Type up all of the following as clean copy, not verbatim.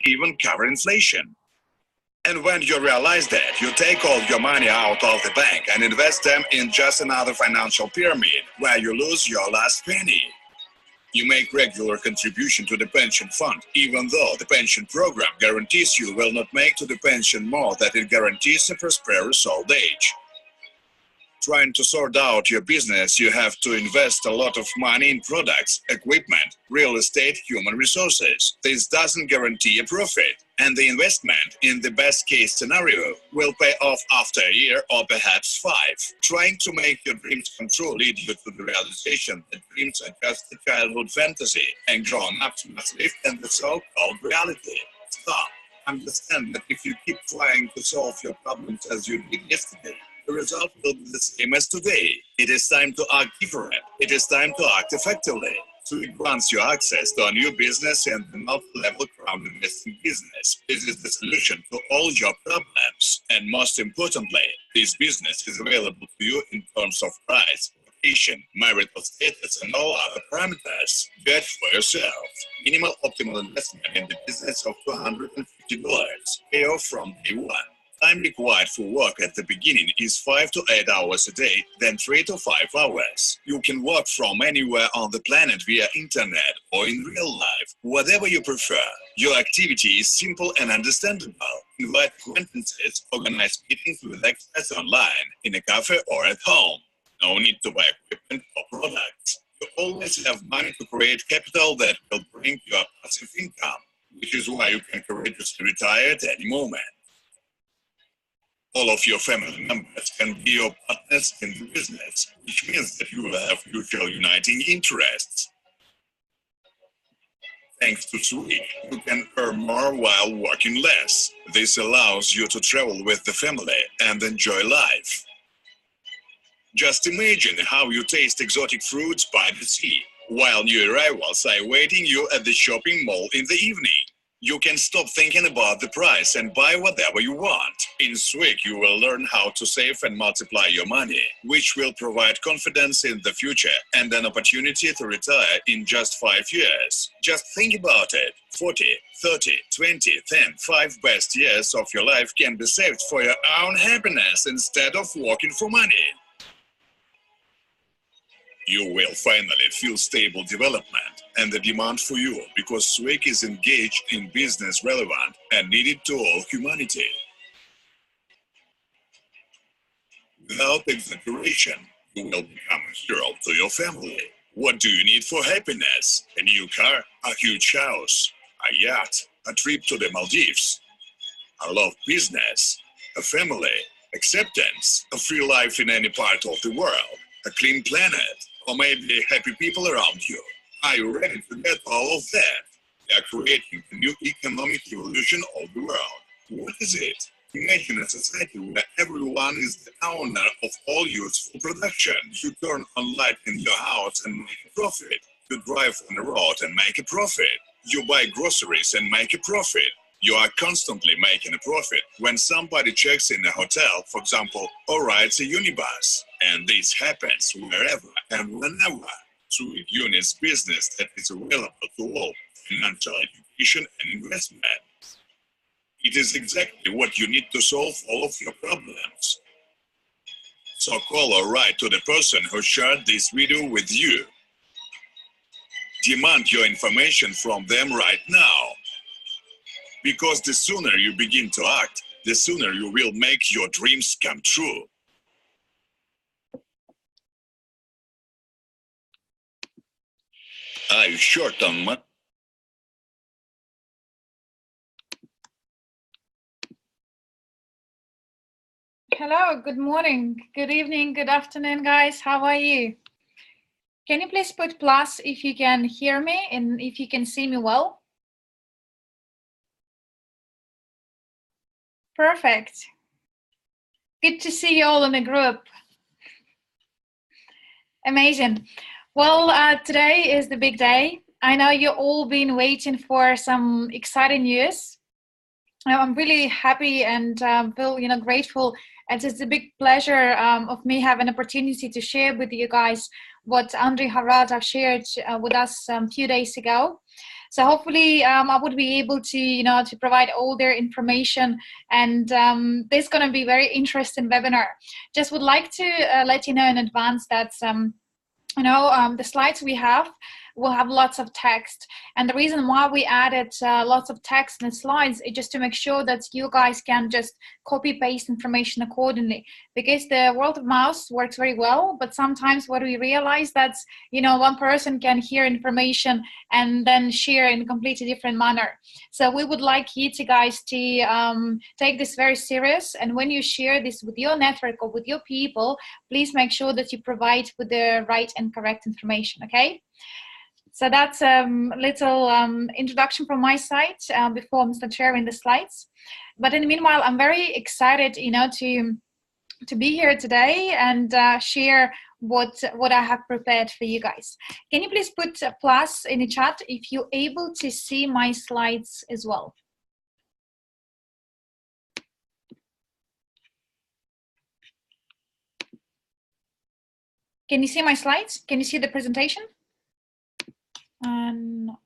even cover inflation. And when you realize that, you take all your money out of the bank and invest them in just another financial pyramid where you lose your last penny. You make regular contribution to the pension fund, even though the pension program guarantees you will not make to the pension more than it guarantees a prosperous old age. Trying to sort out your business, you have to invest a lot of money in products, equipment, real estate, human resources. This doesn't guarantee a profit, and the investment, in the best case scenario, will pay off after a year or perhaps 5. Trying to make your dreams come true lead you to the realization that dreams are just a childhood fantasy, and grown-ups must live in the so-called reality. Stop. Understand that if you keep trying to solve your problems as you did yesterday, the result will be the same as today. It is time to act different. It is time to act effectively. SWIG grants you access to a new business and the multi-level crowd investing business. This is the solution to all your problems. And most importantly, this business is available to you in terms of price, location, marital status, and all other parameters. Judge for yourself. Minimal optimal investment in the business of $250. Pay off from day one. Time required for work at the beginning is 5 to 8 hours a day, then 3 to 5 hours. You can work from anywhere on the planet via internet or in real life, whatever you prefer. Your activity is simple and understandable. Invite acquaintances, organize meetings with experts online, in a cafe or at home. No need to buy equipment or products. You always have money to create capital that will bring you a passive income, which is why you can courageously retire at any moment. All of your family members can be your partners in the business, which means that you will have mutual uniting interests. Thanks to SWIG, you can earn more while working less. This allows you to travel with the family and enjoy life. Just imagine how you taste exotic fruits by the sea, while new arrivals are awaiting you at the shopping mall in the evening. You can stop thinking about the price and buy whatever you want. In SWIG, you will learn how to save and multiply your money, which will provide confidence in the future and an opportunity to retire in just 5 years. Just think about it. 40, 30, 20, 10, 5 best years of your life can be saved for your own happiness instead of working for money. You will finally feel stable development and the demand for you because SWIG is engaged in business relevant and needed to all humanity. Without exaggeration, you will become a hero to your family. What do you need for happiness? A new car, a huge house, a yacht, a trip to the Maldives, a love business, a family, acceptance, a free life in any part of the world, a clean planet, or maybe happy people around you. Are you ready to get all of that? We are creating a new economic revolution of the world. What is it? Imagine a society where everyone is the owner of all useful production. You turn on light in your house and make a profit. You drive on the road and make a profit. You buy groceries and make a profit. You are constantly making a profit when somebody checks in a hotel, for example, or rides a unibus. And this happens wherever and whenever. SWIG units business that is available to all, financial education and investment. It is exactly what you need to solve all of your problems. So call or write to the person who shared this video with you. Demand your information from them right now. Because the sooner you begin to act, the sooner you will make your dreams come true. Are you short on money? Hello, good morning, good evening, good afternoon, guys. How are you? Can you please put plus if you can hear me and if you can see me well? Perfect. Good to see you all in the group. Amazing. Well, today is the big day. I know you've all been waiting for some exciting news. I'm really happy and feel grateful. And it's a big pleasure of me having an opportunity to share with you guys what Andrei Harad shared with us a few days ago. So hopefully I would be able to, to provide all their information, and this is going to be very interesting webinar. Just would like to let you know in advance that the slides we have will have lots of text, and the reason why we added lots of text in the slides is just to make sure that you guys can just copy paste information accordingly, because the word of mouth works very well, but sometimes what we realize that one person can hear information and then share in a completely different manner. So we would like you guys to take this very serious, and when you share this with your network or with your people, please make sure that you provide with the right and correct information. Okay, so that's a little introduction from my side before I'm start sharing the slides. But in the meanwhile, I'm very excited, to be here today and share what I have prepared for you guys. Can you please put a plus in the chat if you're able to see my slides as well? Can you see my slides? Can you see the presentation? No.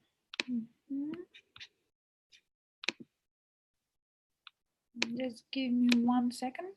Just give me 1 second.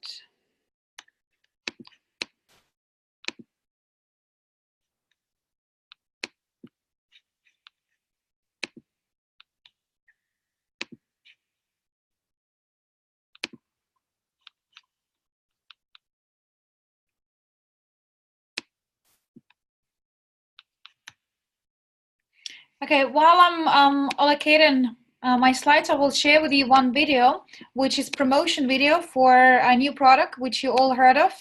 Okay, while I'm allocating my slides, I will share with you one video, which is promotion video for a new product, which you all heard of,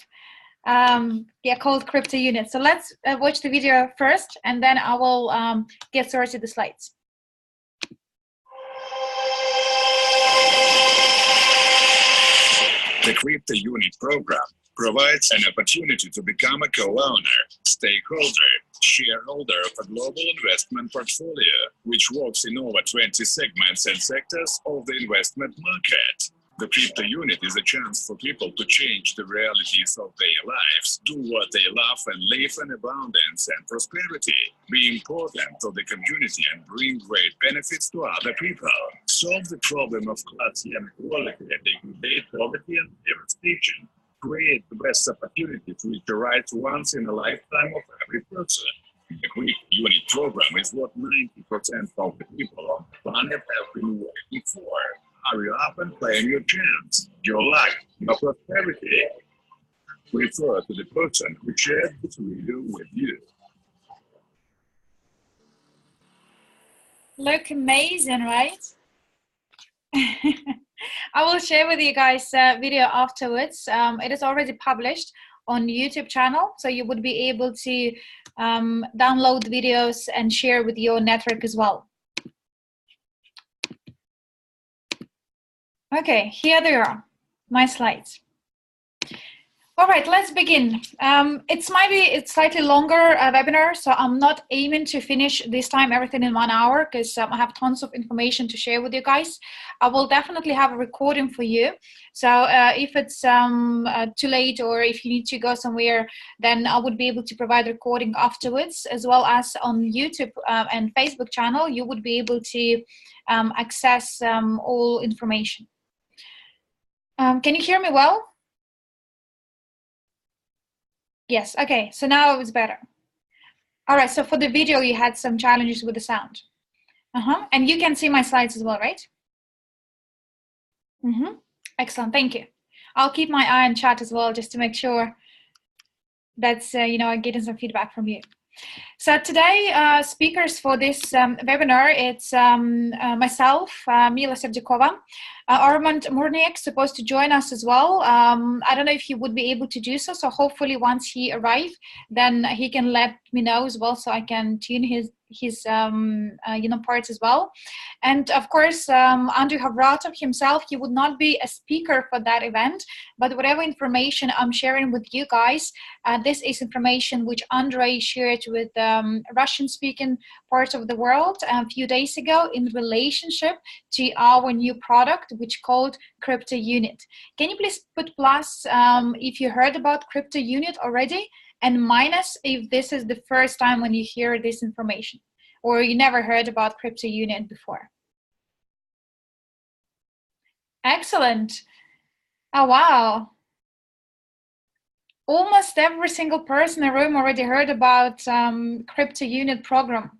called CryptoUnit. So let's watch the video first, and then I will get started the slides. The CryptoUnit program provides an opportunity to become a co-owner, stakeholder, shareholder of a global investment portfolio, which works in over 20 segments and sectors of the investment market. The CryptoUnit is a chance for people to change the realities of their lives, do what they love, and live in abundance and prosperity, be important to the community, and bring great benefits to other people. Solve the problem of class inequality and eliminate poverty and devastation. Create the best opportunity to reach the right once in a lifetime of every person. The CryptoUnit program is what 90% of the people on the planet have been waiting for. Hurry up and claim your chance, your luck, your prosperity. Refer to the person who shared this video with you. Look amazing, right? I will share with you guys a video afterwards. It is already published on YouTube channel, so you would be able to download videos and share with your network as well. Okay, here they are, my slides. All right, let's begin. It's slightly longer webinar, so I'm not aiming to finish this time everything in 1 hour, because I have tons of information to share with you guys. I will definitely have a recording for you. So if it's too late, or if you need to go somewhere, then I would be able to provide recording afterwards, as well as on YouTube and Facebook channel. You would be able to access all information. Can you hear me well? Yes, okay, so now it was better. All right, so for the video, you had some challenges with the sound. And you can see my slides as well, right? Excellent, thank you. I'll keep my eye on chat as well, just to make sure that's, I'm getting some feedback from you. So today, speakers for this webinar, it's myself, Mila Serdyakova. Armand Murniak supposed to join us as well. I don't know if he would be able to do so. So hopefully once he arrives, then he can let me know as well, so I can tune his parts as well. And of course, Andrew Havratov himself, he would not be a speaker for that event, but whatever information I'm sharing with you guys, this is information which Andrei shared with Russian-speaking parts of the world a few days ago in relationship to our new product, which called CryptoUnit. Can you please put plus if you heard about CryptoUnit already, and minus if this is the first time when you hear this information? or you never heard about CryptoUnit before? Excellent. Oh, wow. Almost every single person in the room already heard about CryptoUnit program.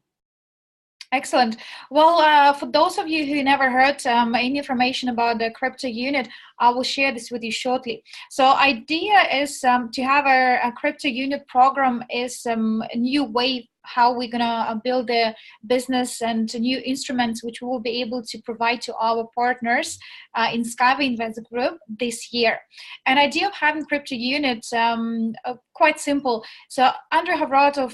Excellent. Well, for those of you who never heard any information about the CryptoUnit, I will share this with you shortly. So idea is to have a CryptoUnit program is a new way how we're gonna build a business and new instruments which we will be able to provide to our partners in Skyway Invest Group this year. An idea of having CryptoUnit, quite simple. So Andrei Havratov,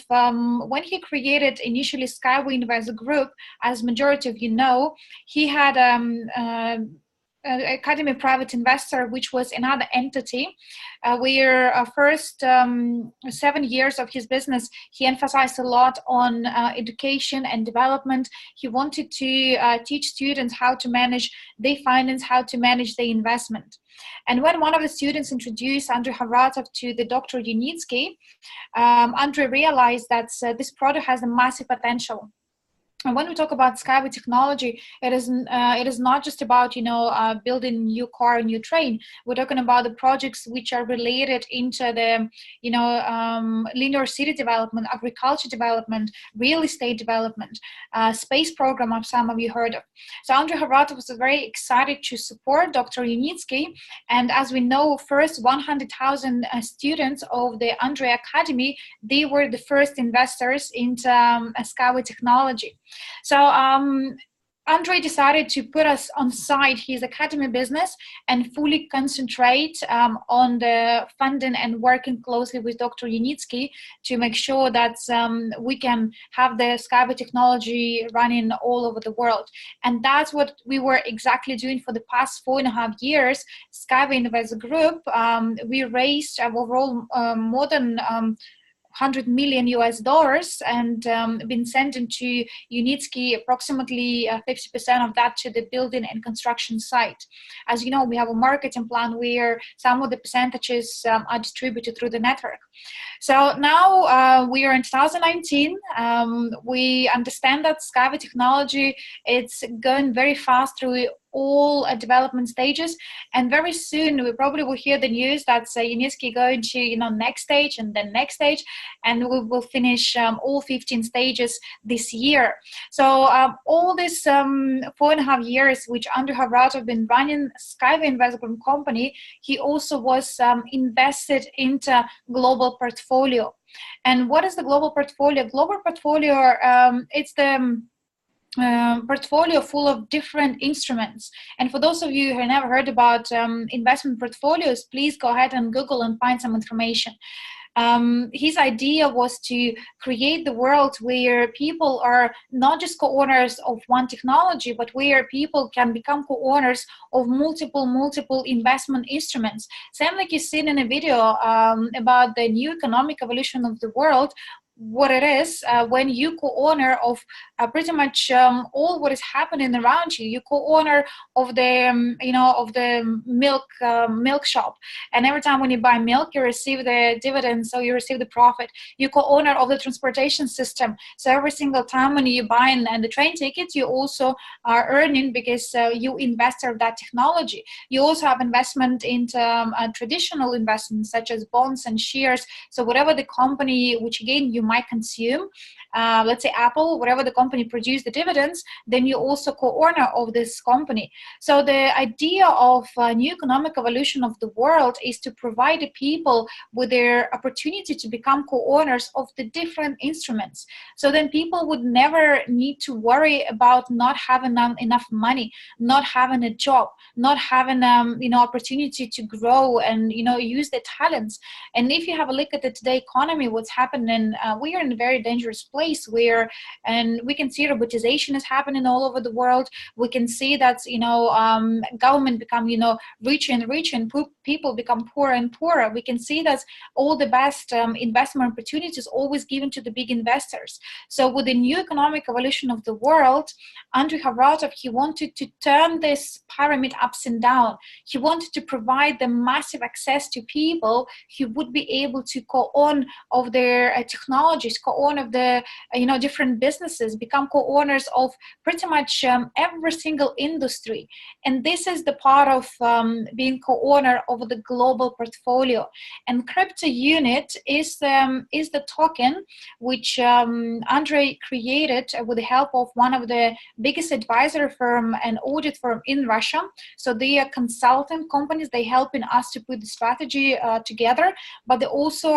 when he created initially Skyway Invest Group, as majority of you know, he had Academy Private Investor, which was another entity where first 7 years of his business, he emphasized a lot on education and development. He wanted to teach students how to manage their finance, how to manage their investment. And when one of the students introduced Andrei Havratov to the Dr. Unitsky, Andrei realized that this product has a massive potential. And when we talk about Skyway technology, it is not just about, you know, building a new car, a new train. We're talking about the projects which are related into the, you know, linear city development, agriculture development, real estate development, space program, of some of you heard of. So Andrei Havratov was very excited to support Dr. Unitsky. And as we know, first 100,000 students of the Andrei Academy, they were the first investors into Skyway technology. So Andrei decided to put us on side his academy business and fully concentrate on the funding and working closely with Dr. Unitsky to make sure that we can have the Skyway technology running all over the world. And that's what we were exactly doing for the past 4.5 years. Skyway Invest Group, we raised overall more than $100 million and been sending to Unitsky approximately 50% of that to the building and construction site. As you know, we have a marketing plan where some of the percentages are distributed through the network. So now we are in 2019. We understand that Skyway technology, it's going very fast through all development stages, and very soon we probably will hear the news that Unitsky going to, you know, next stage and then next stage, and we will finish all 15 stages this year. So all this 4.5 years which Andrei Havratov been running Skyway Invest Group company, he also was invested into global portfolio. And what is the global portfolio? Global portfolio, it's the portfolio full of different instruments. And for those of you who never heard about investment portfolios, please go ahead and Google and find some information. His idea was to create the world where people are not just co-owners of one technology, but where people can become co-owners of multiple investment instruments. Same like you've seen in a video about the new economic evolution of the world, what it is when you co-owner of pretty much all what is happening around you. You co-owner of the you know, of the milk shop, and every time when you buy milk, you receive the dividends, so you receive the profit. You co-owner of the transportation system, so every single time when you buy the train ticket, you also are earning because you investor of that technology. You also have investment into traditional investments such as bonds and shares. So whatever the company, which again you might consume, let's say Apple, whatever the company produce the dividends, then you also co-owner of this company. So the idea of new economic evolution of the world is to provide the people with their opportunity to become co-owners of the different instruments. So then people would never need to worry about not having enough money, not having a job, not having you know, opportunity to grow and, you know, use their talents. And if you have a look at the today economy, what's happening, we are in a very dangerous place where, and we can see robotization is happening all over the world. We can see that, you know, government become, you know, richer and richer, and people become poorer and poorer. We can see that all the best investment opportunities always given to the big investors. So with the new economic evolution of the world, Andrei Havratov, he wanted to turn this pyramid upside down. He wanted to provide the massive access to people who would be able to co-own of their technologies, co-own of the different businesses, become co-owners of pretty much every single industry. And this is the part of being co-owner of the global portfolio. And CryptoUnit is the token which Andre created with the help of one of the biggest advisor firm and audit firm in Russia. So they are consultant companies. They helping us to put the strategy together, but they also,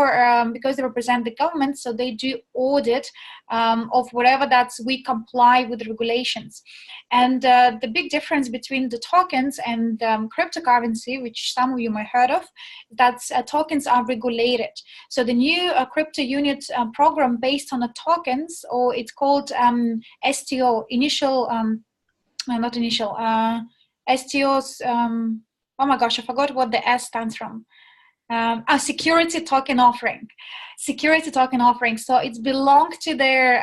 because they represent the government, so they do audit of whatever that's we comply with the regulations. And the big difference between the tokens and cryptocurrency, which some of you might heard of, that's tokens are regulated. So the new CryptoUnit program based on the tokens, or it's called STO, STO's, oh my gosh, I forgot what the S stands from. A security token offering. Security token offering. So it's belonged to their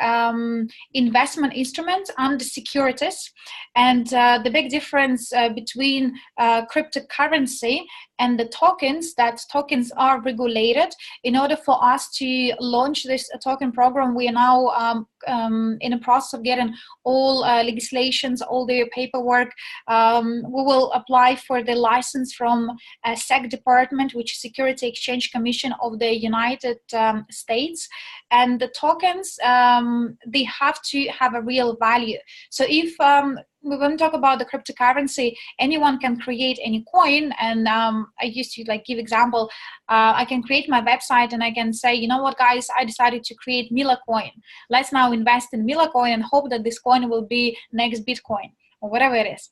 investment instrument under securities. And the big difference between cryptocurrency and the tokens, that tokens are regulated. In order for us to launch this token program, we are now in the process of getting all legislations, all the paperwork. We will apply for the license from SEC department, which is Security Exchange Commission of the United States. And the tokens, they have to have a real value. So if we're going to talk about the cryptocurrency, anyone can create any coin. And I used to give example. I can create my website and I can say, you know what, guys, I decided to create Mila coin. Let's now invest in Mila coin and hope that this coin will be next Bitcoin or whatever it is.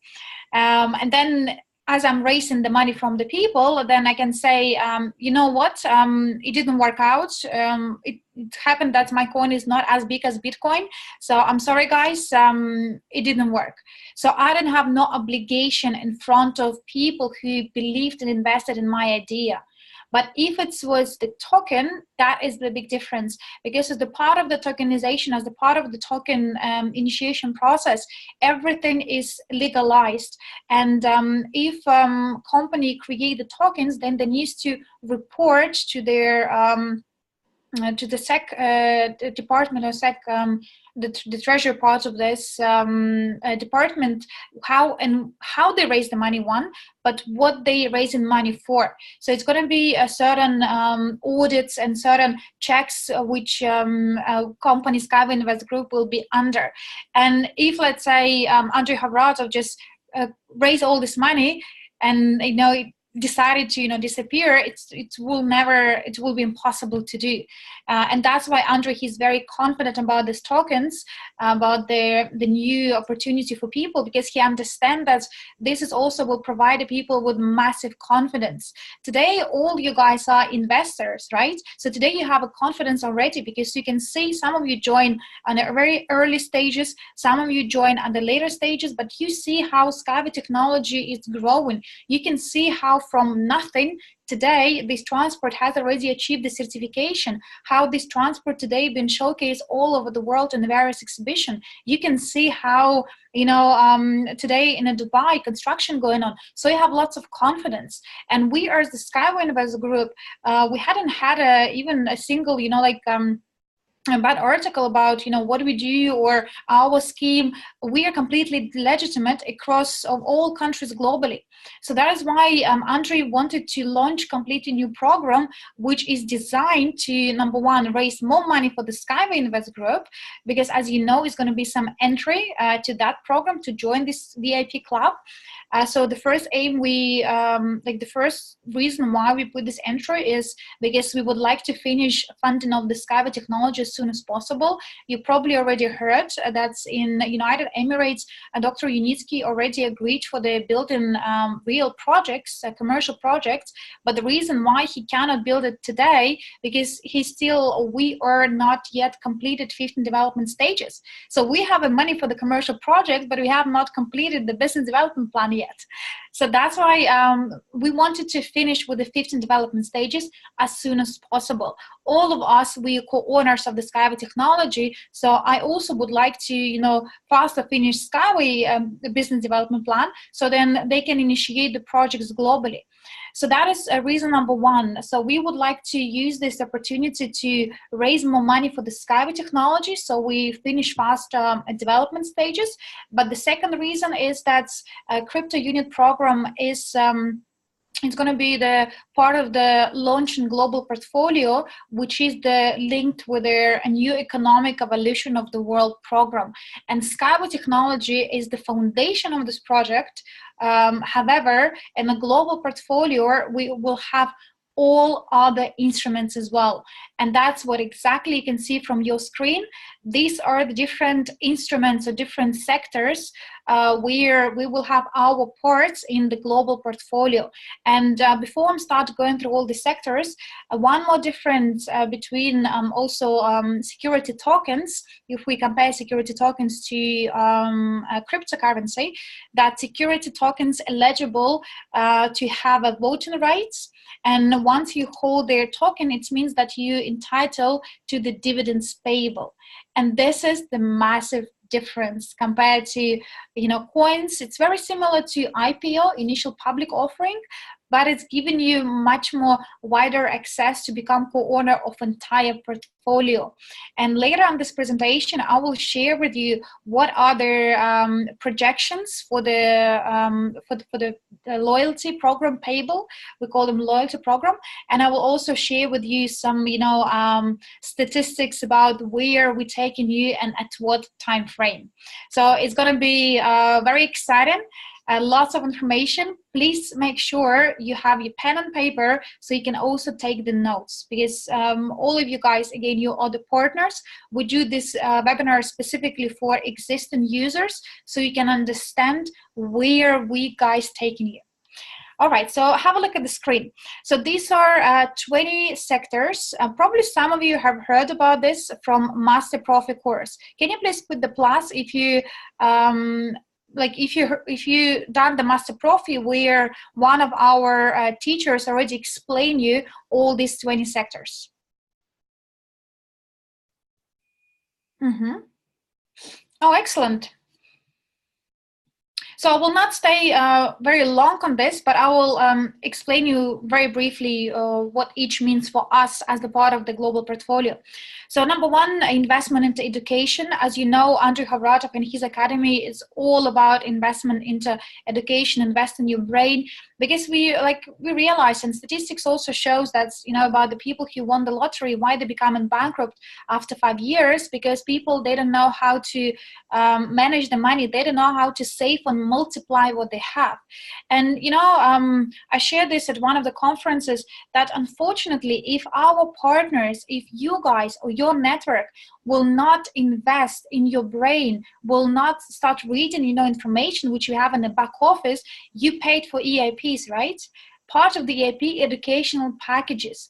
And then as I'm raising the money from the people, then I can say, you know what, it didn't work out. It happened that my coin is not as big as Bitcoin. So I'm sorry, guys, it didn't work. So I don't have no obligation in front of people who believed and invested in my idea. But if it was the token, that is the big difference, because as the part of the tokenization, as the part of the token initiation process, everything is legalized. And if company create the tokens, then they need to report to their to the SEC department or SEC, the treasury part of this department, how they raise the money, one, but what they raising money for. So it's going to be a certain audits and certain checks which company Skyway Invest Group will be under. And if, let's say, Andrei Havratov just raise all this money and decided to disappear, it will be impossible to do. And that's why Andre, he's very confident about these tokens, about the new opportunity for people, because he understands that this is also will provide the people with massive confidence. Today all you guys are investors, right? So today you have a confidence already, because you can see some of you join on the very early stages, some of you join at the later stages, but you see how Skyway technology is growing. You can see how from nothing today this transport has already achieved the certification, how this transport today been showcased all over the world in the various exhibition. You can see how today in Dubai construction going on. So you have lots of confidence. And we as the Skyway Invest Group, we hadn't had even a single a bad article about what we do or our scheme. We are completely legitimate across of all countries globally. So that is why Andre wanted to launch completely new program, which is designed to, number one, raise more money for the Skyway Invest Group, because as you know, it's going to be some entry to that program to join this VIP club. So the first aim, the first reason why we put this entry is because we would like to finish funding of the Skyway technology as soon as possible. You probably already heard that's in United Emirates, Dr. Unitsky already agreed for the building real projects, commercial projects. But the reason why he cannot build it today, because we are not yet completed 15 development stages. So we have money for the commercial project, but we have not completed the business development plan yet. So that's why we wanted to finish with the 15 development stages as soon as possible. All of us, we co-owners of the Skyway technology, so I also would like to, you know, faster finish Skyway the business development plan, so then they can initiate the projects globally. So that is reason number one. So we would like to use this opportunity to raise more money for the Skyway technology, so we finish fast development stages. But the second reason is that CryptoUnit program is it's going to be the part of the launching global portfolio, which is the linked with their new economic evolution of the world program. And Skyway technology is the foundation of this project. However, in the global portfolio, we will have all other instruments as well. And that's what exactly you can see from your screen. These are the different instruments or different sectors where we will have our parts in the global portfolio. And before I start going through all the sectors, one more difference between also security tokens, if we compare security tokens to cryptocurrency, that security tokens eligible to have a voting rights. And once you hold their token, it means that you entitled to the dividends payable. And this is the massive difference compared to, you know, coins. It's very similar to IPO, initial public offering, but it's giving you much more wider access to become co-owner of entire portfolio. And later on this presentation, I will share with you what are the projections for the loyalty program payable. We call them loyalty program. And I will also share with you some, you know, statistics about where we're taking you and at what time frame. So it's going to be very exciting. Lots of information. Please make sure you have your pen and paper so you can also take the notes, because all of you guys, again, you are the partners. We do this webinar specifically for existing users so you can understand where we guys taking you. All right, so have a look at the screen. So these are 20 sectors. Probably some of you have heard about this from Master Profit course. Can you please put the plus if you like if you done the Master Profi where one of our teachers already explained you all these 20 sectors. Oh, excellent. So I will not stay very long on this, but I will explain you very briefly what each means for us as the part of the global portfolio. So number one, investment into education. As you know, Andrew Havratov and his academy is all about investment into education, invest in your brain, because we realize, and statistics also shows that, you know, about the people who won the lottery, why they become bankrupt after 5 years, because people, they don't know how to manage the money. They don't know how to save and multiply what they have. And, you know, I shared this at one of the conferences that unfortunately, if our partners, if you guys or your network will not invest in your brain, will not start reading, you know, information which you have in the back office, you paid for EAPs, right? Part of the EAP, educational packages.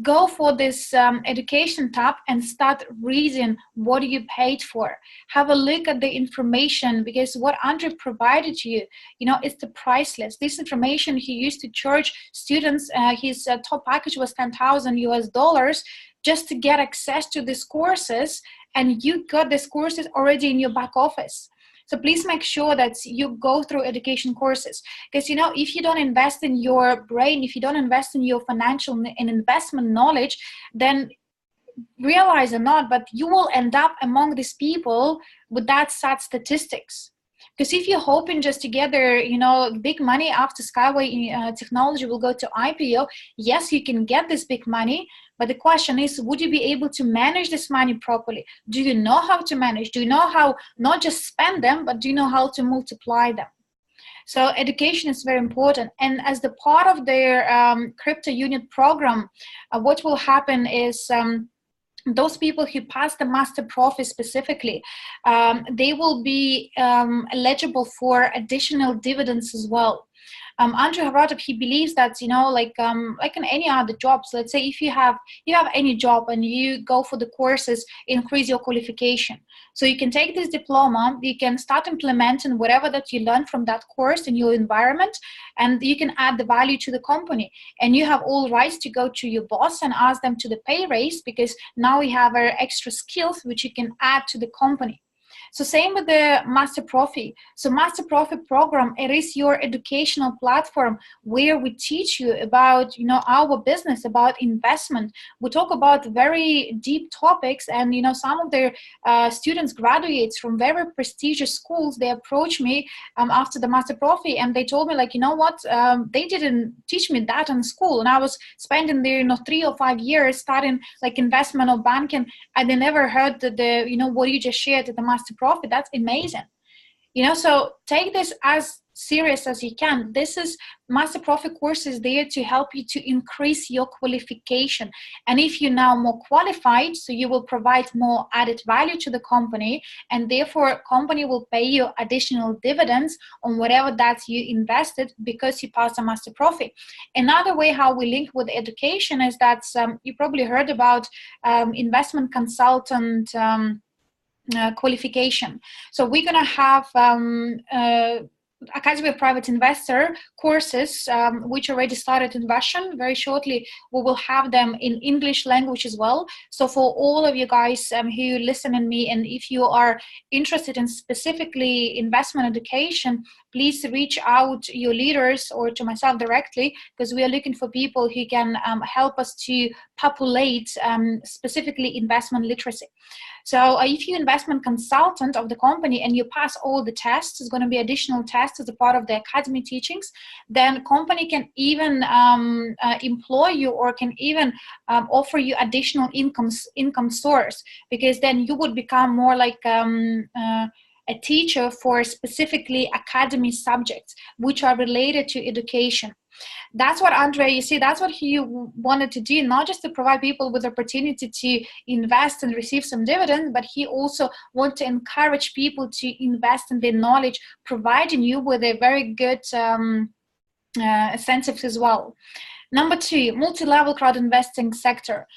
Go for this education tab and start reading what you paid for. Have a look at the information, because what Andrew provided you, you know, it's the priceless. This information he used to charge students, his top package was $10,000 US just to get access to these courses, and you got these courses already in your back office. So please make sure that you go through education courses, because, you know, if you don't invest in your brain, if you don't invest in your financial and investment knowledge, then realize or not, but you will end up among these people with that sad statistics. Because if you're hoping just to gather, you know, big money after Skyway technology will go to IPO, yes, you can get this big money, but the question is, would you be able to manage this money properly? Do you know how to manage? Do you know how not just spend them, but do you know how to multiply them? So education is very important. And as the part of their CryptoUnit program, what will happen is those people who pass the Master Profi specifically, they will be eligible for additional dividends as well. Andrew Haratov, he believes that, you know, like in any other jobs, let's say if you have any job and you go for the courses, increase your qualification. So you can take this diploma, you can start implementing whatever that you learn from that course in your environment, and you can add the value to the company. And you have all rights to go to your boss and ask them to the pay raise, because now we have our extra skills which you can add to the company. So same with the Master Profi. So Master Profi program, it is your educational platform where we teach you about, you know, our business, about investment. We talk about very deep topics, and, you know, some of the students graduates from very prestigious schools. They approach me after the Master Profi, and they told me, like, you know what, they didn't teach me that in school, and I was spending there, you know, 3 or 5 years studying like investment or banking, and they never heard the you know, what you just shared at the Master Profit. That's amazing, you know. So take this as serious as you can. This is Master Profit course is there to help you to increase your qualification, and if you're now more qualified, so you will provide more added value to the company, and therefore company will pay you additional dividends on whatever that you invested because you passed a Master Profit. Another way how we link with education is that you probably heard about investment consultant qualification. So we're going to have Academy of Private Investor courses, which already started in Russian. Very shortly, we will have them in English language as well. So for all of you guys who listen to me, and if you are interested in specifically investment education, please reach out to your leaders or to myself directly, because we are looking for people who can help us to populate specifically investment literacy. So if you're investment consultant of the company and you pass all the tests, it's going to be additional tests as a part of the academy teachings, then company can even employ you, or can even offer you additional income source, because then you would become more like a teacher for specifically academy subjects which are related to education. That's what Andre, you see, that's what he wanted to do, not just to provide people with the opportunity to invest and receive some dividends, but he also wanted to encourage people to invest in their knowledge, providing you with a very good incentives as well. Number 2, multi-level crowd investing sector.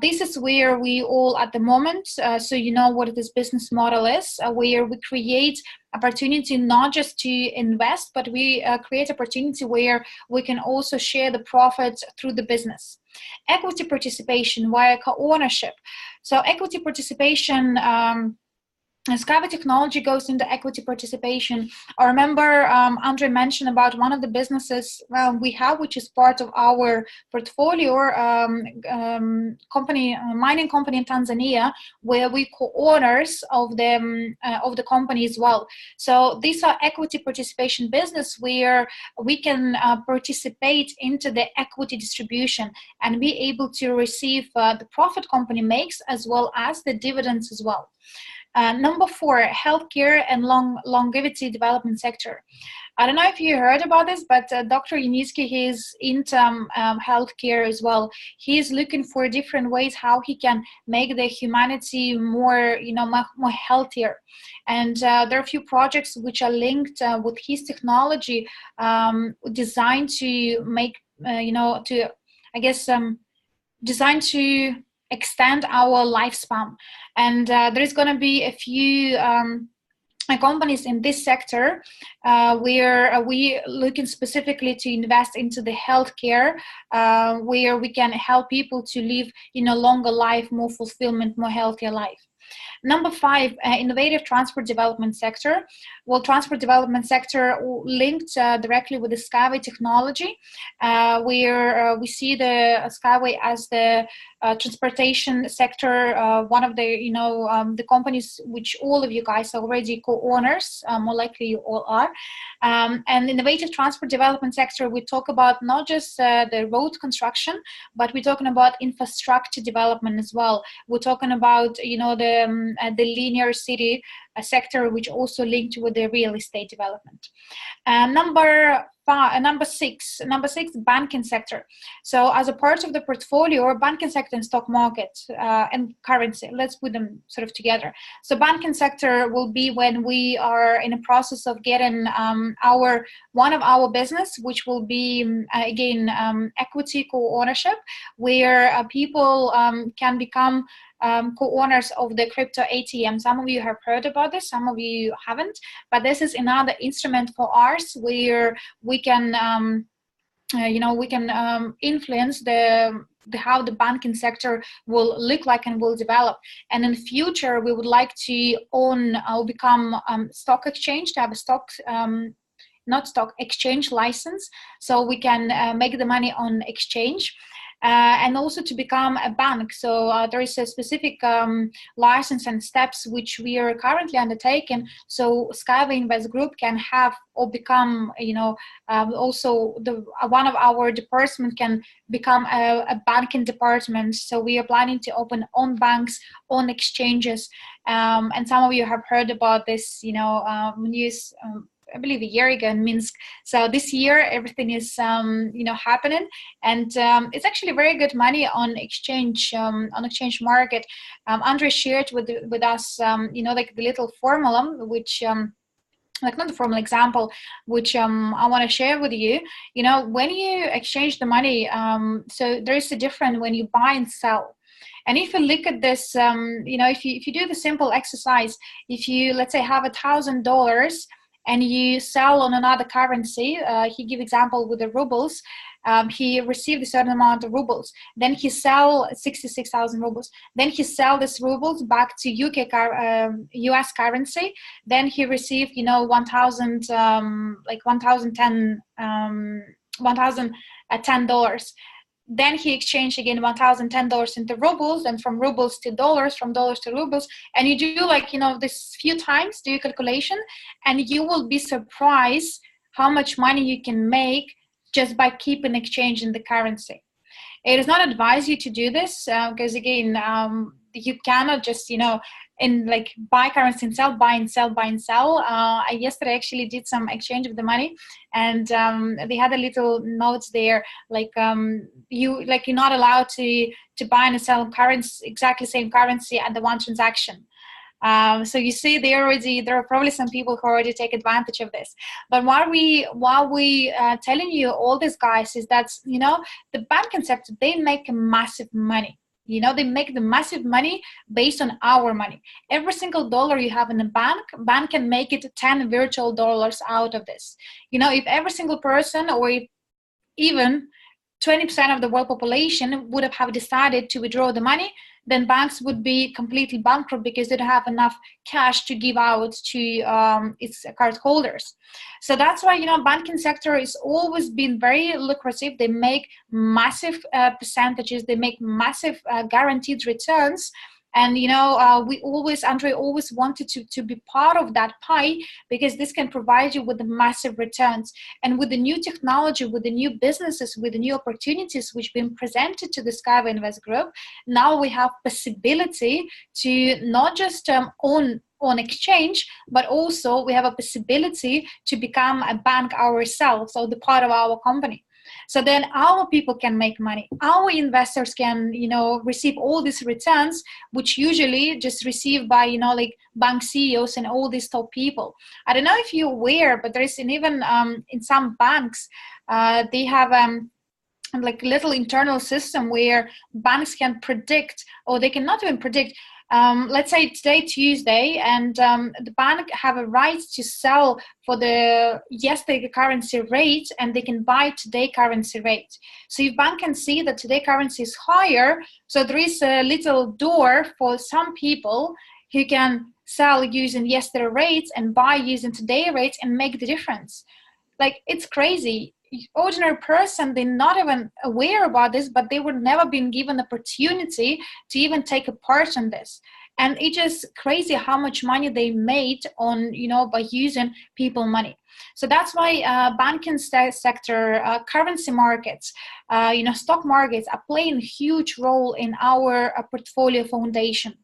This is where we all at the moment, so you know what this business model is, where we create opportunity not just to invest, but we create opportunity where we can also share the profits through the business. Equity participation via co-ownership. So equity participation, Scava technology goes into equity participation. I remember Andre mentioned about one of the businesses we have, which is part of our portfolio, mining company in Tanzania, where we co-owners of the company as well. So these are equity participation business where we can participate into the equity distribution and be able to receive the profit company makes, as well as the dividends as well. Number 4, healthcare and longevity development sector. I don't know if you heard about this, but Dr. Yunitsky, he's into healthcare as well. He's looking for different ways how he can make the humanity more, you know, more healthier. And there are a few projects which are linked with his technology, designed to make, you know, to, I guess, designed to extend our lifespan. And there's going to be a few companies in this sector where we looking specifically to invest into the healthcare, where we can help people to live, you know, longer life, more fulfillment, more healthier life. Number 5, innovative transport development sector. Well, transport development sector linked directly with the Skyway technology, where we see the Skyway as the transportation sector, one of the, you know, the companies which all of you guys are already co-owners, more likely you all are. And innovative transport development sector, we talk about not just the road construction, but we're talking about infrastructure development as well. We're talking about, you know, the the linear city sector, which also linked with the real estate development. Number six, banking sector. So as a part of the portfolio, banking sector and stock market and currency, let's put them sort of together. So banking sector will be when we are in a process of getting one of our business, which will be again equity co-ownership, where people can become co-owners of the crypto ATM. Some of you have heard about this, some of you haven't, but this is another instrument for us where we can influence how the banking sector will look like and will develop. And in the future, we would like to own or become stock exchange, to have a exchange license, so we can make the money on exchange. And also to become a bank. So there is a specific license and steps which we are currently undertaking. So Skyway Invest Group can have or become, also one of our departments can become a banking department. So we are planning to open own banks, own exchanges. And some of you have heard about this, news. I believe a year ago in Minsk. So this year everything is happening, and it's actually very good money on exchange market. Andre shared with us like the little formula, which like not the formal example, which I want to share with you. When you exchange the money, so there is a difference when you buy and sell. And if you look at this, if you do the simple exercise, if you, let's say, have $1,000 and you sell on another currency, he give example with the rubles, he received a certain amount of rubles, then he sell 66,000 rubles, then he sell this rubles back to US currency, then he received, $1,010. Then he exchanged again $1,010 into rubles, and from rubles to dollars, from dollars to rubles, and you do this few times, do your calculation, and you will be surprised how much money you can make just by keeping exchanging the currency. It is not advised you to do this because again, you cannot just buy currency and sell, buy and sell, buy and sell. I yesterday actually did some exchange of the money, and they had a little notes there you're not allowed to buy and sell currency, exactly same currency at the one transaction. So you see, there are probably some people who already take advantage of this. But while we telling you all this, guys, is that the banking sector, they make massive money. They make the massive money based on our money. Every single dollar you have in the bank can make it 10 virtual dollars out of this. If every single person, or if even 20% of the world population would have decided to withdraw the money, then banks would be completely bankrupt because they don't have enough cash to give out to its card holders. So that's why, banking sector has always been very lucrative. They make massive percentages. They make massive guaranteed returns. And, Andre always wanted to be part of that pie, because this can provide you with the massive returns. And with the new technology, with the new businesses, with the new opportunities which have been presented to the Skyway Invest Group, now we have possibility to not just own on exchange, but also we have a possibility to become a bank ourselves, or the part of our company. So then our people can make money. Our investors can, receive all these returns, which usually just received by, bank CEOs and all these top people. I don't know if you're aware, but there is even in some banks, they have little internal system where banks can predict, or they cannot even predict. Let's say today Tuesday, and the bank have a right to sell for the yesterday currency rate, and they can buy today currency rate. So if bank can see that today currency is higher, so there is a little door for some people who can sell using yesterday rates and buy using today rates and make the difference. It's crazy. Ordinary person, they're not even aware about this, but they would never been given the opportunity to even take a part in this. And it's just crazy how much money they made on, by using people money. So that's why banking sector, currency markets, stock markets are playing a huge role in our portfolio foundation.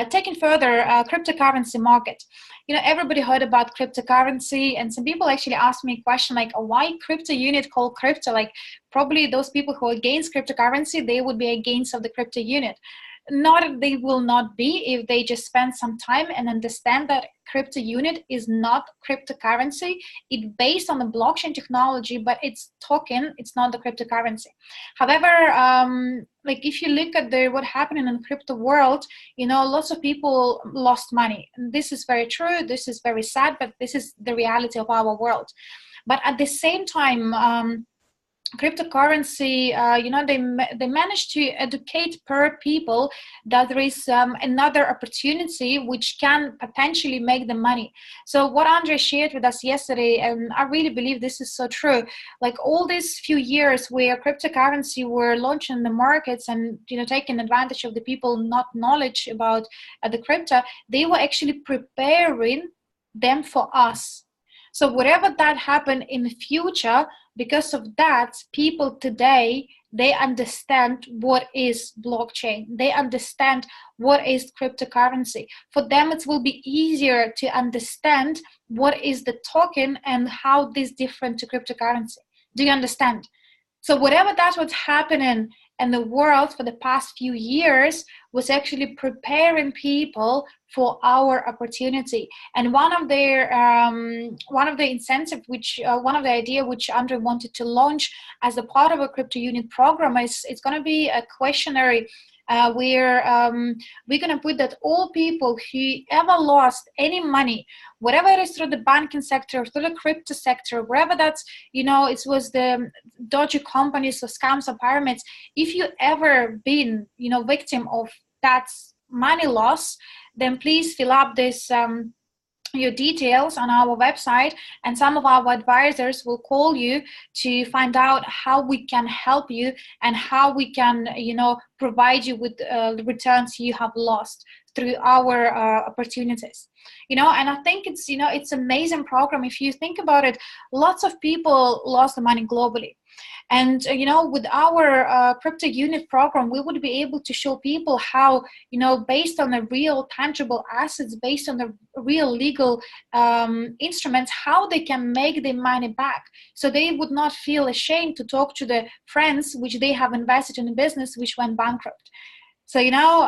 Taking further, cryptocurrency market. You know, everybody heard about cryptocurrency, and some people actually asked me a question like, why CryptoUnit called crypto? Like, probably those people who are against cryptocurrency, they would be against of the CryptoUnit. Not, they will not be if they just spend some time and understand that CryptoUnit is not cryptocurrency. It's based on the blockchain technology, but it's token, it's not the cryptocurrency. However, like if you look at what happened in the crypto world, you know, lots of people lost money. And this is very true, this is very sad, but this is the reality of our world. But at the same time, cryptocurrency, you know, they managed to educate per people that there is another opportunity which can potentially make them money. So what Andre shared with us yesterday, and I really believe this is so true, like all these few years where cryptocurrency were launched in the markets and, you know, taking advantage of the people not knowledge about the crypto, they were actually preparing them for us. So whatever that happened in the future, because of that, people today, they understand what is blockchain. They understand what is cryptocurrency. For them, it will be easier to understand what is the token and how this is different to cryptocurrency. Do you understand? So whatever that was happening in the world for the past few years was actually preparing people for our opportunity. And one of the incentive, which one of the idea which Andre wanted to launch as a part of a CryptoUnit program is it's going to be a questionnaire where we're going to put that all people who ever lost any money, whatever it is, through the banking sector, through the crypto sector, wherever that's, you know, it was the dodgy companies or scams or pyramids, if you ever been, you know, victim of that money loss, then please fill up this your details on our website, and some of our advisors will call you to find out how we can help you and how we can, you know, provide you with the returns you have lost through our opportunities. You know, and I think it's, you know, it's an amazing program. If you think about it, lots of people lost the money globally. And, you know, with our CryptoUnit program, we would be able to show people how, you know, based on the real tangible assets, based on the real legal instruments, how they can make their money back. So they would not feel ashamed to talk to the friends which they have invested in a business which went bankrupt. So, you know,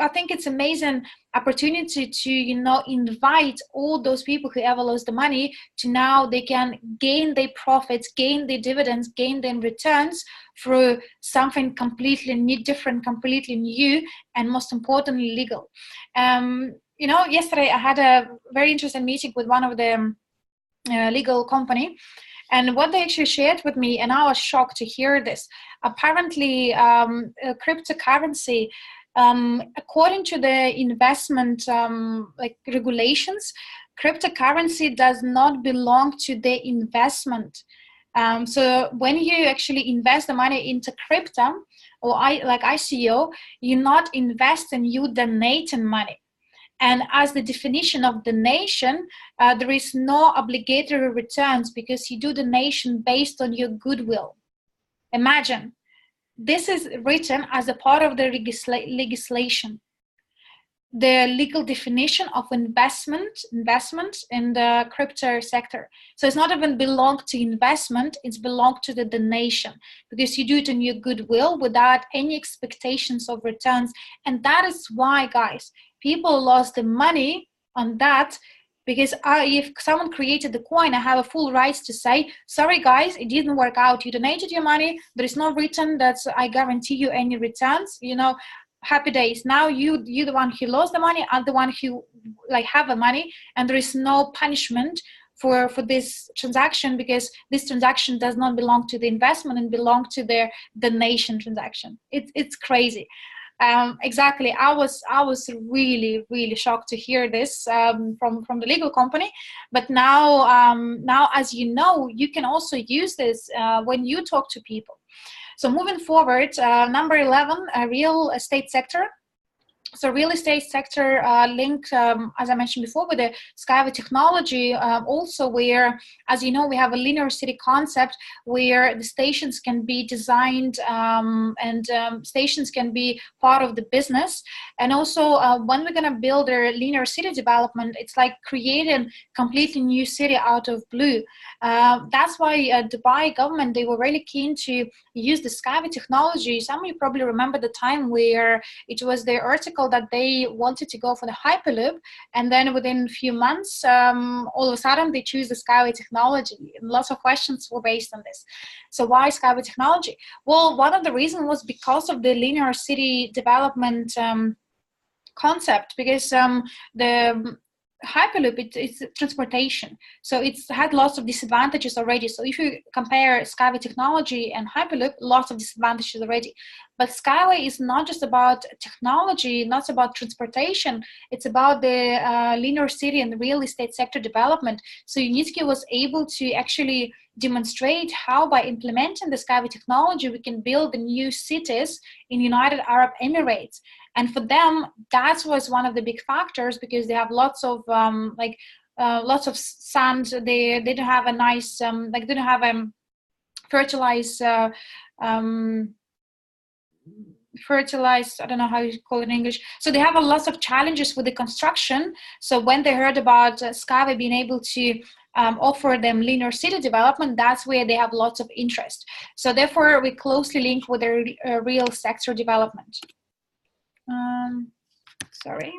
I think it's amazing opportunity to, you know, invite all those people who ever lost the money to now they can gain their profits, gain their dividends, gain their returns through something completely new, different, completely new, and most importantly, legal. You know, yesterday I had a very interesting meeting with one of the legal company. And what they actually shared with me, and I was shocked to hear this, apparently cryptocurrency, according to the investment like regulations, cryptocurrency does not belong to the investment. So when you actually invest the money into crypto, or like ICO, you're not investing, you donating money. And as the definition of donation, there is no obligatory returns because you do donation based on your goodwill. Imagine, this is written as a part of the legislation. The legal definition of investment in the crypto sector. So it's not even belong to investment, it's belong to the donation because you do it in your goodwill without any expectations of returns. And that is why, guys, people lost the money on that because if someone created the coin, I have a full right to say, sorry guys, it didn't work out. You donated your money. There is no written that I guarantee you any returns, you know, happy days. Now you the one who lost the money, I'm the one who like have the money, and there is no punishment for this transaction because this transaction does not belong to the investment and belong to their donation transaction. It's crazy. Exactly. I was really, really shocked to hear this from the legal company. But now, as you know, you can also use this when you talk to people. So moving forward, number 11, real estate sector. So real estate sector linked, as I mentioned before, with the Skyway technology, also where, as you know, we have a linear city concept where the stations can be designed and stations can be part of the business. And also when we're going to build a linear city development, it's like creating completely new city out of blue. That's why Dubai government, they were really keen to use the Skyway technology. Some of you probably remember the time where it was the article that they wanted to go for the Hyperloop, and then within a few months, all of a sudden they choose the Skyway technology. And lots of questions were based on this. So why Skyway technology? Well, one of the reasons was because of the linear city development concept, because the Hyperloop, it's transportation, so it's had lots of disadvantages already. So if you compare Skyway technology and Hyperloop, lots of disadvantages already. But Skyway is not just about technology, not about transportation, it's about the linear city and the real estate sector development. So Unitsky was able to actually demonstrate how by implementing the Skyway technology we can build the new cities in United Arab Emirates. And for them, that was one of the big factors, because they have lots of lots of sand. They didn't have a nice they didn't have fertilized fertilized, I don't know how you call it in English. So they have a lot of challenges with the construction. So when they heard about Skyway being able to offer them linear city development, that's where they have lots of interest. So therefore, we closely link with the real sector development. Sorry.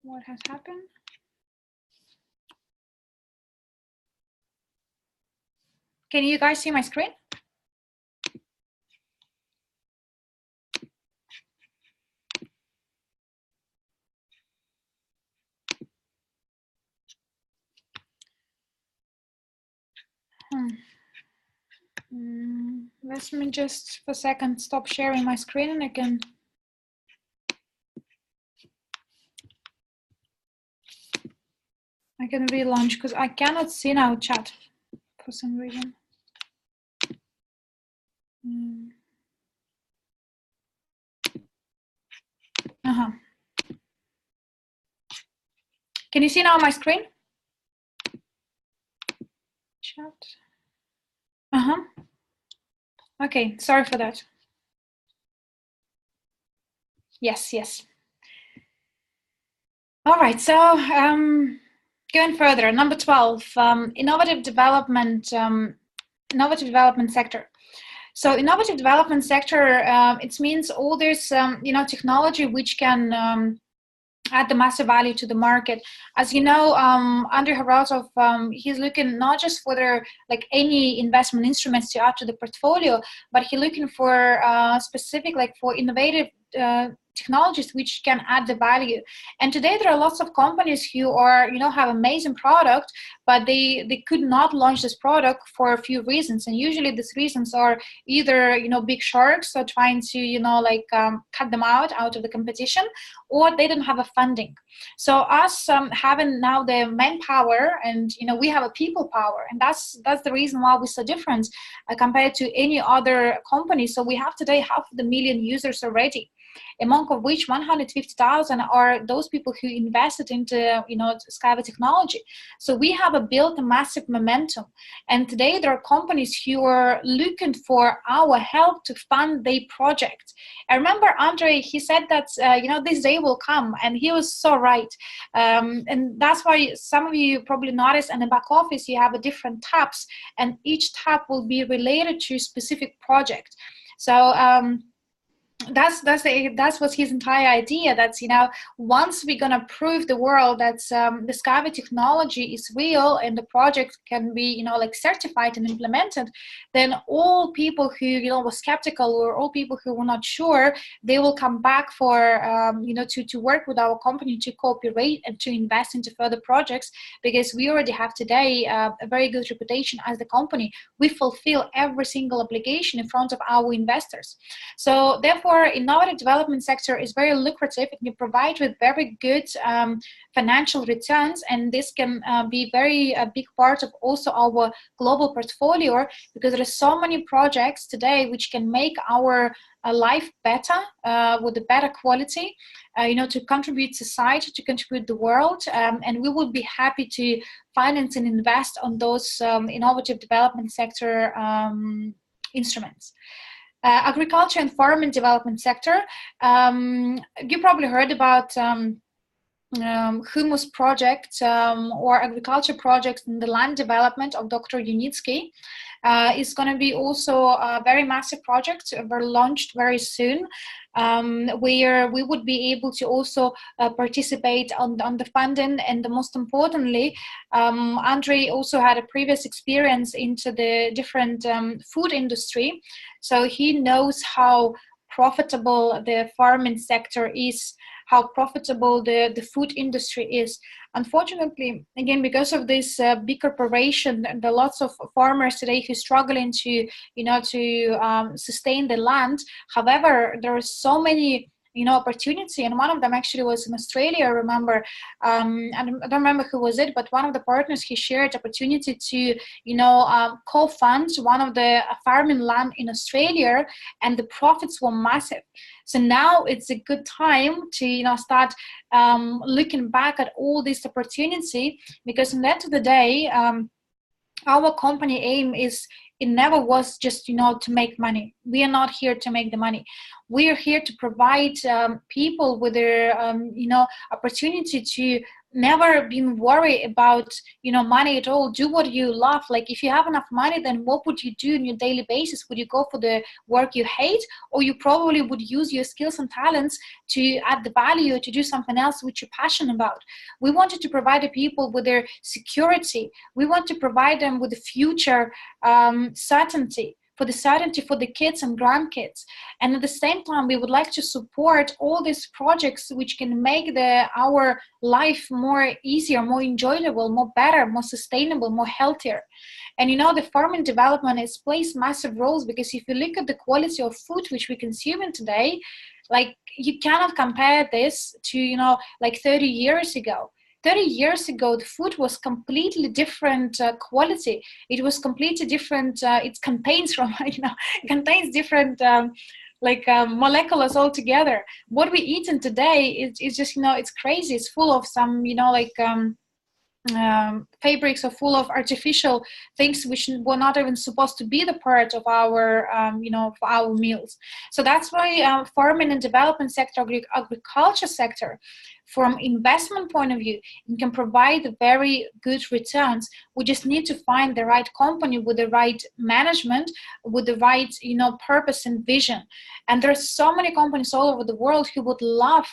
What has happened? Can you guys see my screen? Let me just for a second stop sharing my screen, and I can relaunch, because I cannot see now chat for some reason. Can you see now my screen? Chat. Okay, sorry for that. Yes. All right, so going further, number 12, innovative development sector. So innovative development sector, it means all this technology which can add the massive value to the market. As you know, Andrei Harazov, he's looking not just for their any investment instruments to add to the portfolio, but he's looking for specific for innovative technologies which can add the value. And today there are lots of companies who are have amazing product, but they could not launch this product for a few reasons. And usually these reasons are either big sharks are trying to cut them out of the competition, or they don't have a funding. So us having now the manpower, and we have a people power, and that's the reason why we're so different compared to any other company. So we have today 500,000 users already, among of which 150,000 are those people who invested into Skyway technology. So we have built a massive momentum, and today there are companies who are looking for our help to fund their project. I remember Andrei, he said that this day will come, and he was so right. And that's why some of you probably noticed in the back office you have different tabs, and each tab will be related to a specific project. So that's what's his entire idea. That's once we're gonna prove the world that the Skyway technology is real and the project can be certified and implemented, then all people who were skeptical, or all people who were not sure, they will come back for to work with our company, to cooperate and to invest into further projects, because we already have today a very good reputation as the company. We fulfill every single obligation in front of our investors. So therefore, therefore, innovative development sector is very lucrative. It can provide with very good financial returns, and this can be a big part of also our global portfolio, because there are so many projects today which can make our life better with a better quality, to contribute society, to contribute the world, and we would be happy to finance and invest on those innovative development sector instruments. Agriculture and farm and development sector. You probably heard about humus project or agriculture projects in the land development of Dr. Unitsky. It's going to be also a very massive project. We're launched very soon, where we would be able to also participate on the funding. And the most importantly, Andrei also had a previous experience into the different food industry, so he knows how profitable the farming sector is, how profitable the food industry is. Unfortunately, again, because of this big corporation, there are lots of farmers today who are struggling to, sustain the land. However, there are so many, opportunity, and one of them actually was in Australia. I remember, I don't remember who was it, but one of the partners, he shared opportunity to, co-fund one of the farming land in Australia, and the profits were massive. So now it's a good time to, start looking back at all this opportunity, because in the end of the day, our company aim is, it never was just, to make money. We are not here to make the money. We are here to provide people with their, opportunity to never been worried about, money at all. Do what you love. Like, if you have enough money, then what would you do on your daily basis? Would you go for the work you hate, or you probably would use your skills and talents to add the value, to do something else which you're passionate about? We wanted to provide the people with their security. We want to provide them with the future certainty, for the kids and grandkids. And at the same time, we would like to support all these projects which can make our life more easier, more enjoyable, more better, more sustainable, more healthier. And the farming development plays massive roles, because if you look at the quality of food which we consume in today, like, you cannot compare this to 30 years ago. 30 years ago, the food was completely different quality. It was completely different. It contains different molecules altogether. What we eat in today is just, it's crazy. It's full of some, fabrics are full of artificial things which were not even supposed to be the part of our for our meals. So that's why farming and development sector, agriculture sector, from investment point of view, it can provide very good returns. We just need to find the right company with the right management, with the right purpose and vision. And there's so many companies all over the world who would love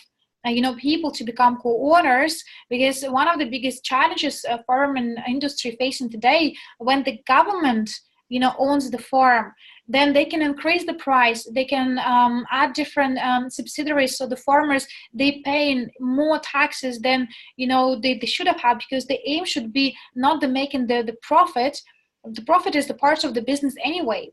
people to become co-owners, because one of the biggest challenges farming industry facing today, when the government owns the farm, then they can increase the price, they can add different subsidiaries, so the farmers, they pay more taxes than they should have had, because the aim should be not making the profit. The profit is the part of the business anyway.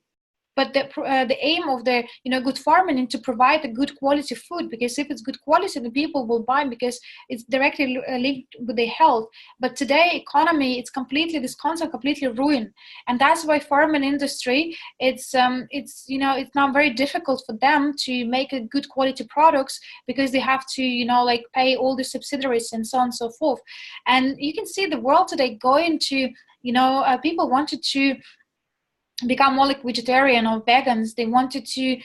But the aim of the good farming is to provide a good quality food, because if it's good quality, the people will buy, because it's directly linked with their health. But today economy, this concept completely ruined, and that's why farming industry, it's now very difficult for them to make a good quality products, because they have to pay all the subsidiaries and so on and so forth. And you can see the world today going to people wanted to become more like vegetarian or vegans. They wanted to,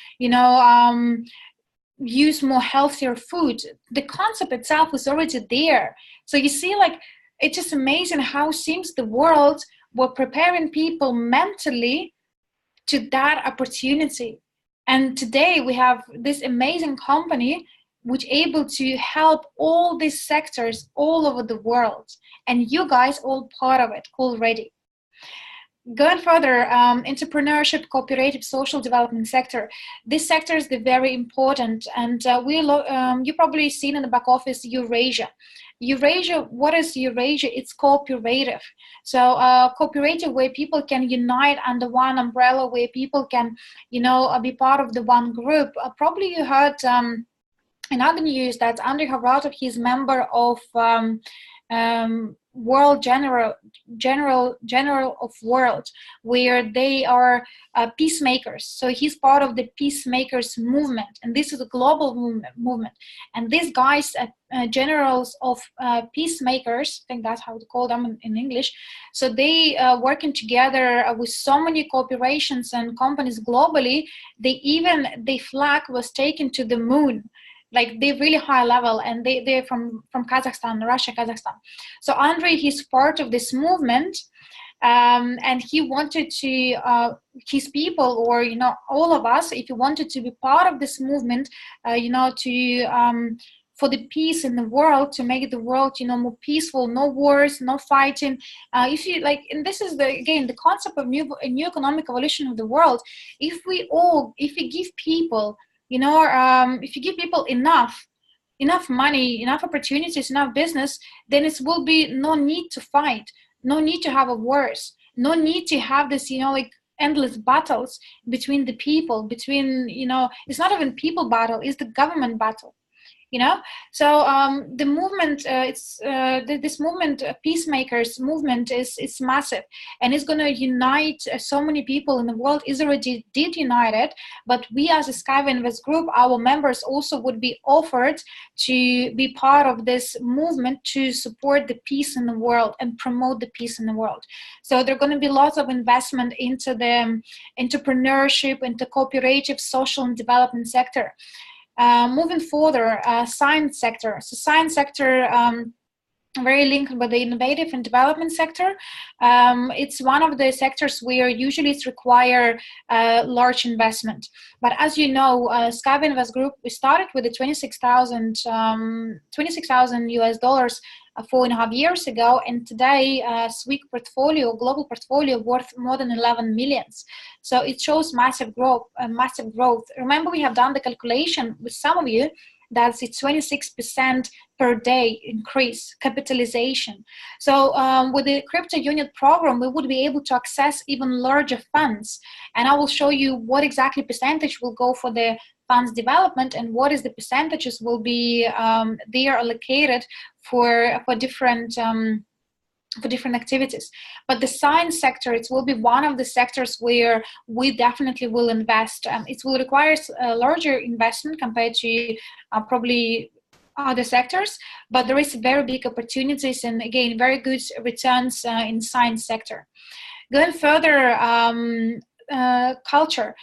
use more healthier food. The concept itself was already there. So you see, it's just amazing how seems the world were preparing people mentally to that opportunity. And today we have this amazing company which able to help all these sectors all over the world. And you guys all part of it already. Going further, entrepreneurship, cooperative, social development sector. This sector is very important, and you probably seen in the back office Eurasia. Eurasia, what is Eurasia? It's cooperative. So cooperative, where people can unite under one umbrella, where people can, be part of the one group. Probably you heard in other news that Andrei Havratov, he's member of World General of World, where they are peacemakers. So he's part of the peacemakers movement, and this is a global movement. And these guys, generals of peacemakers, I think that's how to call them in English. So they working together with so many corporations and companies globally. Their flag was taken to the moon. Like they're really high level, and they're from Kazakhstan, Russia, Kazakhstan. So Andrei, he's part of this movement, and he wanted to, his people, or all of us, if you wanted to be part of this movement, for the peace in the world, to make the world more peaceful, no wars, no fighting. If you like, and this is again the concept of new economic evolution of the world. If we give people, if you give people enough money, enough opportunities, enough business, then it will be no need to fight, no need to have a wars, no need to have this, endless battles between the people, it's not even people battle, it's the government battle. So the movement, this movement, peacemakers movement, is massive, and it's going to unite so many people in the world. It already did unite it, but we as a Skyway Invest Group, our members also would be offered to be part of this movement to support the peace in the world and promote the peace in the world. So there are going to be lots of investment into the entrepreneurship, into cooperative, social and development sector. Moving further, science sector. So science sector, very linked with the innovative and development sector. It's one of the sectors where usually it's require large investment. But as you know, Skyway Invest Group, we started with the $26,000 US 4.5 years ago, and today SWIG portfolio, global portfolio, worth more than 11 millions. So it shows massive growth. Remember, we have done the calculation with some of you. That's it's 26% per day increase capitalization. So with the CryptoUnit program, we would be able to access even larger funds. And I will show you what exactly percentage will go for the funds development and what is the percentages will be they are allocated for different activities. But the science sector, it will be one of the sectors where we definitely will invest. It will require a larger investment compared to probably other sectors, but there is very big opportunities and again very good returns in science sector. Going further, culture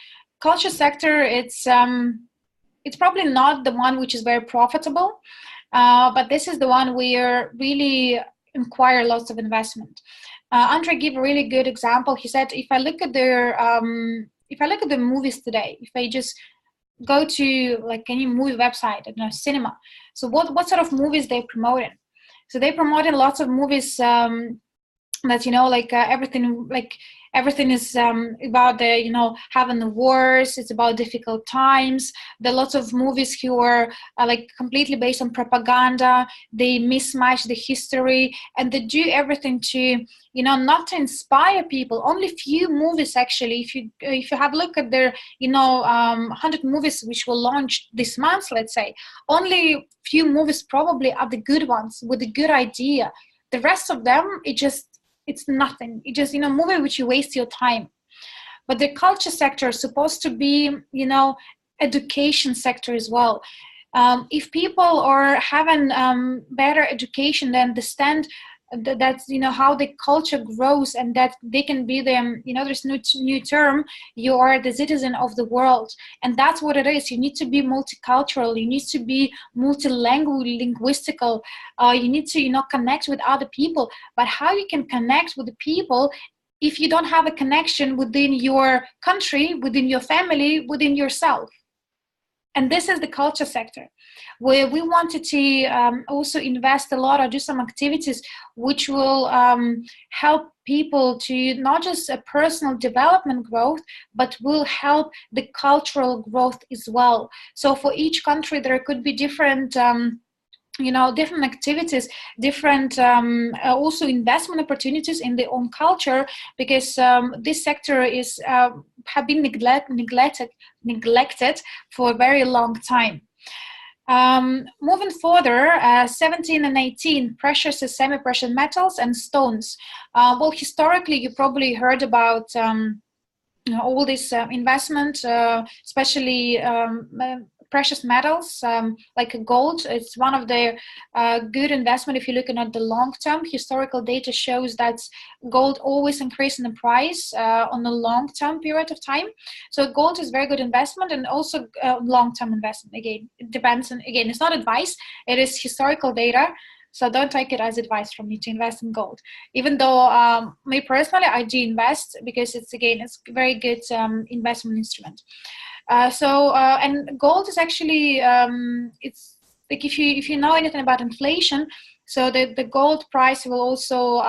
sector, it's probably not the one which is very profitable, but this is the one where really require lots of investment. Andrei gave a really good example. He said, if I look at the movies today, if I just go to like any movie website, cinema. So what sort of movies they promoting? So they promoted lots of movies that everything is about the having the wars. It's about difficult times. There are lots of movies who are like completely based on propaganda. They mismatch the history and they do everything to not to inspire people. Only few movies actually. If you have a look at their 100 movies which were launched this month, let's say, only few movies probably are the good ones with a good idea. The rest of them, it's nothing. It's just, movie which you waste your time. But the culture sector is supposed to be, education sector as well. If people are having better education, they understand that's, how the culture grows and that they can be the, there's no new term, you are the citizen of the world. And that's what it is. You need to be multicultural. You need to be linguistical. You need to, connect with other people. But how you can connect with the people if you don't have a connection within your country, within your family, within yourself? And this is the culture sector, where we wanted to also invest a lot or do some activities which will help people to not just a personal development growth, but will help the cultural growth as well. So for each country, there could be different different activities, different also investment opportunities in their own culture, because this sector is have been neglected for a very long time. Moving further, 17 and 18, precious and semi-precious metals and stones. Well, historically, you probably heard about all this investment, especially precious metals like gold. It's one of the good investment if you're looking at the long term. Historical data shows that gold always increases in the price on a long term period of time. So gold is very good investment, and also long term investment. Again, it depends on, again, it's not advice, it is historical data. So don't take it as advice from me to invest in gold. Even though me personally, I do invest because it's a very good investment instrument. And gold is actually, it's like if you know anything about inflation, so the gold price will also,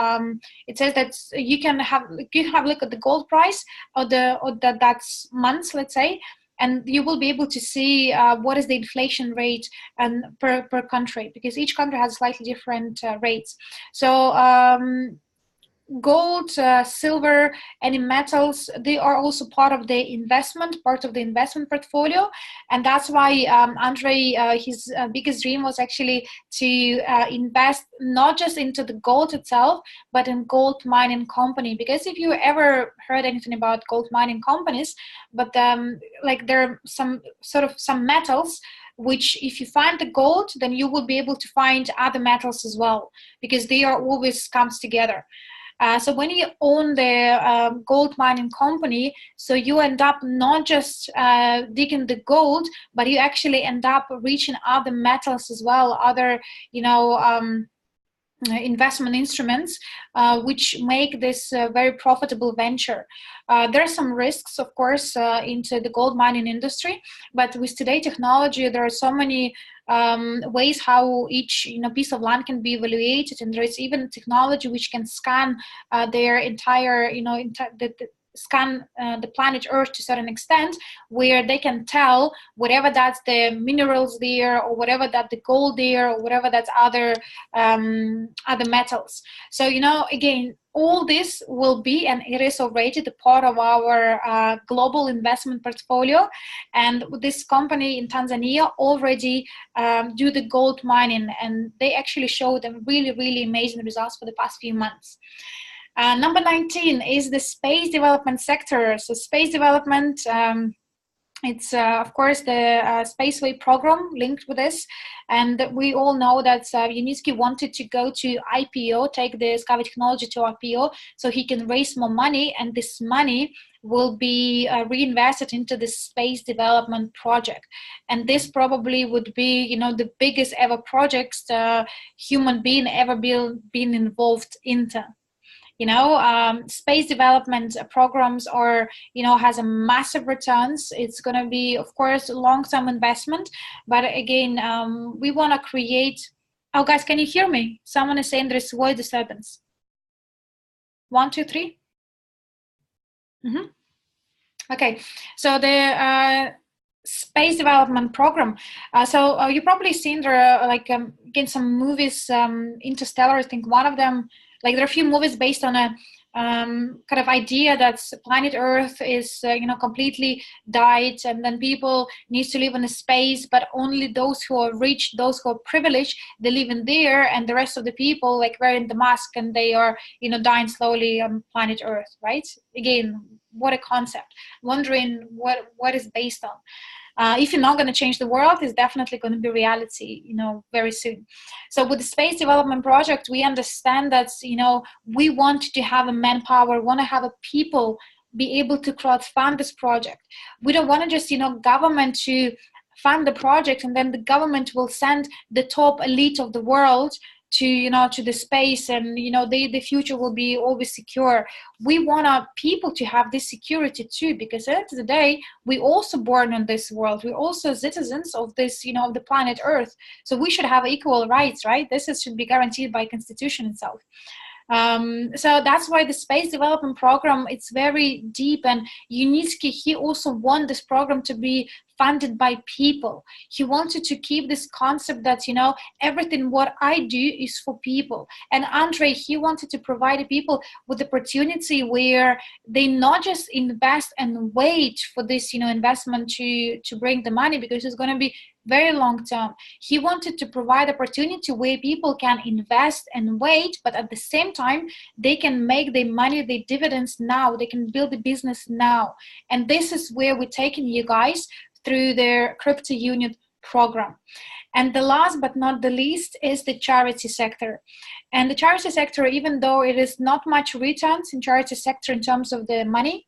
it says that you can have a look at the gold price or that's months, let's say, and you will be able to see what is the inflation rate and per country, because each country has slightly different rates. So gold, silver, any metals, they are also part of the investment portfolio. And that's why Andre, his biggest dream was actually to invest not just into the gold itself, but in gold mining company. Because if you ever heard anything about gold mining companies, but like there are some metals which if you find the gold, then you will be able to find other metals as well, because they are always comes together. So when you own the gold mining company, so you end up not just digging the gold, but you actually end up reaching other metals as well, other, investment instruments, which make this a very profitable venture. There are some risks, of course, into the gold mining industry, but with today's technology, there are so many ways how each piece of land can be evaluated, and there is even technology which can scan their entire scan the planet Earth to a certain extent, where they can tell whatever that's the minerals there, or whatever that the gold there, or whatever that's other metals. So again, all this will be, and it is already, the part of our global investment portfolio. And this company in Tanzania already do the gold mining, and they actually show them really, really amazing results for the past few months. Number 19 is the space development sector. So space development, it's of course the Spaceway program linked with this, and we all know that Yunitsky wanted to go to IPO, take the Skava technology to IPO, so he can raise more money, and this money will be reinvested into the space development project. And this probably would be, the biggest ever projects human being ever been involved into. Space development programs are, has a massive returns. It's going to be, of course, long-term investment. But again, we want to create. Oh, guys, can you hear me? Someone is saying there's voice disturbance. 1, 2, 3. Okay, so the space development program. So you've probably seen there are again some movies, Interstellar, I think one of them. Like there are a few movies based on a kind of idea that planet Earth is completely died, and then people need to live in a space, but only those who are rich, those who are privileged, they live in there, and the rest of the people like wearing the mask, and they are dying slowly on planet Earth, right? Again, what a concept. Wondering what is based on. If you're not going to change the world, it's definitely going to be reality, very soon. So with the space development project, we understand that, we want to have a manpower, want to have a people be able to crowdfund this project. We don't want to just, government to fund the project, and then the government will send the top elite of the world to the space, and the future will be always secure. We want our people to have this security too, because at the end of the day, we also born in this world. We're also citizens of this, of the planet Earth. So we should have equal rights, right? Should be guaranteed by Constitution itself. So that's why the space development program, it's very deep, and Unitsky, he also wanted this program to be funded by people. He wanted to keep this concept that, everything what I do is for people. And Andre, he wanted to provide people with the opportunity where they not just invest and wait for this, investment to bring the money, because it's going to be very long term. He wanted to provide opportunity where people can invest and wait, but at the same time, they can make their money, their dividends now. They can build the business now. And this is where we're taking you guys through their CryptoUnit program. And the last but not the least is the charity sector. And the charity sector, even though it is not much returns in charity sector in terms of the money,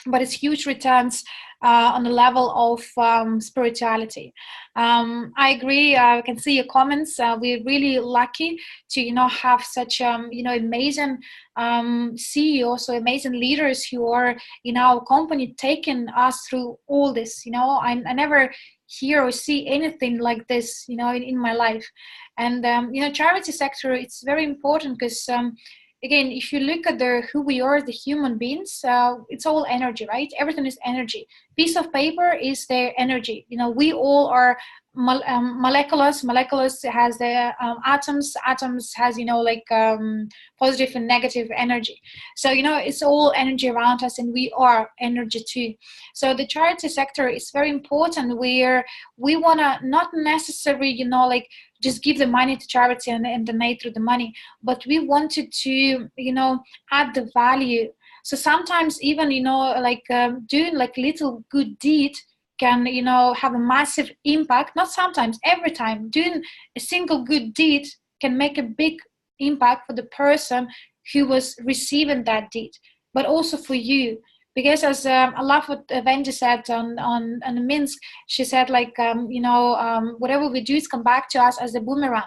but it's huge returns on the level of spirituality. I agree. I can see your comments. We're really lucky to have such amazing CEOs, so amazing leaders who are in our company taking us through all this. I never hear or see anything like this in my life. And charity sector, it's very important because again, if you look at who we are as the human beings, it's all energy, right? Everything is energy. Piece of paper is their energy. We all are molecules. Molecules has the atoms. Atoms has, positive and negative energy. So, it's all energy around us, and we are energy too. So the charity sector is very important, where we want to not necessarily, just give the money to charity and donate through the money, but we wanted to, add the value. So sometimes even, doing little good deed can, have a massive impact. Not sometimes, every time. Doing a single good deed can make a big impact for the person who was receiving that deed, but also for you. Because as I love what Wendy said on Minsk, she said whatever we do is come back to us as a boomerang.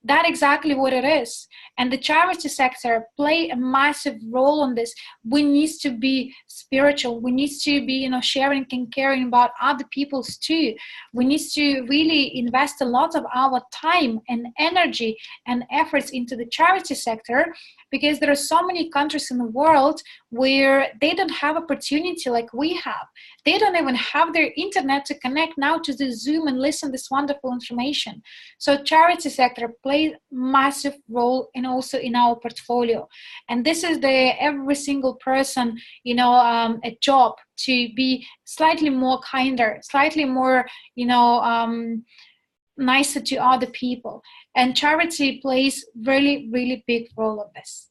That's exactly what it is. And the charity sector play a massive role on this. We need to be spiritual. We need to be, sharing and caring about other people's too. We need to really invest a lot of our time and energy and efforts into the charity sector, because there are so many countries in the world where they don't have opportunity like we have. They don't even have their internet to connect now to the Zoom and listen to this wonderful information. So charity sector plays massive role and also in our portfolio. And this is every single person, a job to be slightly more kinder, slightly more, nicer to other people. And charity plays really, really big role of this.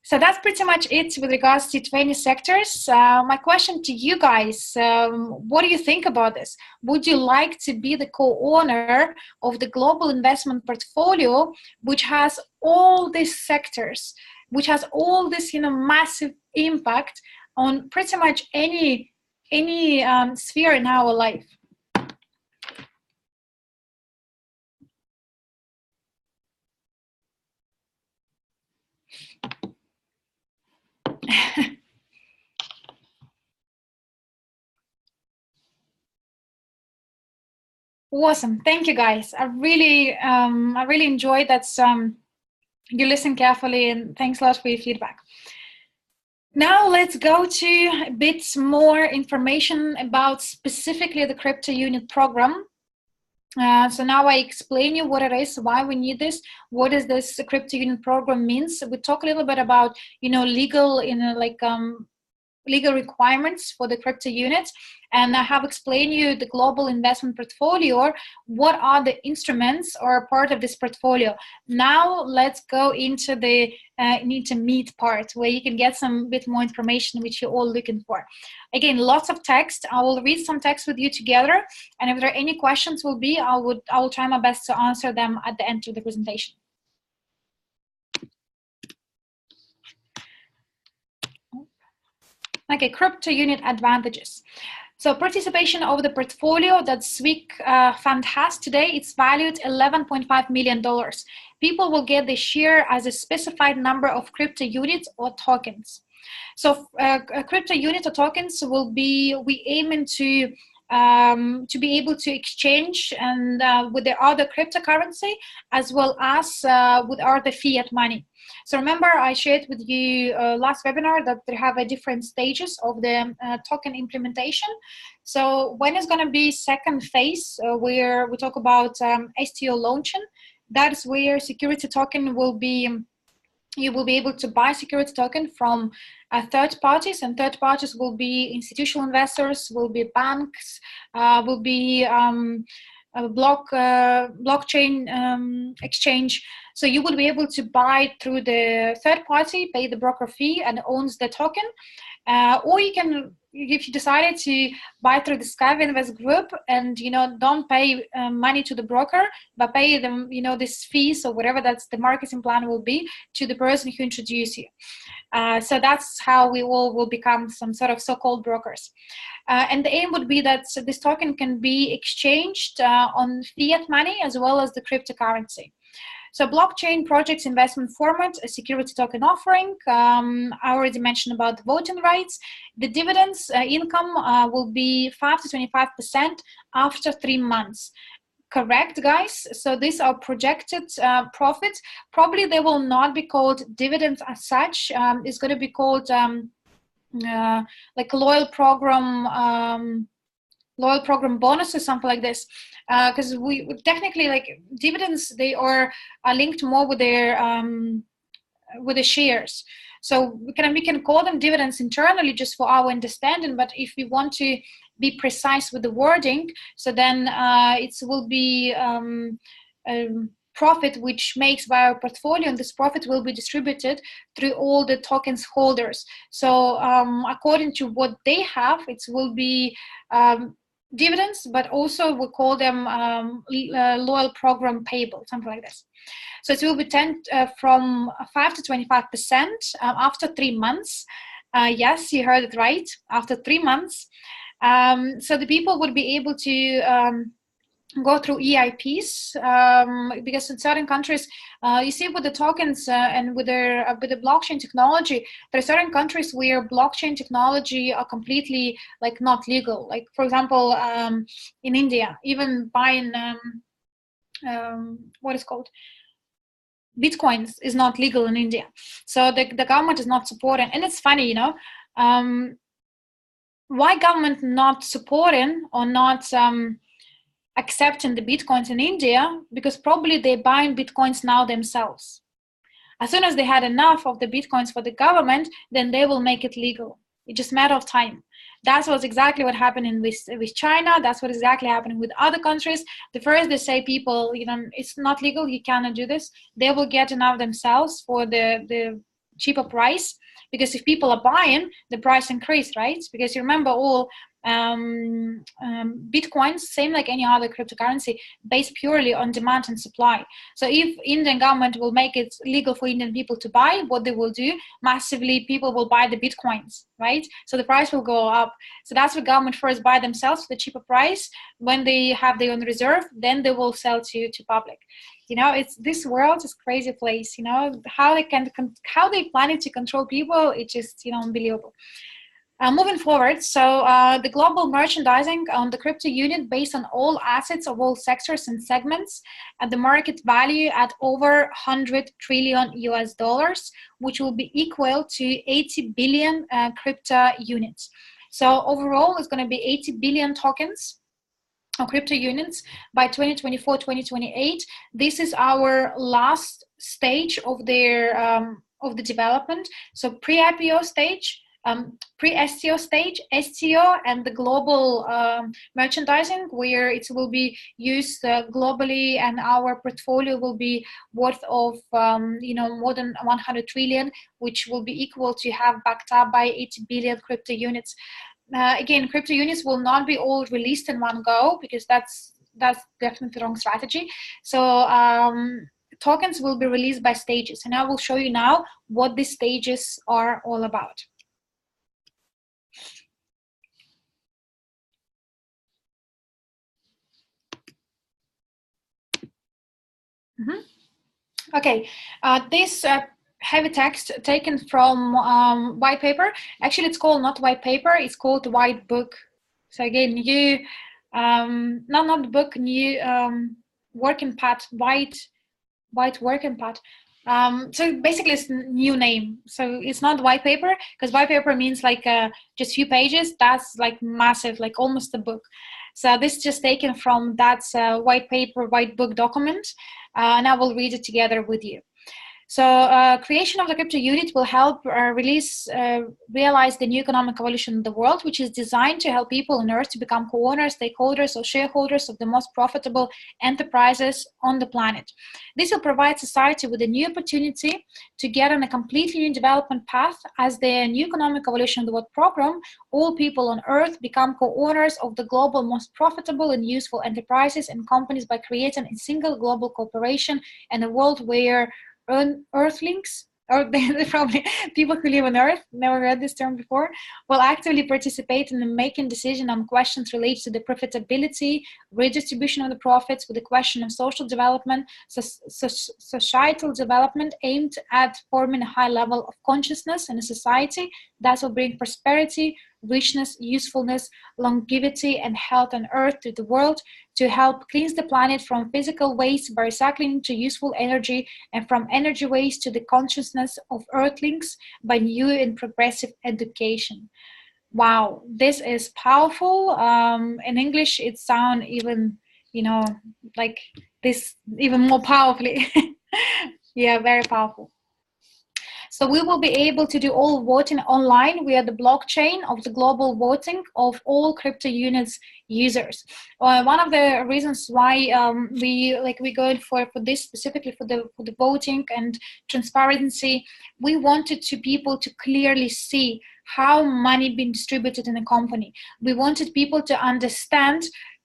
So that's pretty much it with regards to 20 sectors. My question to you guys, what do you think about this? Would you like to be the co-owner of the global investment portfolio, which has all these sectors, which has all this, massive impact on pretty much any sphere in our life? Awesome. Thank you, guys. I really enjoyed that. You listen carefully, and thanks a lot for your feedback. Now let's go to a bit more information about specifically the CryptoUnit program. So now I explain you what it is, why we need this, what is this CryptoUnit program means. We talk a little bit about, legal, legal requirements for the CryptoUnit, and I have explained you the global investment portfolio, what are the instruments or part of this portfolio. Now let's go into the need to meet part, where you can get some bit more information which you're all looking for. Again, lots of text. I will read some text with you together, and if there are any questions I will try my best to answer them at the end of the presentation. Okay, CryptoUnit advantages. So participation of the portfolio that SWIG fund has today, it's valued $11.5 million. People will get the share as a specified number of crypto units or tokens. So crypto units or tokens will be, we aiming to be able to exchange and with the other cryptocurrency as well as with other fiat money. So remember, I shared with you last webinar that they have a different stages of the token implementation. So when is going to be second phase where we talk about STO launching, that's where security token will be, you will be able to buy security token from third parties, and third parties will be institutional investors, will be banks, will be blockchain exchange. So you will be able to buy through the third party, pay the broker fee, and owns the token. Or you can, if you decided to buy through the Skype Invest group and, you know, don't pay money to the broker, but pay them, you know, this fees or whatever that's the marketing plan will be to the person who introduced you. So that's how we all will become some sort of so-called brokers. And the aim would be that this token can be exchanged on fiat money as well as the cryptocurrency. So blockchain projects investment format, a security token offering. I already mentioned about the voting rights. The dividends income will be 5 to 25% after 3 months. Correct, guys? So these are projected profits. Probably they will not be called dividends as such. It's going to be called like loyal program bonus or something like this. Because we technically, like, dividends, they are linked more with their with the shares. So we can call them dividends internally just for our understanding, but if we want to be precise with the wording, so then it will be profit which makes by our portfolio, and this profit will be distributed through all the tokens holders. So according to what they have, it will be dividends, but also we call them loyal program payable, something like this. So it will be from 5 to 25% after 3 months. Yes, you heard it right, after 3 months. So the people would be able to go through EIPs, because in certain countries, you see with the tokens and with the blockchain technology, there are certain countries where blockchain technology are completely like not legal. Like for example, in India, even buying what is called Bitcoins is not legal in India. So the government is not supporting, and it's funny, you know, why government not supporting or not accepting the Bitcoins in India? Because probably they're buying Bitcoins now themselves. As soon as they had enough of the Bitcoins for the government, then they will make it legal. It's just a matter of time. That's what's exactly what happened with China. That's what exactly happening with other countries. The first they say people, you know, it's not legal, you cannot do this. They will get enough themselves for the cheaper price, because if people are buying, the price increase, right? Because you remember all Bitcoins, same like any other cryptocurrency, based purely on demand and supply. So if Indian government will make it legal for Indian people to buy, what they will do, massively people will buy the Bitcoins, right? So the price will go up. So that's what government first buy themselves for the cheaper price. When they have their own reserve, then they will sell to public. You know, it's, this world is a crazy place. You know, how they plan to control people, it's just, you know, unbelievable. Moving forward, so the global merchandising on the crypto unit based on all assets of all sectors and segments at the market value at over 100 trillion US dollars, which will be equal to 80 billion crypto units. So overall, it's going to be 80 billion tokens or crypto units by 2024-2028. This is our last stage of their of the development. So pre-IPO stage, pre-STO stage, STO, and the global merchandising, where it will be used globally, and our portfolio will be worth of you know, more than 100 trillion, which will be equal to have backed up by 80 billion crypto units. Again, crypto units will not be all released in one go, because that's definitely the wrong strategy. So tokens will be released by stages, and I will show you now what these stages are all about. Okay, this heavy text taken from white paper. Actually, it's called not white paper, it's called white book. So again, new, not book, new working pad, white working pad. So basically it's new name. So it's not white paper, because white paper means like just few pages. That's like massive, like almost a book. So this is just taken from that white paper, white book document, and I will read it together with you. So creation of the crypto unit will help realize the new economic evolution of the world, which is designed to help people on Earth to become co-owners, stakeholders, or shareholders of the most profitable enterprises on the planet. This will provide society with a new opportunity to get on a completely new development path. As the new economic evolution of the world program, all people on Earth become co-owners of the global most profitable and useful enterprises and companies by creating a single global corporation and a world where Earthlings, or probably people who live on Earth, never heard this term before, will actively participate in making decisions on questions related to the profitability, redistribution of the profits, with the question of social development, societal development aimed at forming a high level of consciousness in a society that will bring prosperity, richness, usefulness, longevity, and health on Earth to the world, to help cleanse the planet from physical waste by recycling to useful energy, and from energy waste to the consciousness of Earthlings by new and progressive education. Wow, this is powerful. In English, it sounds even, like this, even more powerfully. Yeah, very powerful. So we will be able to do all voting online via the blockchain of the global voting of all crypto units users. One of the reasons why we go for this specifically for the voting and transparency, we wanted people to clearly see how money being distributed in a company. We wanted people to understand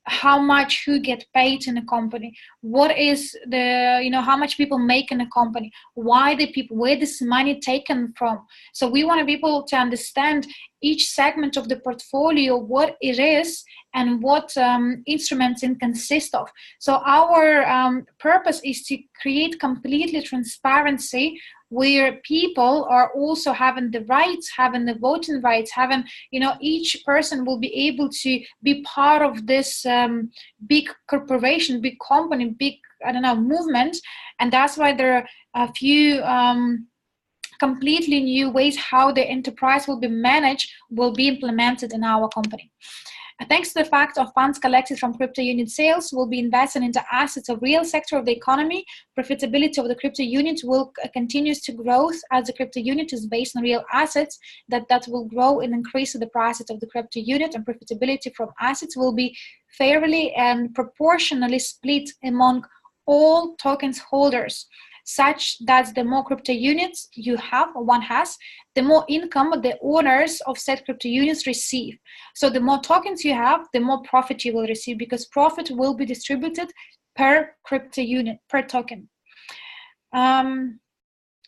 how much who get paid in a company, what is the how much people make in a company, why the people, where this money taken from. So we want people to understand each segment of the portfolio, what it is and what instruments it consists of. So our purpose is to create completely transparency, where people are also having the rights, having the voting rights, having, each person will be able to be part of this big corporation, big company, big, movement. And that's why there are a few completely new ways how the enterprise will be managed, will be implemented in our company. Thanks to the fact of funds collected from crypto unit sales will be invested into assets of real sector of the economy, profitability of the crypto unit will continue to grow, as the crypto unit is based on real assets that will grow and increase the prices of the crypto unit, and profitability from assets will be fairly and proportionally split among all tokens holders, such that the more crypto units you have, or one has, the more income the owners of said crypto units receive. So the more tokens you have, the more profit you will receive, because profit will be distributed per crypto unit, per token.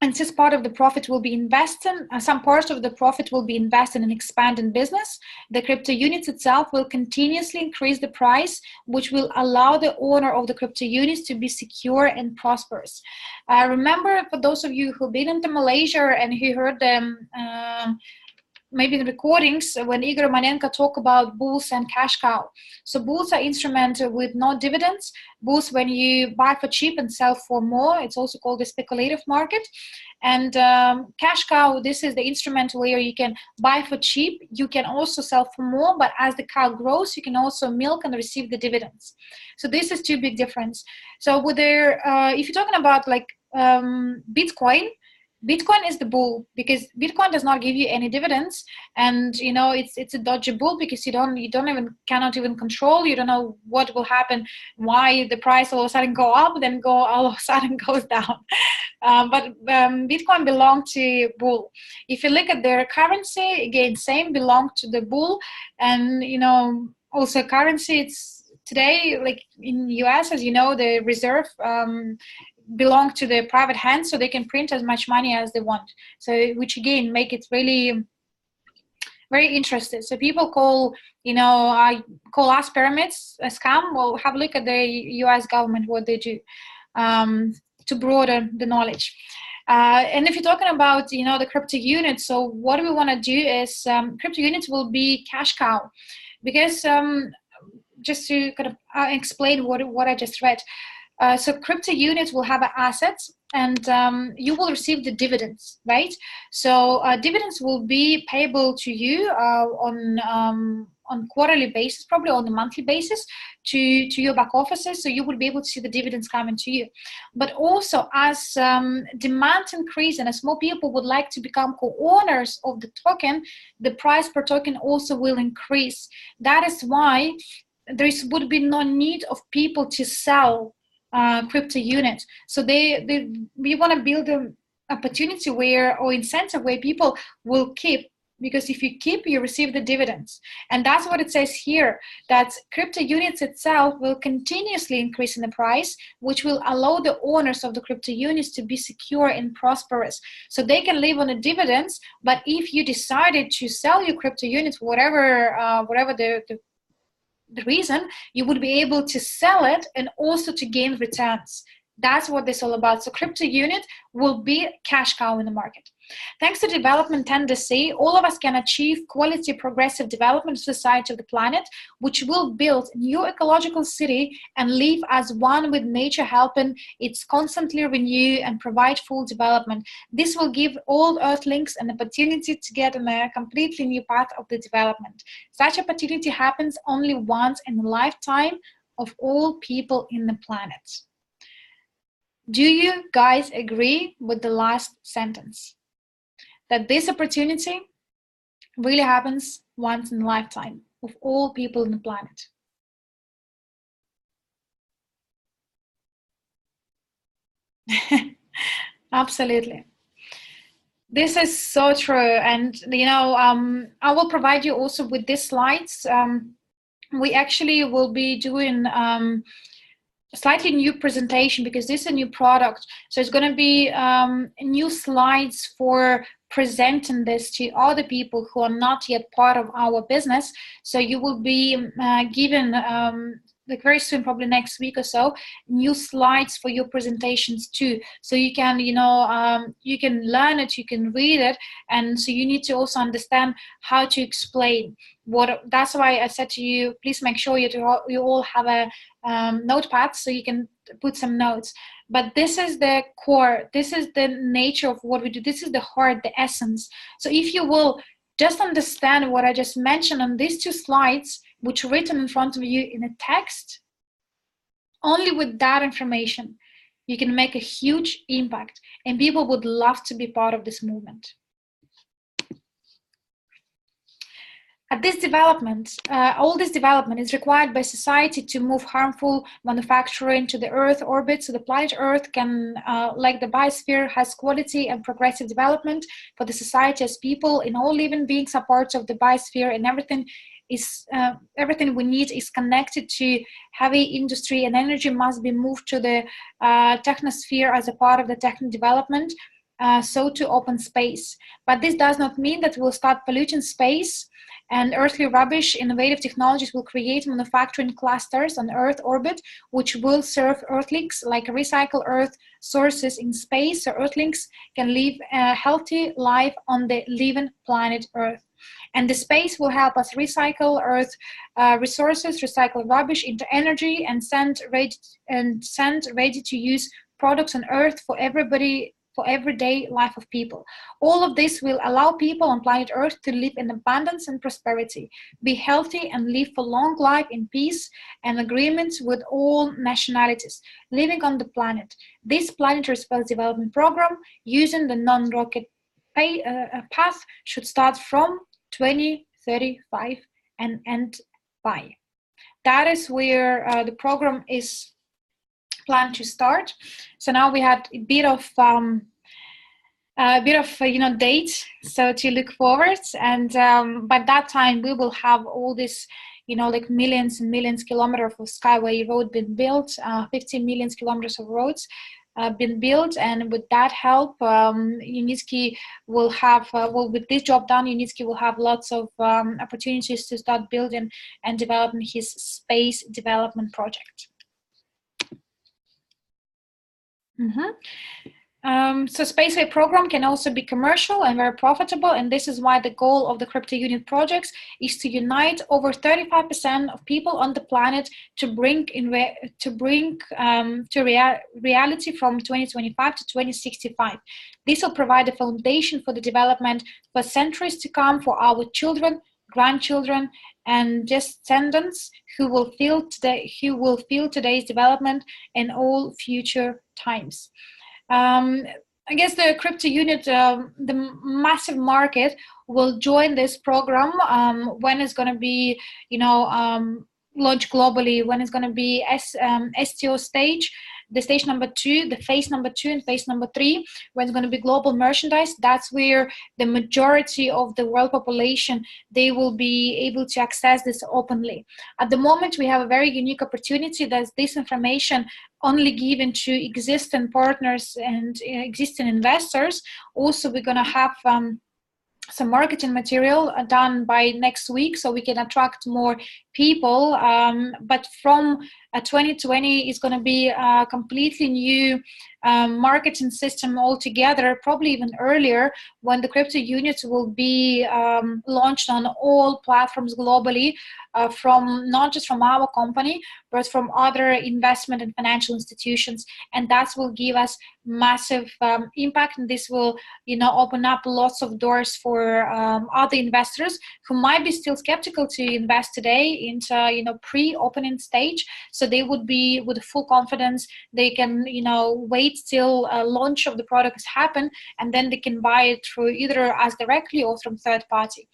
And this part of the profit will be invested, some parts of the profit will be invested in expanding business. The crypto units itself will continuously increase the price, which will allow the owner of the crypto units to be secure and prosperous. Remember, for those of you who've been into Malaysia and who heard them, maybe the recordings, when Igor Manenko talk about bulls and cash cow. So bulls are instruments with no dividends. Bulls, when you buy for cheap and sell for more, it's also called the speculative market. And cash cow, this is the instrument where you can buy for cheap, you can also sell for more, but as the cow grows, you can also milk and receive the dividends. So this is two big difference. So with their, if you're talking about like Bitcoin is the bull, because Bitcoin does not give you any dividends, and it's a dodgy bull, because you cannot even control. You don't know what will happen, why the price all of a sudden go up, then all of a sudden goes down. But Bitcoin belongs to bull. If you look at their currency, again, same, belong to the bull. And also currency, it's today, like in US, as you know, the reserve belong to the private hands, so they can print as much money as they want. So, which again make it really very interesting. So people call us pyramids a scam. Well, have a look at the US government, what they do. to broaden the knowledge. And if you're talking about, you know, the crypto unit, so what we want to do is crypto units will be cash cow, because just to kind of explain what I just read. So crypto units will have assets, and you will receive the dividends, right? So dividends will be payable to you on quarterly basis, probably on a monthly basis, to your back offices, so you will be able to see the dividends coming to you. But also, as demand increase and as more people would like to become co-owners of the token, the price per token also will increase. That is why there would be no need of people to sell crypto units. So we want to build an opportunity where, or incentive where people will keep, because if you keep, you receive the dividends. And that's what it says here, that crypto units itself will continuously increase in the price, which will allow the owners of the crypto units to be secure and prosperous. So they can live on the dividends, but if you decided to sell your crypto units, whatever the reason, you would be able to sell it and also to gain returns. That's what this is all about. So crypto unit will be cash cow in the market. Thanks to development tendency, all of us can achieve quality progressive development of society of the planet, which will build a new ecological city and live as one with nature, helping it constantly renew and provide full development. This will give all Earthlings an opportunity to get on a completely new path of the development. Such opportunity happens only once in a lifetime of all people in the planet. Do you guys agree with the last sentence? That this opportunity really happens once in a lifetime of all people on the planet. Absolutely. This is so true. And, you know, I will provide you also with these slides. We actually will be doing a slightly new presentation, because this is a new product. So it's going to be new slides for presenting this to other people who are not yet part of our business. So you will be given, like very soon, probably next week or so, new slides for your presentations too. So you can, you know, you can learn it, you can read it, and so you need to also understand how to explain what. That's why I said to you, please make sure you all have a notepad so you can put some notes. But this is the core, this is the nature of what we do, this is the heart, the essence. So if you will just understand what I just mentioned on these two slides, which are written in front of you in a text, only with that information, you can make a huge impact, and people would love to be part of this movement. At this development, all this development is required by society to move harmful manufacturing to the Earth orbit, so the planet Earth can, like the biosphere, has quality and progressive development for the society as people. In all living beings are parts of the biosphere, and everything we need is connected to heavy industry, and energy must be moved to the technosphere as a part of the techno development, so to open space. But this does not mean that we'll start polluting space and earthly rubbish. Innovative technologies will create manufacturing clusters on Earth orbit, which will serve Earthlings like recycle Earth sources in space, so Earthlings can live a healthy life on the living planet Earth. And the space will help us recycle Earth resources, recycle rubbish into energy, and send ready-to-use products on Earth for everybody, for everyday life of people. All of this will allow people on planet Earth to live in abundance and prosperity, be healthy, and live for long life in peace and agreements with all nationalities living on the planet. This planetary space development program, using the non-rocket path, should start from 2035 and end by. That is where the program is planned to start. So now we had a bit of date, so to look forward, and by that time we will have all this, like millions and millions kilometers of skyway road been built, 15 million kilometers of roads been built, and with that help, Unitsky will have, with this job done, Unitsky will have lots of opportunities to start building and developing his space development project. So Spaceway program can also be commercial and very profitable, and this is why the goal of the CryptoUnit projects is to unite over 35% of people on the planet to bring reality from 2025 to 2065. This will provide a foundation for the development for centuries to come for our children, grandchildren, and descendants who will feel today's development and all future times. I guess the CryptoUnit, the massive market, will join this program when it's going to be, launched globally, when it's going to be STO stage, the stage number 2, the phase number 2 and phase number 3, when it's going to be global merchandise. That's where the majority of the world population, they will be able to access this openly. At the moment, we have a very unique opportunity that this information only given to existing partners and existing investors. Also, we're going to have some marketing material done by next week so we can attract more people, but from 2020 is going to be a completely new marketing system altogether, probably even earlier, when the CryptoUnit will be launched on all platforms globally, from not just from our company but from other investment and financial institutions, and that will give us massive impact, and this will open up lots of doors for other investors who might be still skeptical to invest today into pre-opening stage. So they would be with full confidence. They can wait till launch of the product has happened, and then they can buy it through either us directly or from third party.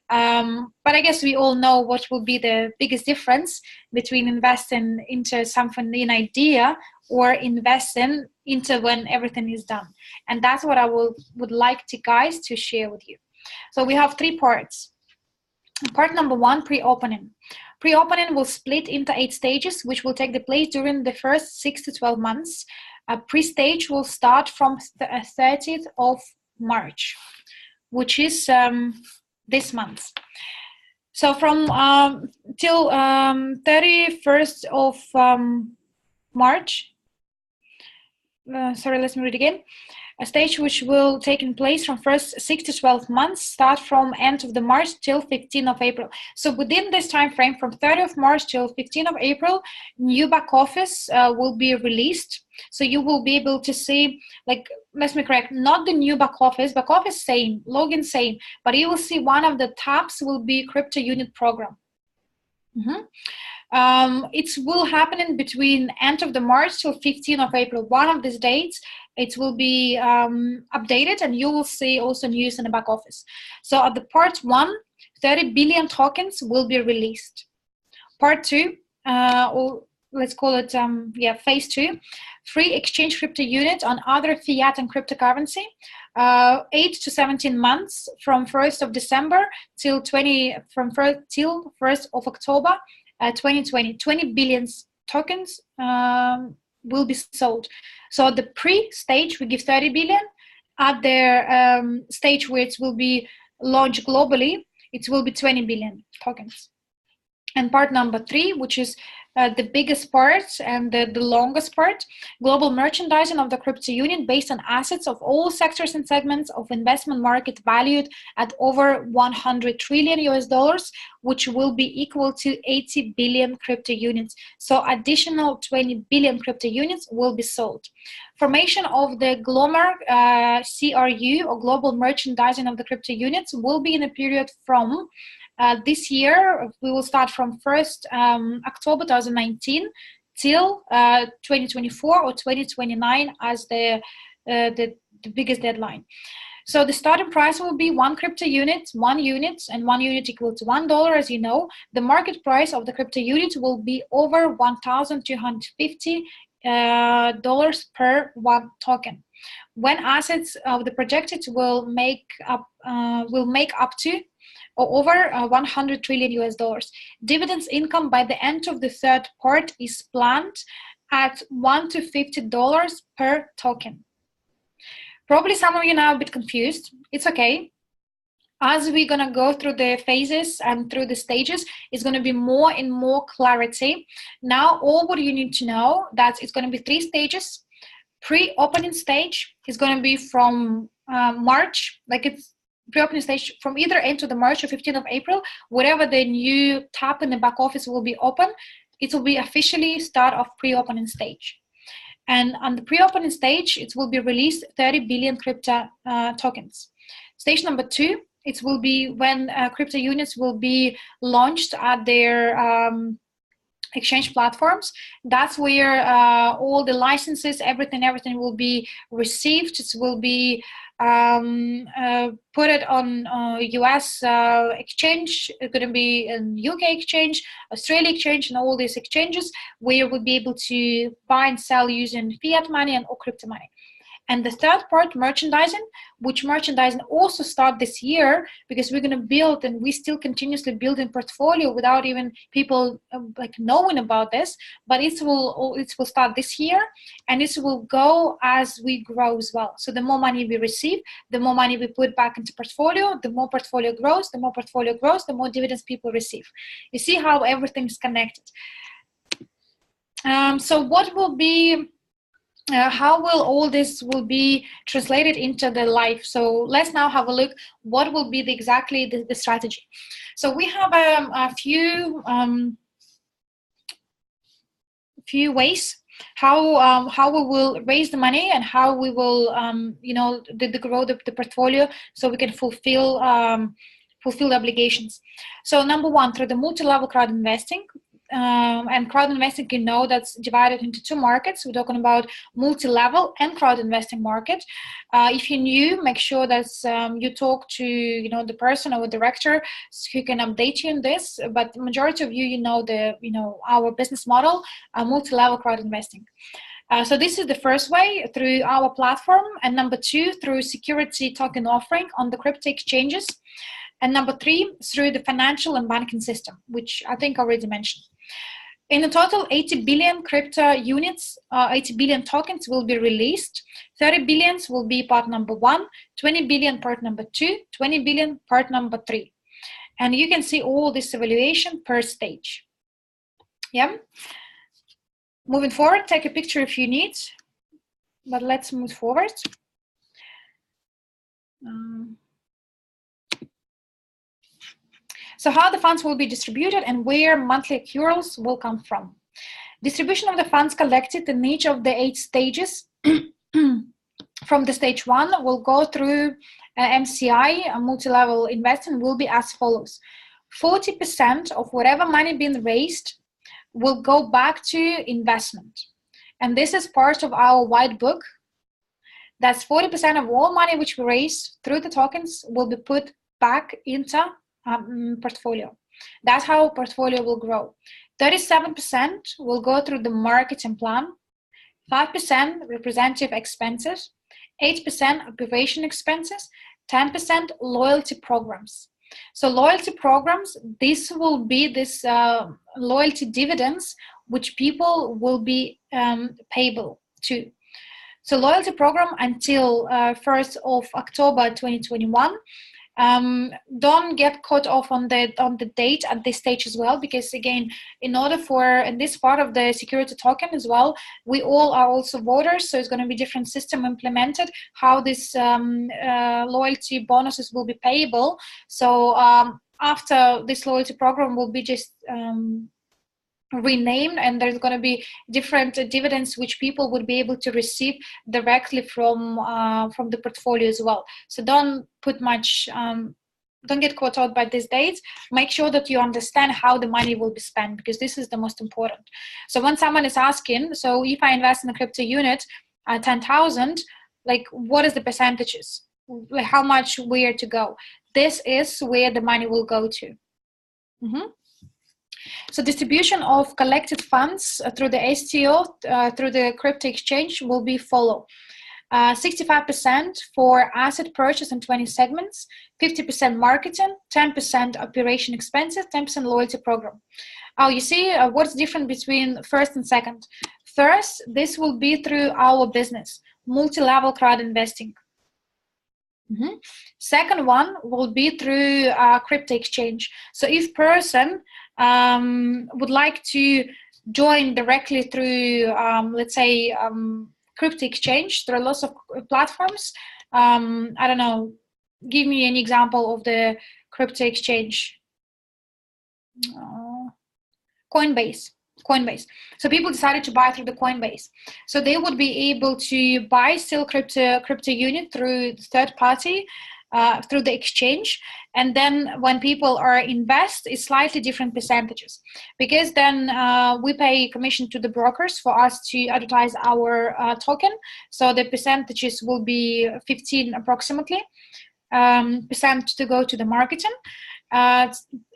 But I guess we all know what will be the biggest difference between investing into something, an idea, or investing into when everything is done. And that's what I would like to guys to share with you. So we have 3 parts. Part number 1, pre-opening. Pre-opening will split into 8 stages, which will take the place during the first 6 to 12 months. A pre-stage will start from 30th of March, which is this month. So from till 31st of March, sorry, let me read again. A stage which will take in place from first 6 to 12 months, start from end of the March till 15th of April. So within this time frame, from 30th of March till 15th of April, new back office will be released. So you will be able to see, like, let me correct, not the new back office same, login same, but you will see one of the tabs will be CryptoUnit program. It will happen in between end of the March till 15th of April. One of these dates, it will be updated, and you will see also news in the back office. So at the part 1, 30 billion tokens will be released. Part 2, or let's call it phase 2, free exchange CryptoUnit on other fiat and cryptocurrency, 8 to 17 months from 1st of December till 1st of October 2020. 20 billion tokens will be sold. So at the pre-stage, we give 30 billion. At the stage where it will be launched globally, it will be 20 billion tokens. And part number 3, which is the biggest part and the longest part, global merchandising of the CryptoUnit based on assets of all sectors and segments of investment market valued at over $100 trillion, which will be equal to 80 billion CryptoUnits. So additional 20 billion CryptoUnits will be sold. Formation of the global CRU, or global merchandising of the CryptoUnits, will be in a period from this year. We will start from 1st October 2019 till 2024 or 2029 as the biggest deadline. So the starting price will be 1 CryptoUnit, 1 unit, and 1 unit equal to $1. As you know, the market price of the CryptoUnit will be over $1,250 per 1 token. When assets of the projected will make up to or over $100 trillion. Dividends income by the end of the third part is planned at $1 to $50 per token. Probably some of you now are a bit confused. It's okay. As we're going to go through the phases and through the stages, it's going to be more and more clarity. Now, all what you need to know, that it's going to be 3 stages. Pre-opening stage is going to be from March, like it's pre-opening stage from either end of the March or 15th of April, wherever the new tab in the back office will be open, it will be officially start of pre-opening stage. And on the pre-opening stage, it will be released 30 billion crypto tokens. Stage number 2, it will be when crypto units will be launched at their exchange platforms. That's where all the licenses, everything will be received. It will be put it on US exchange. It's going to be in UK exchange, Australia exchange, and all these exchanges where we'll be able to buy and sell using fiat money and or crypto money. And the third part, merchandising, which merchandising also start this year, because we're going to build, and we still continuously building portfolio without even people like knowing about this, but it will start this year, and it will go as we grow as well. So the more money we receive, the more money we put back into portfolio, the more portfolio grows, the more dividends people receive. You see how everything's connected. So what will be how will all this will be translated into the life? So let's now have a look what will be exactly the strategy. So we have a few ways how we will raise the money and how we will grow the portfolio so we can fulfill the obligations. So number 1, through the multi-level crowd investing. And crowd investing, you know, that's divided into 2 markets. We're talking about multi-level and crowd investing market. If you're new, make sure that you talk to the person or director who can update you on this. But the majority of you know our business model, multi-level crowd investing. So this is the first way, through our platform, and number 2, through security token offering on the crypto exchanges, and number 3, through the financial and banking system, which I think I already mentioned. In a total, 80 billion crypto units, 80 billion tokens will be released. 30 billions will be part number 1, 20 billion part number 2, 20 billion part number 3. And you can see all this evaluation per stage. Yeah. Moving forward, take a picture if you need, but let's move forward. So how the funds will be distributed and where monthly accruals will come from. Distribution of the funds collected in each of the 8 stages from the stage 1 will go through MCI, a multi-level investing, will be as follows. 40% of whatever money being raised will go back to investment. And this is part of our white book. That's 40% of all money which we raise through the tokens will be put back into portfolio. That's how portfolio will grow. 37% will go through the marketing plan, 5% representative expenses, 8% operation expenses, 10% loyalty programs. So loyalty programs, this will be this loyalty dividends which people will be payable to. So loyalty program until 1st of October 2021. Don't get caught off on the date at this stage as well, because again, in order for in this part of the security token as well, we all are also voters, so it's going to be different system implemented how this loyalty bonuses will be payable. So after this loyalty program will be just renamed, and there's going to be different dividends which people would be able to receive directly from the portfolio as well. So don't put much don't get caught out by these dates. Make sure that you understand how the money will be spent, because this is the most important. So when someone is asking, so if I invest in a crypto unit at 10,000, like what is the percentages, like how much where to go? This is where the money will go to. So distribution of collected funds through the STO, through the crypto exchange will be follow. 65% for asset purchase in 20 segments, 50% marketing, 10% operation expenses, 10% loyalty program. Oh, you see what's different between first and second. First, this will be through our business, multi-level crowd investing. Second one will be through crypto exchange. So if person would like to join directly through, let's say, crypto exchange. There are lots of platforms. I don't know, give me an example of the crypto exchange. Coinbase. So people decided to buy through the Coinbase. So they would be able to buy still CryptoUnit through third party, through the exchange. And then when people are invest, it's slightly different percentages, because then we pay commission to the brokers for us to advertise our token. So the percentages will be 15 approximately percent to go to the marketing.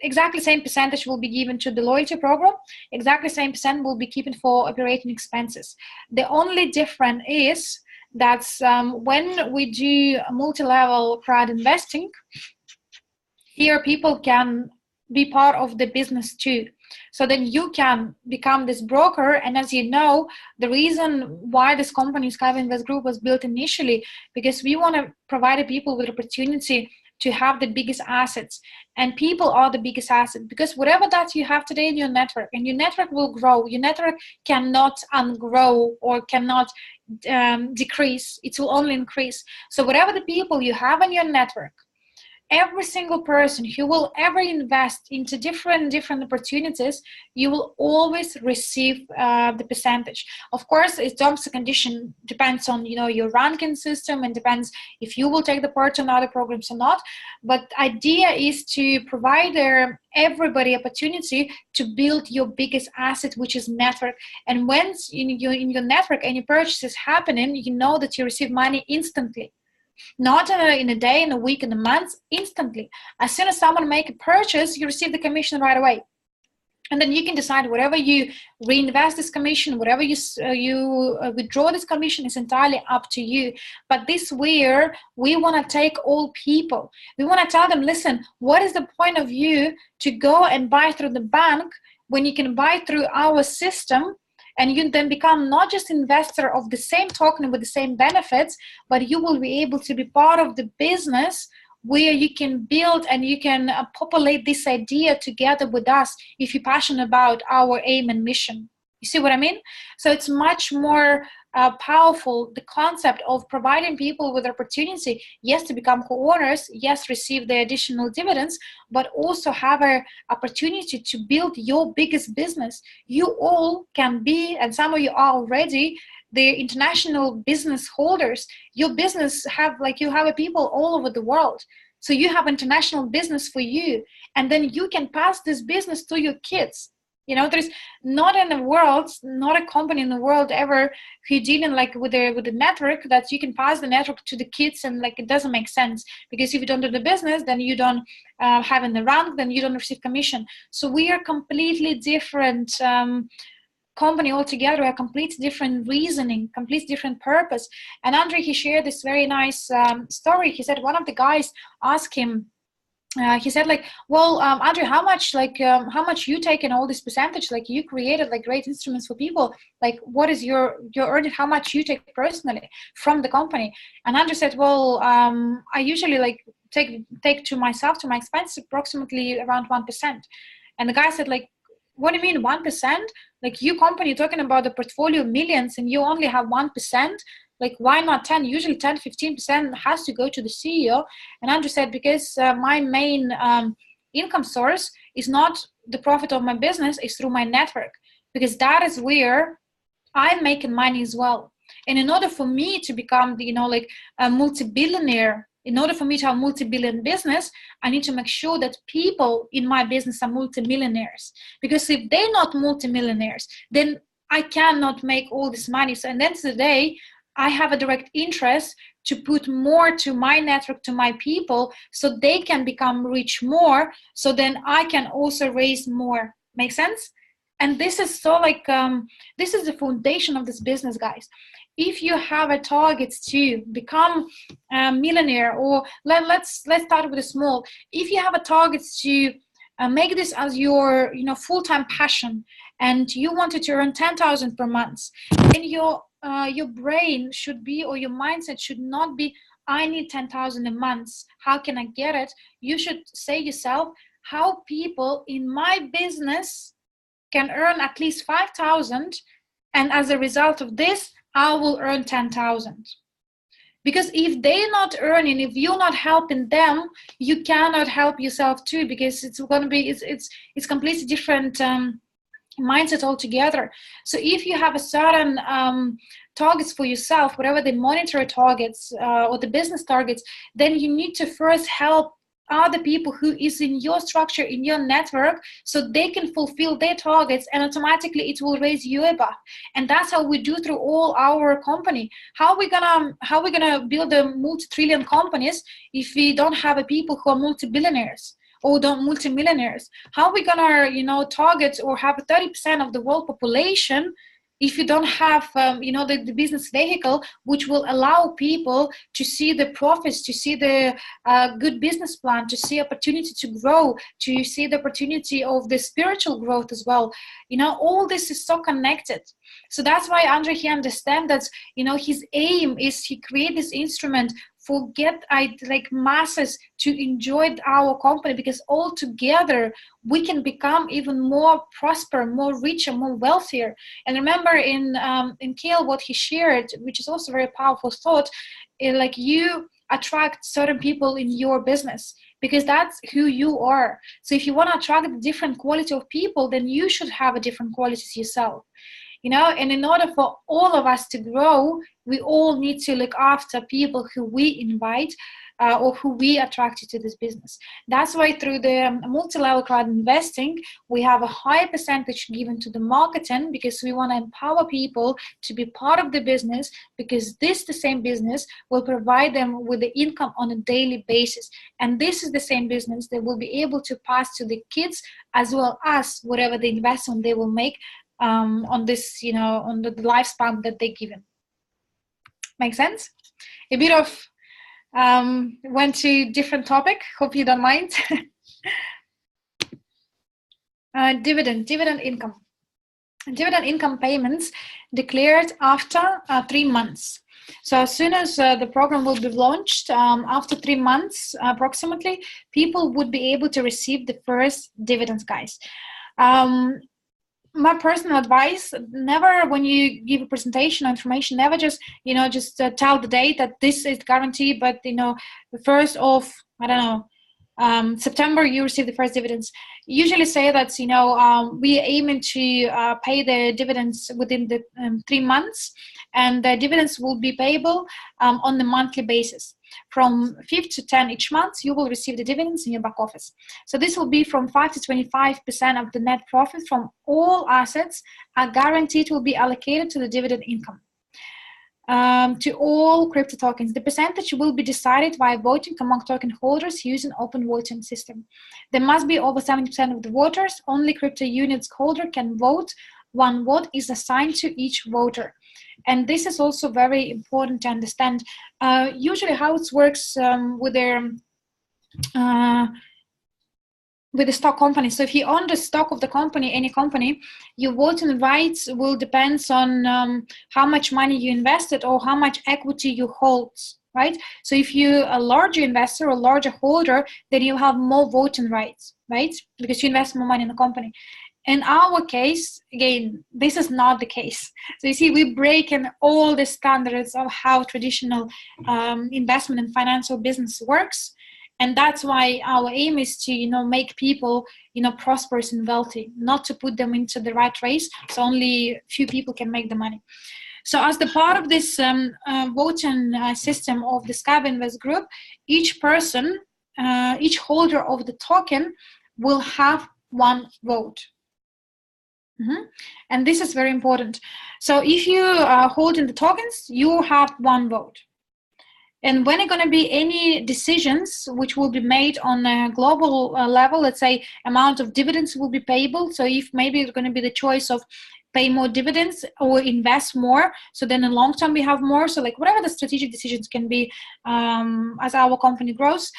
Exactly same percentage will be given to the loyalty program. Exactly same percent will be given for operating expenses. The only difference is that when we do multi-level crowd investing, here people can be part of the business too. So then you can become this broker. And as you know, the reason why this company, SkyInvest Group, was built initially, because we want to provide people with opportunity to have the biggest assets, and people are the biggest asset, because whatever that you have today in your network, and your network will grow, your network cannot ungrow or cannot decrease, it will only increase. So whatever the people you have in your network, every single person who will ever invest into different opportunities, you will always receive the percentage. Of course, it's terms and condition depends on your ranking system, and depends if you will take the part in other programs or not. But the idea is to provide everybody opportunity to build your biggest asset, which is network. And once in your network any purchase is happening, you know that you receive money instantly. Not in a day, in a week, in a month, instantly. As soon as someone make a purchase, you receive the commission right away. And then you can decide whatever you reinvest this commission, whatever you withdraw this commission, is entirely up to you. But this where we want to take all people. We want to tell them, listen, what is the point of you to go and buy through the bank when you can buy through our system? And you then become not just investor of the same token with the same benefits, but you will be able to be part of the business where you can build and you can populate this idea together with us if you're passionate about our aim and mission. You see what I mean? So it's much more powerful, the concept of providing people with opportunity, yes, to become co-owners, yes, receive the additional dividends, but also have an opportunity to build your biggest business. You all can be, and some of you are already, the international business holders. Your business you have people all over the world. So you have international business for you, and then you can pass this business to your kids. There's not in the world, not a company in the world ever who dealing with the network that you can pass the network to the kids, and it doesn't make sense, because if you don't do the business, then you don't have in the rank, then you don't receive commission. So we are completely different company altogether, a completely different reasoning, completely different purpose. And Andre, he shared this very nice story. He said one of the guys asked him, he said well, Andrew, how much you take in all this percentage? You created great instruments for people. What is your earning? How much you take personally from the company? And Andrew said, well, I usually take to myself, to my expenses, approximately around 1%. And the guy said, what do you mean 1%? You company talking about the portfolio millions, and you only have 1%. Why not 10? Usually 10, 15% has to go to the CEO. And Andrew said, because my main income source is not the profit of my business, it's through my network, because that is where I'm making money as well. And in order for me to become, a multi-billionaire, in order for me to have multi-billion business, I need to make sure that people in my business are multi-millionaires. Because if they're not multi-millionaires, then I cannot make all this money. So at the end of the day, I have a direct interest to put more to my network, to my people, so they can become rich more, so then I can also raise more. Make sense? And this is so this is the foundation of this business, guys. If you have a target to become a millionaire, or let's start with a small. If you have a target to make this as your full-time passion, and you wanted to earn 10,000 per month, then your brain should be, or your mindset should not be, I need 10,000 a month. How can I get it? You should say yourself, how people in my business can earn at least 5,000, and as a result of this, I will earn 10,000. Because if they're not earning, if you're not helping them, you cannot help yourself too, because it's going to be, it's completely different mindset altogether. So if you have a certain targets for yourself, whatever the monetary targets or the business targets, then you need to first help other people who is in your structure, in your network, so they can fulfill their targets, and automatically it will raise you above. And that's how we do through all our company. How are we gonna build a multi-trillion companies if we don't have a people who are multi-billionaires or multi-millionaires? How are we gonna, you know, target or have 30% of the world population if you don't have, you know, the business vehicle which will allow people to see the profits, to see the good business plan, to see opportunity to grow, to see the opportunity of the spiritual growth as well. You know, all this is so connected. So that's why Andre, he understands that, you know, his aim is he create this instrument for like masses to enjoy our company, because all together we can become even more prosper, more richer, more wealthier. And remember in Kale, what he shared, which is also very powerful thought, like you attract certain people in your business because that's who you are. So if you want to attract a different quality of people, then you should have a different qualities yourself. You know, and in order for all of us to grow, we all need to look after people who we invite or who we attracted to this business. That's why through the multi-level crowd investing, we have a high percentage given to the marketing, because we want to empower people to be part of the business, because the same business will provide them with the income on a daily basis. And this is the same business that will be able to pass to the kids as well as whatever the investment they will make on this, you know, on the lifespan that they're given. Make sense? A bit of went to different topic. Hope you don't mind. Dividend income. Dividend income payments declared after 3 months. So as soon as the program will be launched, after 3 months approximately, people would be able to receive the first dividends, guys. My personal advice, never when you give a presentation or information, never just, you know, just tell the date that this is guaranteed, but, you know, the 1st of, I don't know, September, you receive the first dividends. Usually say that, you know, we are aiming to pay the dividends within the 3 months, and the dividends will be payable on the monthly basis. From 5 to 10 each month, you will receive the dividends in your back office. So this will be from 5 to 25% of the net profit from all assets are guaranteed will be allocated to the dividend income. To all crypto tokens, the percentage will be decided by voting among token holders using open voting system. There must be over 70% of the voters. Only CryptoUnit's holder can vote. 1 vote is assigned to each voter. And this is also very important to understand. Usually how it works with the stock company. So if you own the stock of the company, any company, your voting rights will depend on how much money you invested or how much equity you hold, right? So if you're a larger investor or larger holder, then you have more voting rights, right? Because you invest more money in the company. In our case, again, this is not the case. So you see, we break in all the standards of how traditional investment and financial business works. And that's why our aim is to, you know, make people, you know, prosperous and wealthy, not to put them into the right race. So only few people can make the money. So as the part of this voting system of the Skype Invest Group, each person, each holder of the token will have 1 vote. And this is very important. So if you are holding the tokens, you have 1 vote. And when are going to be any decisions which will be made on a global level, let's say amount of dividends will be payable. So if maybe it's going to be the choice of pay more dividends or invest more, so then in long term we have more. So like whatever the strategic decisions can be as our company grows,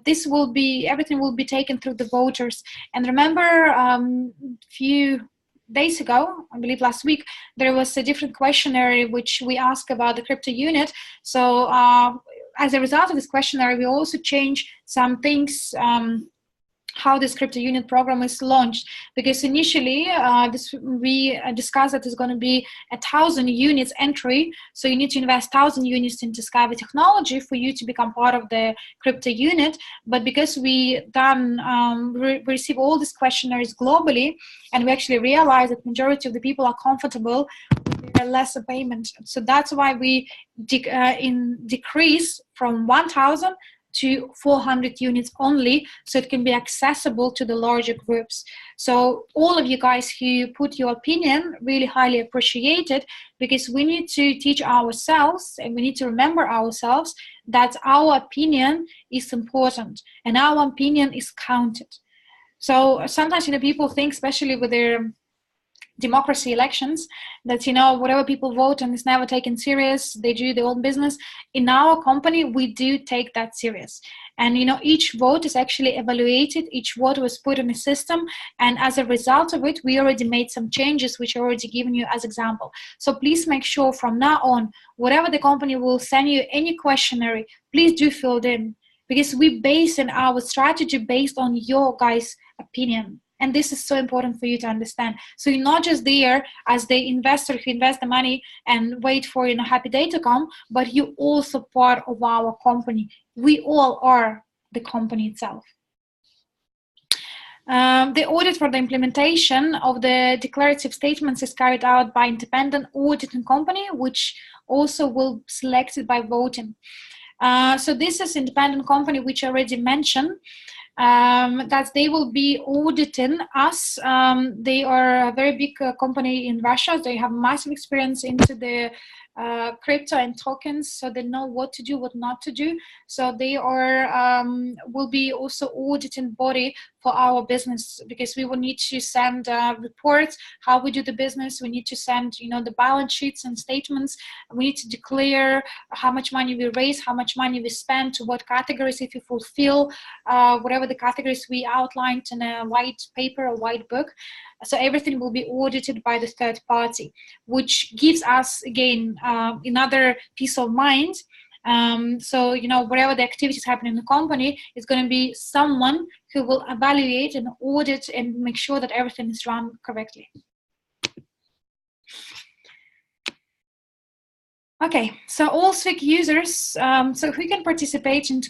this will be, everything will be taken through the voters. And remember few days ago, I believe last week, there was a different questionnaire which we asked about the CryptoUnit. So as a result of this questionnaire, we also changed some things how this crypto unit program is launched, because initially we discussed that it's going to be 1,000 units entry, so you need to invest 1,000 units into Skyway technology for you to become part of the crypto unit. But because we receive all these questionnaires globally, and we actually realize that majority of the people are comfortable with lesser payment, so that's why we decrease from 1,000 to 400 units only, so it can be accessible to the larger groups. So all of you guys who put your opinion, really highly appreciate it, because we need to teach ourselves and we need to remember ourselves that our opinion is important and our opinion is counted. So sometimes, people think, especially with their democracy elections, that whatever people vote and is never taken serious, they do their own business. In our company, we do take that serious, and each vote is actually evaluated, each vote was put in a system, and as a result of it, we already made some changes which I already given you as example. So please make sure from now on, whatever the company will send you, any questionnaire, please do fill it in, because we base in our strategy based on your guys' opinion. And this is so important for you to understand. So you're not just there as the investor who invests the money and wait for a happy day to come, but you're also part of our company. We all are the company itself. The audit for the implementation of the declarative statements is carried out by independent auditing company, which also will be selected by voting. So this is independent company which I already mentioned. That they will be auditing us. They are a very big company in Russia. They have massive experience into the crypto and tokens, so they know what to do, what not to do. So they are will be also auditing body for our business, because we will need to send reports how we do the business. We need to send the balance sheets and statements. We need to declare how much money we raise, how much money we spend, to what categories, if you fulfill whatever the categories we outlined in a white paper or white book. So everything will be audited by the third party, which gives us, again, another peace of mind. So, whatever the activities happen in the company, is going to be someone who will evaluate and audit and make sure that everything is run correctly. Okay, so all SWIG users, so who can participate in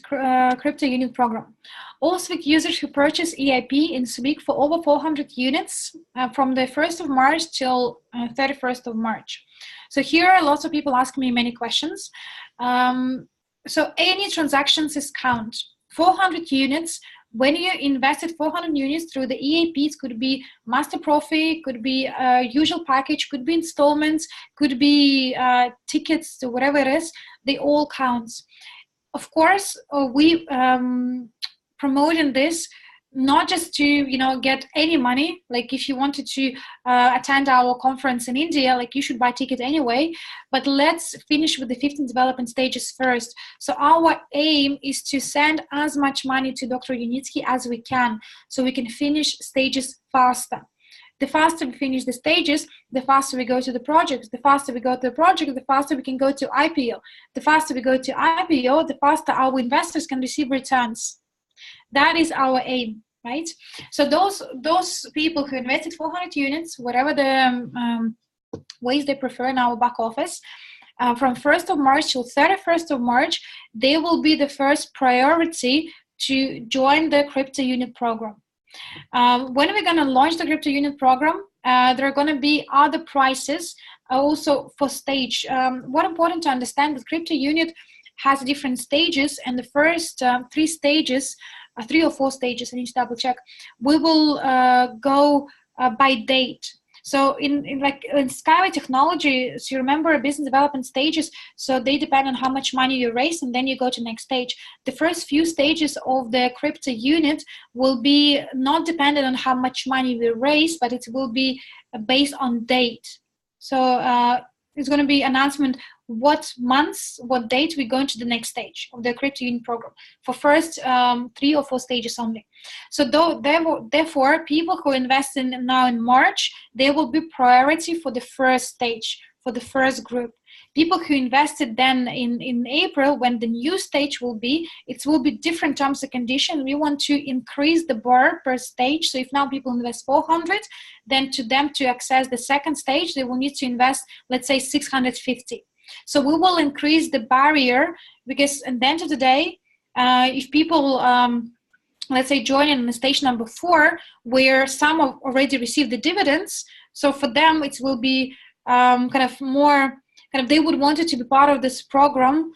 crypto unit program? All SWIG users who purchase EIP in SWIG for over 400 units from the 1st of March till 31st of March. So here, lots of people ask me many questions. So any transactions is count. 400 units. When you invested 400 units through the EAPs, could be master profit, could be usual package, could be installments, could be tickets, to whatever it is, they all count. Of course, we promoting this not just to get any money. Like if you wanted to attend our conference in India, like you should buy ticket anyway, but let's finish with the 15 development stages first. So our aim is to send as much money to Dr. Unitsky as we can, so we can finish stages faster. The faster we finish the stages, the faster we go to the projects. The faster we go to the project, the faster we can go to IPO. The faster we go to IPO, the faster our investors can receive returns. That is our aim, right? So those people who invested 400 units, whatever the ways they prefer in our back office, from 1st of March till 31st of March, they will be the first priority to join the crypto unit program. When we're going to launch the crypto unit program, there are going to be other prices also for stage. What important to understand, the crypto unit has different stages, and the first 3 stages, 3 or 4 stages, I need to double check, we will go by date. So in Skyway technology, so you remember business development stages, so they depend on how much money you raise, and then you go to the next stage. The first few stages of the crypto unit will be not dependent on how much money we raise, but it will be based on date. So it's going to be announcement what months, what date we go into the next stage of the crypto unit program for first 3 or 4 stages only. So therefore, people who invest in now in March, they will be priority for the first stage, for the first group. People who invested then in April, when the new stage will be, it will be different terms and conditions. We want to increase the bar per stage. So if now people invest 400, then to them to access the second stage, they will need to invest, let's say, 650. So we will increase the barrier, because at the end of the day, if people, let's say, join in the stage number 4, where some have already received the dividends, so for them it will be they would want it to be part of this program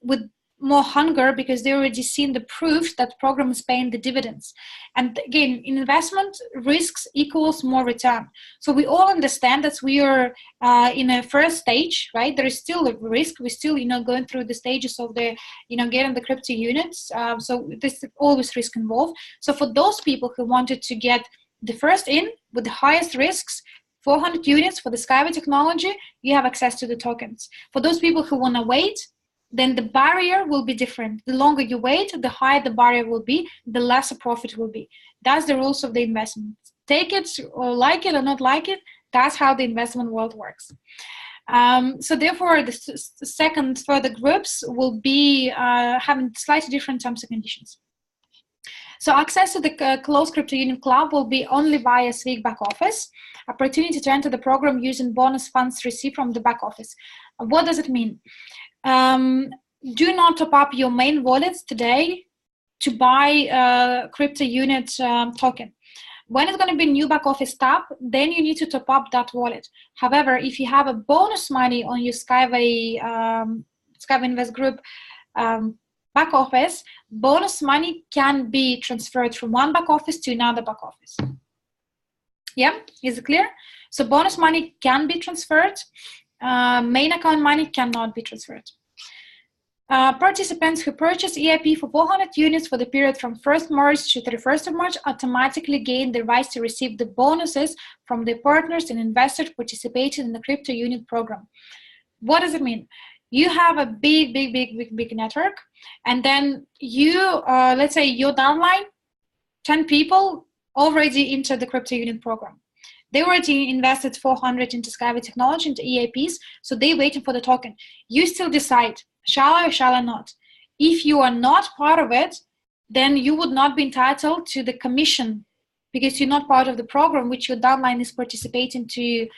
with more hunger, because they already seen the proof that program is paying the dividends. And again, investment risks equals more return. So we all understand that we are in a first stage, right? There is still a risk. We're still, going through the stages of the, getting the crypto units. So there's always risk involved. So for those people who wanted to get the first in with the highest risks, 400 units for the Skyway technology, you have access to the tokens. For those people who want to wait, then the barrier will be different. The longer you wait, the higher the barrier will be, the lesser profit will be. That's the rules of the investment. Take it or like it or not like it, that's how the investment world works. So therefore, the second further groups will be having slightly different terms and conditions. So access to the closed crypto unit club will be only via SWIG back office. Opportunity to enter the program using bonus funds received from the back office. What does it mean? Do not top up your main wallets today to buy crypto unit token. When it's going to be new back office tab, then you need to top up that wallet. However, if you have a bonus money on your Skyway Invest Group back office, bonus money can be transferred from one back office to another back office. Yeah, is it clear? So bonus money can be transferred. Main account money cannot be transferred. Participants who purchase EIP for 400 units for the period from 1st March to 31st of March automatically gain the rights to receive the bonuses from their partners and investors participating in the crypto unit program. What does it mean? You have a big network, and then you, let's say your downline, 10 people already into the crypto unit program. They already invested 400 into Skyway technology, into EIPs, so they're waiting for the token. You still decide, shall I or shall I not? If you are not part of it, then you would not be entitled to the commission, because you're not part of the program which your downline is participating to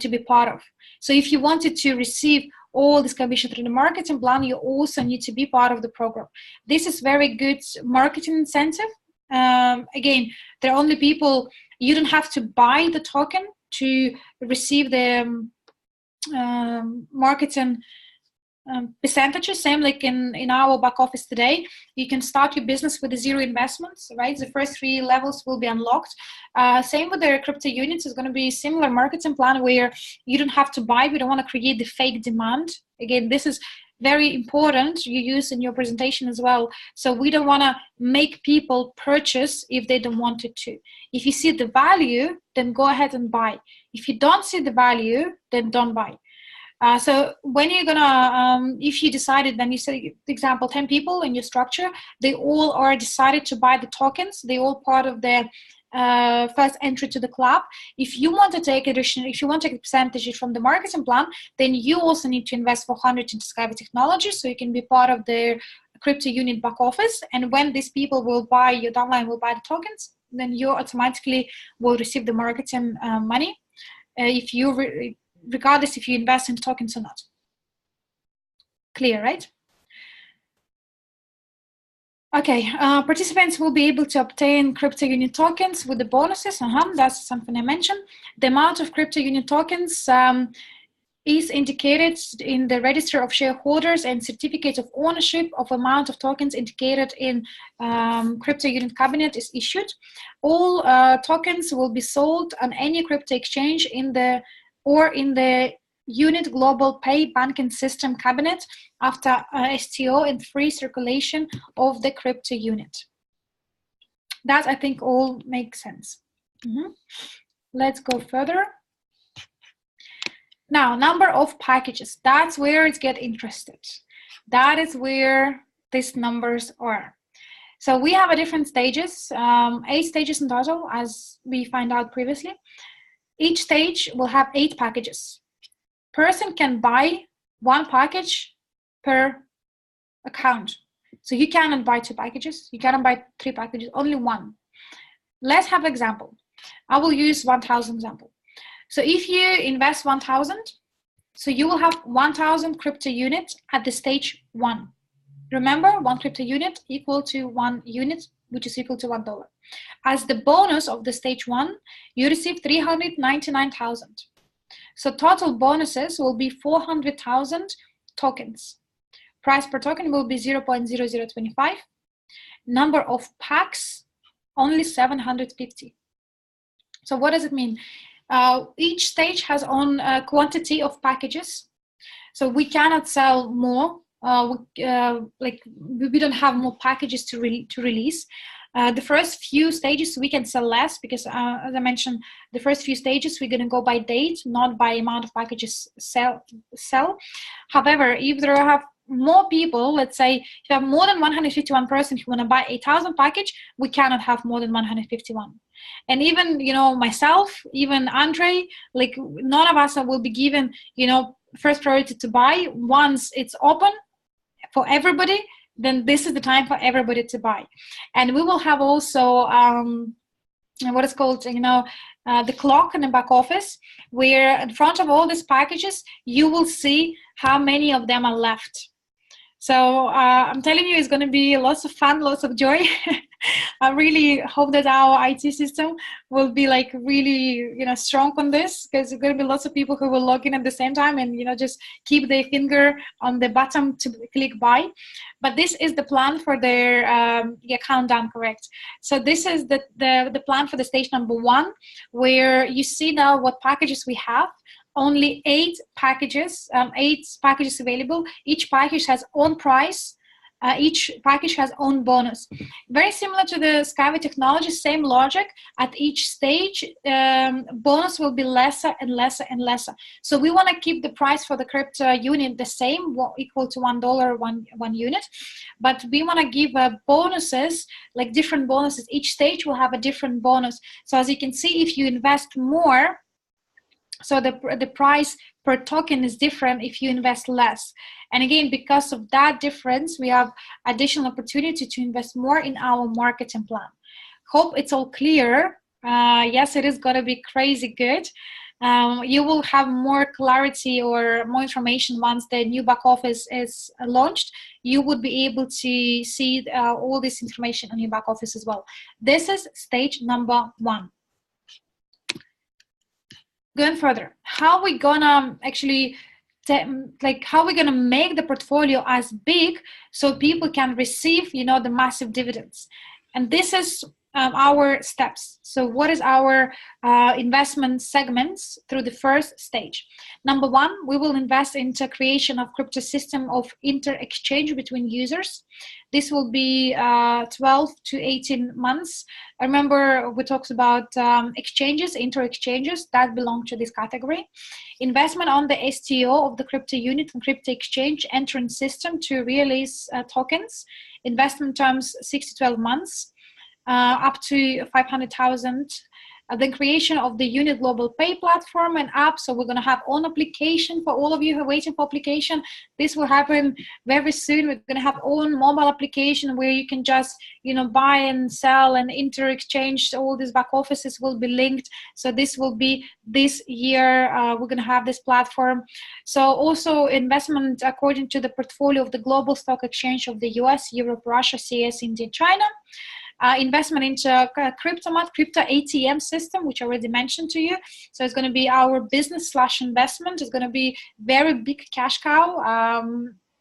be part of. So if you wanted to receive all this commission through the marketing plan, you also need to be part of the program. This is very good marketing incentive. Again, there are only people, you don't have to buy the token to receive the marketing percentages, same like in our back office today. You can start your business with the 0 investments, right? The first 3 levels will be unlocked. Same with the crypto units. Is going to be a similar marketing plan where you don't have to buy. We don't want to create the fake demand. Again, this is very important. You use in your presentation as well. So we don't want to make people purchase if they don't want it to. If you see the value, then go ahead and buy. If you don't see the value, then don't buy. So when you're gonna, if you decided, then you say, for example, 10 people in your structure, they all are decided to buy the tokens. They all part of the first entry to the club. If you want to take additional, if you want to take a percentage from the marketing plan, then you also need to invest 400 into Skyway technology, so you can be part of the crypto unit back office. And when these people will buy, your downline will buy the tokens, then you automatically will receive the marketing money. If you regardless if you invest in tokens or not. Clear, right? Okay, participants will be able to obtain crypto unit tokens with the bonuses. That's something I mentioned. The amount of crypto unit tokens is indicated in the register of shareholders, and certificate of ownership of amount of tokens indicated in crypto unit cabinet is issued. All tokens will be sold on any crypto exchange in the unit global pay banking system cabinet after STO and free circulation of the crypto unit. That I think all makes sense. Let's go further. Now, number of packages. That's where it gets interested. That is where these numbers are. So we have a different stages, 8 stages in total, as we find out previously. Each stage will have 8 packages. person can buy one package per account. So you cannot buy 2 packages, you cannot buy 3 packages, only one. Let's have an example. I will use 1,000 example. So if you invest 1,000, so you will have 1,000 crypto units at the stage 1. Remember, 1 crypto unit equal to 1 unit, which is equal to $1. As the bonus of the stage 1, you receive 399,000. So total bonuses will be 400,000 tokens. Price per token will be 0.0025. Number of packs, only 750. So what does it mean? Each stage has own quantity of packages. So we cannot sell more. We don't have more packages to release. The first few stages we can sell less because, as I mentioned, the first few stages we're going to go by date, not by amount of packages sell. However, if there have more people, let's say if you have more than 151 person who want to buy 1,000 package, we cannot have more than 151. And even, you know, myself, even Andre, like none of us will be given, you know, first priority to buy. Once it's open for everybody, then this is the time for everybody to buy. And we will have also what is called, you know, the clock in the back office, where in front of all these packages you will see how many of them are left. So I'm telling you, it's going to be lots of fun, lots of joy. I really hope that our IT system will be like really, you know, strong on this, because there's going to be lots of people who will log in at the same time and, you know, just keep their finger on the button to click buy. But this is the plan for their countdown, correct? So this is the plan for the stage number 1, where you see now what packages we have. Only 8 packages available. Each package has own price. Each package has own bonus. Very similar to the Skyway technology, same logic. At each stage, bonus will be lesser and lesser and lesser. So we want to keep the price for the crypto unit the same, equal to $1 one unit. But we want to give bonuses, like different bonuses. Each stage will have a different bonus. So as you can see, if you invest more, so the price per token is different if you invest less. And again, because of that difference, we have additional opportunity to invest more in our marketing plan. Hope it's all clear. Yes, it is going to be crazy good. You will have more clarity or more information once the new back office is launched. You would be able to see all this information on your back office as well. This is stage number 1. Going further, how we gonna actually how we gonna make the portfolio as big so people can receive, you know, the massive dividends? And this is our steps. So what is our investment segments through the first stage? Number 1, we will invest into creation of crypto system of inter-exchange between users. This will be 12 to 18 months. Remember, we talked about exchanges, inter-exchanges, that belong to this category. Investment on the STO of the crypto unit and crypto exchange entering system to release tokens. Investment terms 6 to 12 months. Up to 500,000. The creation of the unit global pay platform and app. So we're going to have own application for all of you who are waiting for application. This will happen very soon. We're going to have own mobile application where you can just, you know, buy and sell and inter-exchange. All these back offices will be linked. So this will be this year. We're going to have this platform. So also investment according to the portfolio of the global stock exchange of the US, Europe, Russia, CS, India, China. Investment into crypto ATM system, which I already mentioned to you. So it's going to be our business / investment. It's going to be very big cash cow.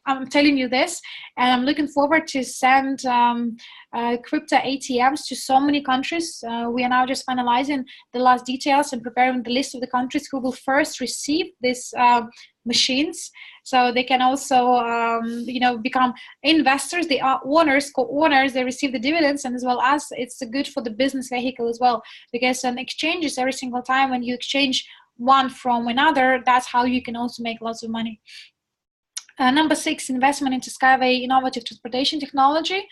I'm telling you this, and I'm looking forward to send crypto ATMs to so many countries. We are now just finalizing the last details and preparing the list of the countries who will first receive these machines, so they can also you know, become investors. They are owners, co-owners. They receive the dividends, and as well as it's good for the business vehicle as well, because an exchange is every single time when you exchange one from another, that's how you can also make lots of money. Number 6, investment into Skyway innovative transportation technology.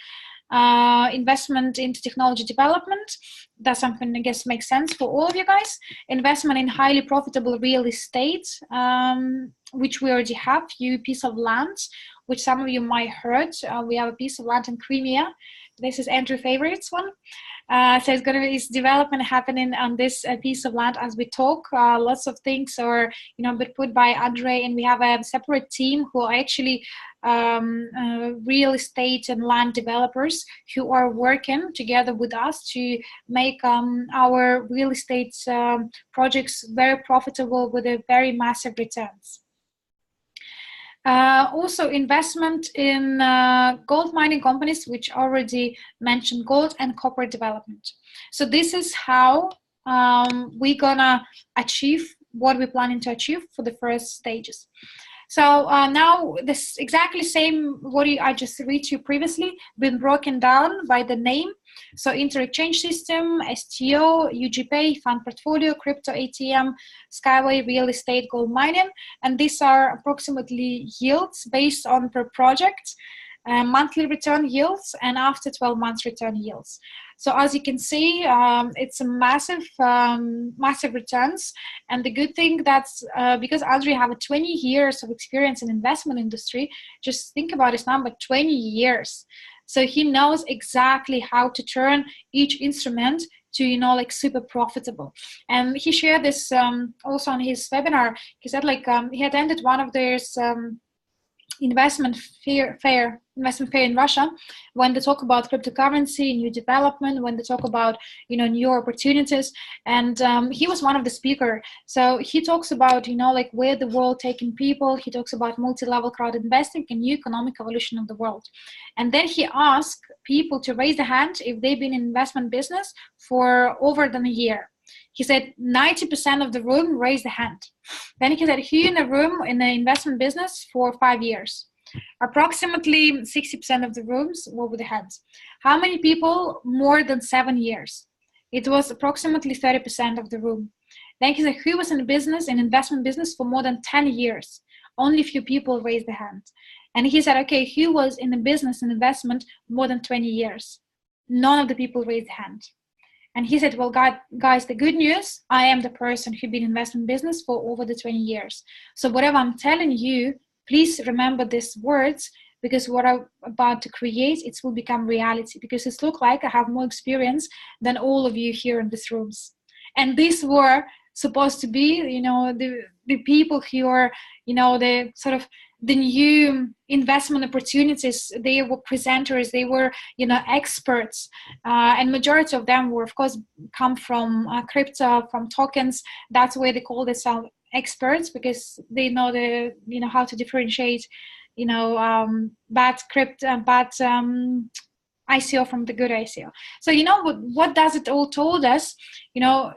investment into technology development. That's something I guess makes sense for all of you guys. Investment in highly profitable real estate, which we already have. Few piece of land, which some of you might heard. We have a piece of land in Crimea. This is Andrew's favorite one. So it's development happening on this piece of land as we talk. Lots of things are been put by Andre, and we have a separate team who are actually real estate and land developers who are working together with us to make our real estate projects very profitable with a very massive returns. Also investment in gold mining companies, which already mentioned, gold and copper development. So this is how we're gonna achieve what we're planning to achieve for the first stages. So now this exactly same what I just read to you previously been broken down by the name. So inter-exchange system, STO, UGPay, fund portfolio, crypto ATM, Skyway, real estate, gold mining, and these are approximately yields based on per project, monthly return yields, and after 12 months return yields. So as you can see, it's a massive, massive returns. And the good thing that's because Andre have 20 years of experience in investment industry, just think about his number, 20 years. So he knows exactly how to turn each instrument to, like super profitable. And he shared this also on his webinar. He said he attended one of their investment fair in Russia, when they talk about cryptocurrency, new development, when they talk about new opportunities, and he was one of the speakers. So he talks about where the world taking people. He talks about multi-level crowd investing and new economic evolution of the world. And then he asked people to raise their hand if they've been in investment business for over than a year. He said 90% of the room raised the hand. Then he said, who in the room in the investment business for 5 years? Approximately 60% of the rooms were with the hands. How many people more than 7 years? It was approximately 30% of the room. Then he said, who was in business, in investment business for more than 10 years? Only a few people raised their hand. And he said, okay, who was in the business and investment more than 20 years? None of the people raised their hand. And he said, well, guys, the good news, I am the person who's been in investment business for over the 20 years. So whatever I'm telling you, please remember these words, because what I'm about to create, it will become reality, because it looks like I have more experience than all of you here in these rooms. And these were supposed to be, the people who are, the sort of the new investment opportunities. They were presenters, they were, experts, and majority of them were, of course, come from crypto, from tokens. That's why they call themselves experts, because they know how to differentiate, bad crypto, bad ICO from the good ICO. So what does it all told us?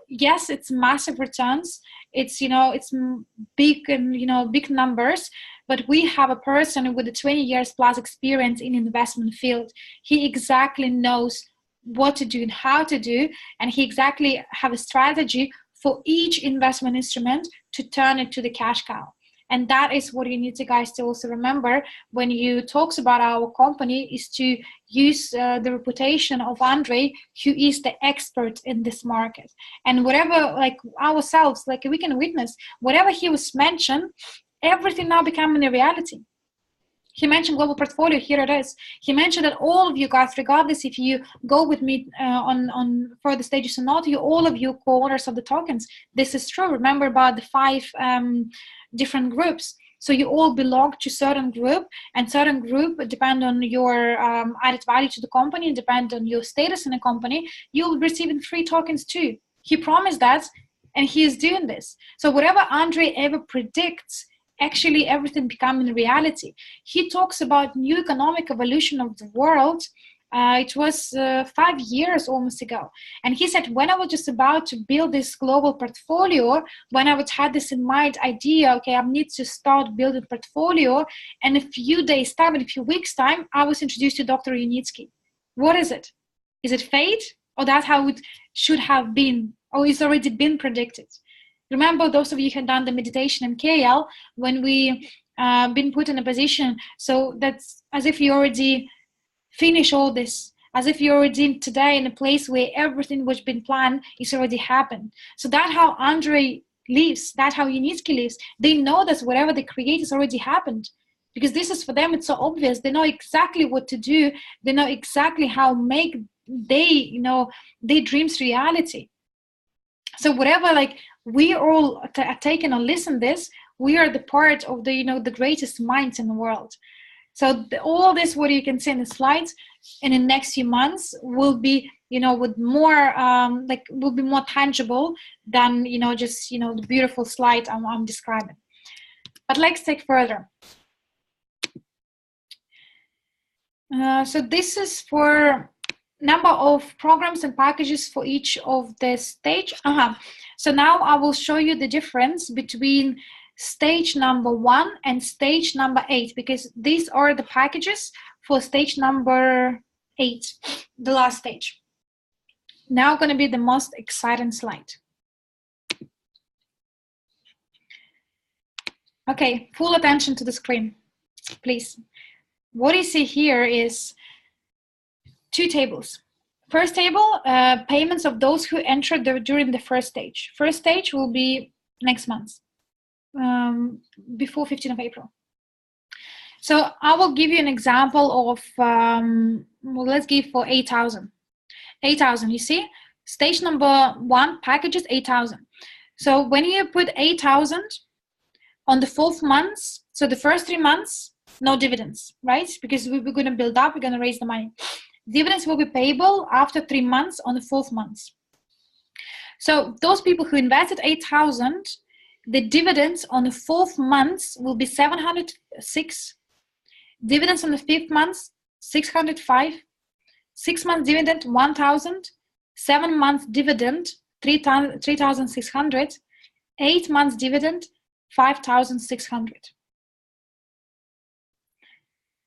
Yes, it's massive returns. It's it's big and big numbers. But we have a person with a 20 years plus experience in investment field. He exactly knows what to do and how to do, and he exactly have a strategy for each investment instrument to turn it to the cash cow. And that is what you need to guys to also remember when you talks about our company, is to use the reputation of Andre, who is the expert in this market. And whatever, ourselves, we can witness, whatever he was mentioned, everything now becoming a reality. He mentioned global portfolio, here it is. He mentioned that all of you guys, regardless if you go with me on further stages or not, all of you co-owners of the tokens. This is true. Remember about the 5 different groups. So you all belong to certain group, and certain group depend on your added value to the company, and depend on your status in the company. You'll be receiving free tokens too. He promised that, and he is doing this. So whatever Andre ever predicts, actually everything becoming reality. He talks about new economic evolution of the world. It was 5 years almost ago. And he said, when I was just about to build this global portfolio, when I had this in mind idea, okay, I need to start building portfolio. And a few days time, in a few weeks time, I was introduced to Dr. Unitsky. What is it? Is it fate? Or that's how it should have been? Or it's already been predicted? Remember, those of you who had done the meditation in KL, when we been put in a position, so that's as if you already finish all this, as if you're already today in a place where everything which been planned is already happened. So that's how Andre lives, that's how Unitsky lives. They know that whatever they create has already happened, because this is for them, it's so obvious. They know exactly what to do. They know exactly how make their dreams reality. So whatever, like, we all take and listen this, we are the part of the the greatest minds in the world. So all this, what you can see in the slides, in the next few months will be, with more, will be more tangible than, just, the beautiful slide I'm describing. But let's take further. So this is for number of programs and packages for each of the stage. So now I will show you the difference between stage number 1 and stage number 8, because these are the packages for stage number 8, the last stage. Now going to be the most exciting slide. Okay, full attention to the screen, please. What you see here is 2 tables. First table, payments of those who entered during the first stage. First stage will be next month, before 15th of April. So I will give you an example of, well, let's give for 8,000. 8,000, you see? Stage number 1, packages 8,000. So when you put 8,000 on the 4th month, so the first 3 months, no dividends, right? Because we're going to build up, we're going to raise the money. Dividends will be payable after 3 months on the 4th month. So those people who invested 8,000, the dividends on the 4th month will be 706. Dividends on the 5th month, 605. 6 months dividend, 1,000. 7 months dividend, 3,600. 8 months dividend, 5,600.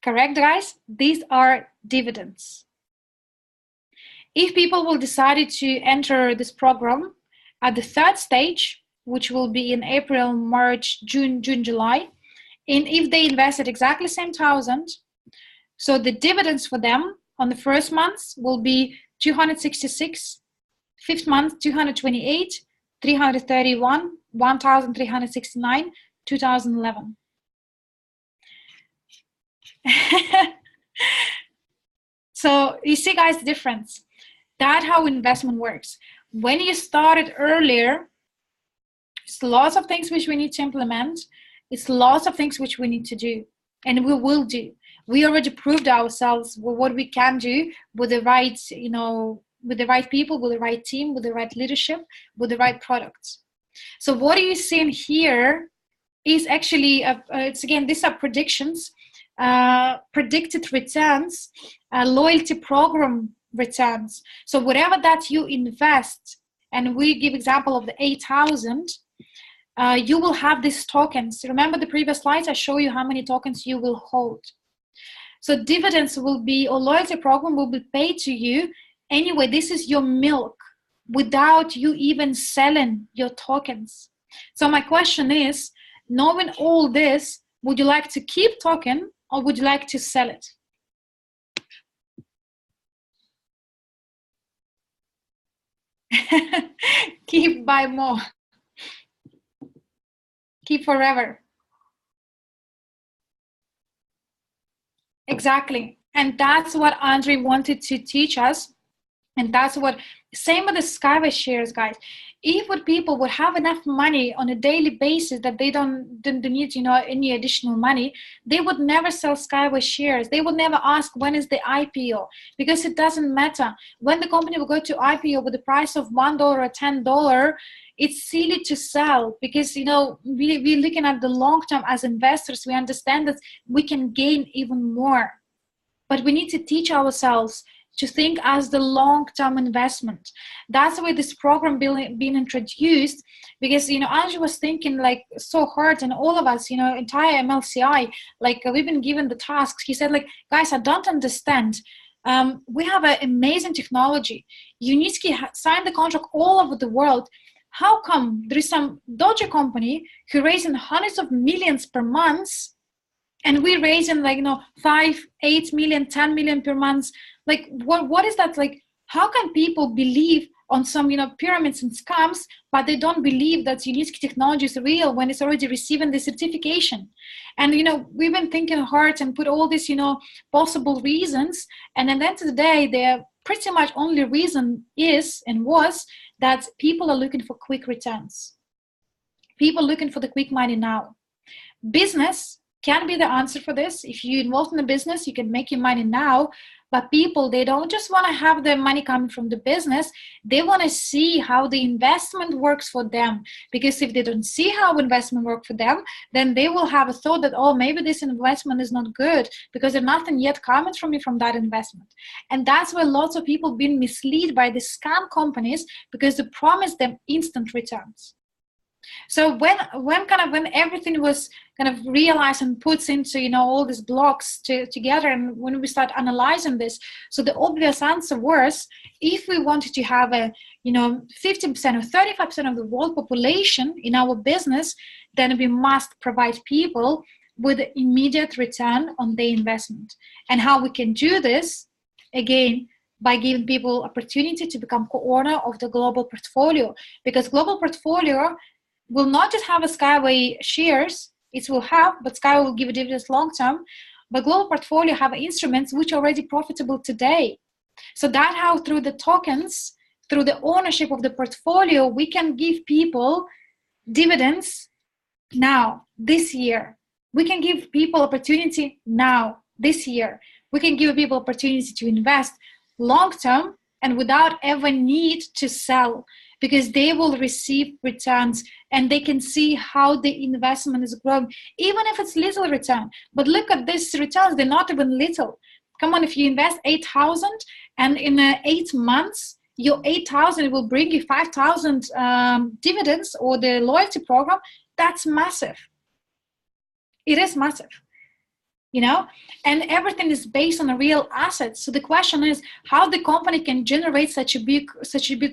Correct, guys? These are dividends. If people will decide to enter this program at the 3rd stage, which will be in April, March, June, July, and if they invested exactly the same 1,000, so the dividends for them on the 1st month will be 266, 5th month 228, 331, 1,369, 2011. So you see, guys, the difference. That's how investment works. When you started earlier, it's lots of things which we need to implement. It's lots of things which we need to do, and we will do. We already proved ourselves what we can do with the right, with the right people, with the right team, with the right leadership, with the right products. So what you see in here is actually, it's again, these are predictions, predicted returns, loyalty program returns. So whatever that you invest, and we give example of the 8,000, you will have these tokens. Remember the previous slides, I show you how many tokens you will hold. So dividends will be, or loyalty program will be paid to you. Anyway, this is your milk without you even selling your tokens. So my question is, knowing all this, would you like to keep token or would you like to sell it? Keep, buy more. Keep forever. Exactly. And that's what Andre wanted to teach us. And that's what, same with the Skyway shares, guys. If what people would have enough money on a daily basis that they don't need, any additional money, they would never sell Skyway shares. They would never ask when is the IPO, because it doesn't matter. When the company will go to IPO with the price of $1 or $10, it's silly to sell, because we're looking at the long term as investors. We understand that we can gain even more, but we need to teach ourselves to think as the long-term investment. That's why this program being introduced, because Andrew was thinking like so hard, and all of us, entire MLCI, like we've been given the tasks. He said, like, guys, I don't understand. We have an amazing technology. Unitsky signed the contract all over the world. How come there is some dodgy company who raising hundreds of millions per month, and we're raising like, 5, 8 million, 10 million per month. Like, what is that? Like, how can people believe on some, pyramids and scams, but they don't believe that Unitsky technology is real when it's already receiving the certification? And, we've been thinking hard and put all these, possible reasons. And at the end of the day, the pretty much only reason is and was that people are looking for quick returns. People looking for the quick money now. Business can be the answer for this. If you're involved in the business, you can make your money now. But people, they don't just want to have the money coming from the business. They want to see how the investment works for them. Because if they don't see how investment works for them, then they will have a thought that, oh, maybe this investment is not good because there's nothing yet coming from me from that investment. And that's why lots of people been misled by the scam companies, because they promise them instant returns. So when everything was kind of realized and puts into, all these blocks together, and when we start analyzing this, so the obvious answer was, if we wanted to have a, 50% or 35% of the world population in our business, then we must provide people with immediate return on their investment. And how we can do this, again, by giving people opportunity to become co-owner of the global portfolio, because global portfolio will not just have a Skyway shares, it will have, but Skyway will give dividends long term, but global portfolio have instruments which are already profitable today. So that how through the tokens, through the ownership of the portfolio, we can give people dividends now, this year. We can give people opportunity now, this year. We can give people opportunity to invest long term and without ever need to sell, because they will receive returns and they can see how the investment is growing, even if it's little return. But look at these returns, they're not even little. Come on, if you invest 8,000 and in 8 months, your 8,000 will bring you 5,000 dividends, or the loyalty program, that's massive. It is massive. And everything is based on a real asset. So the question is how the company can generate such a big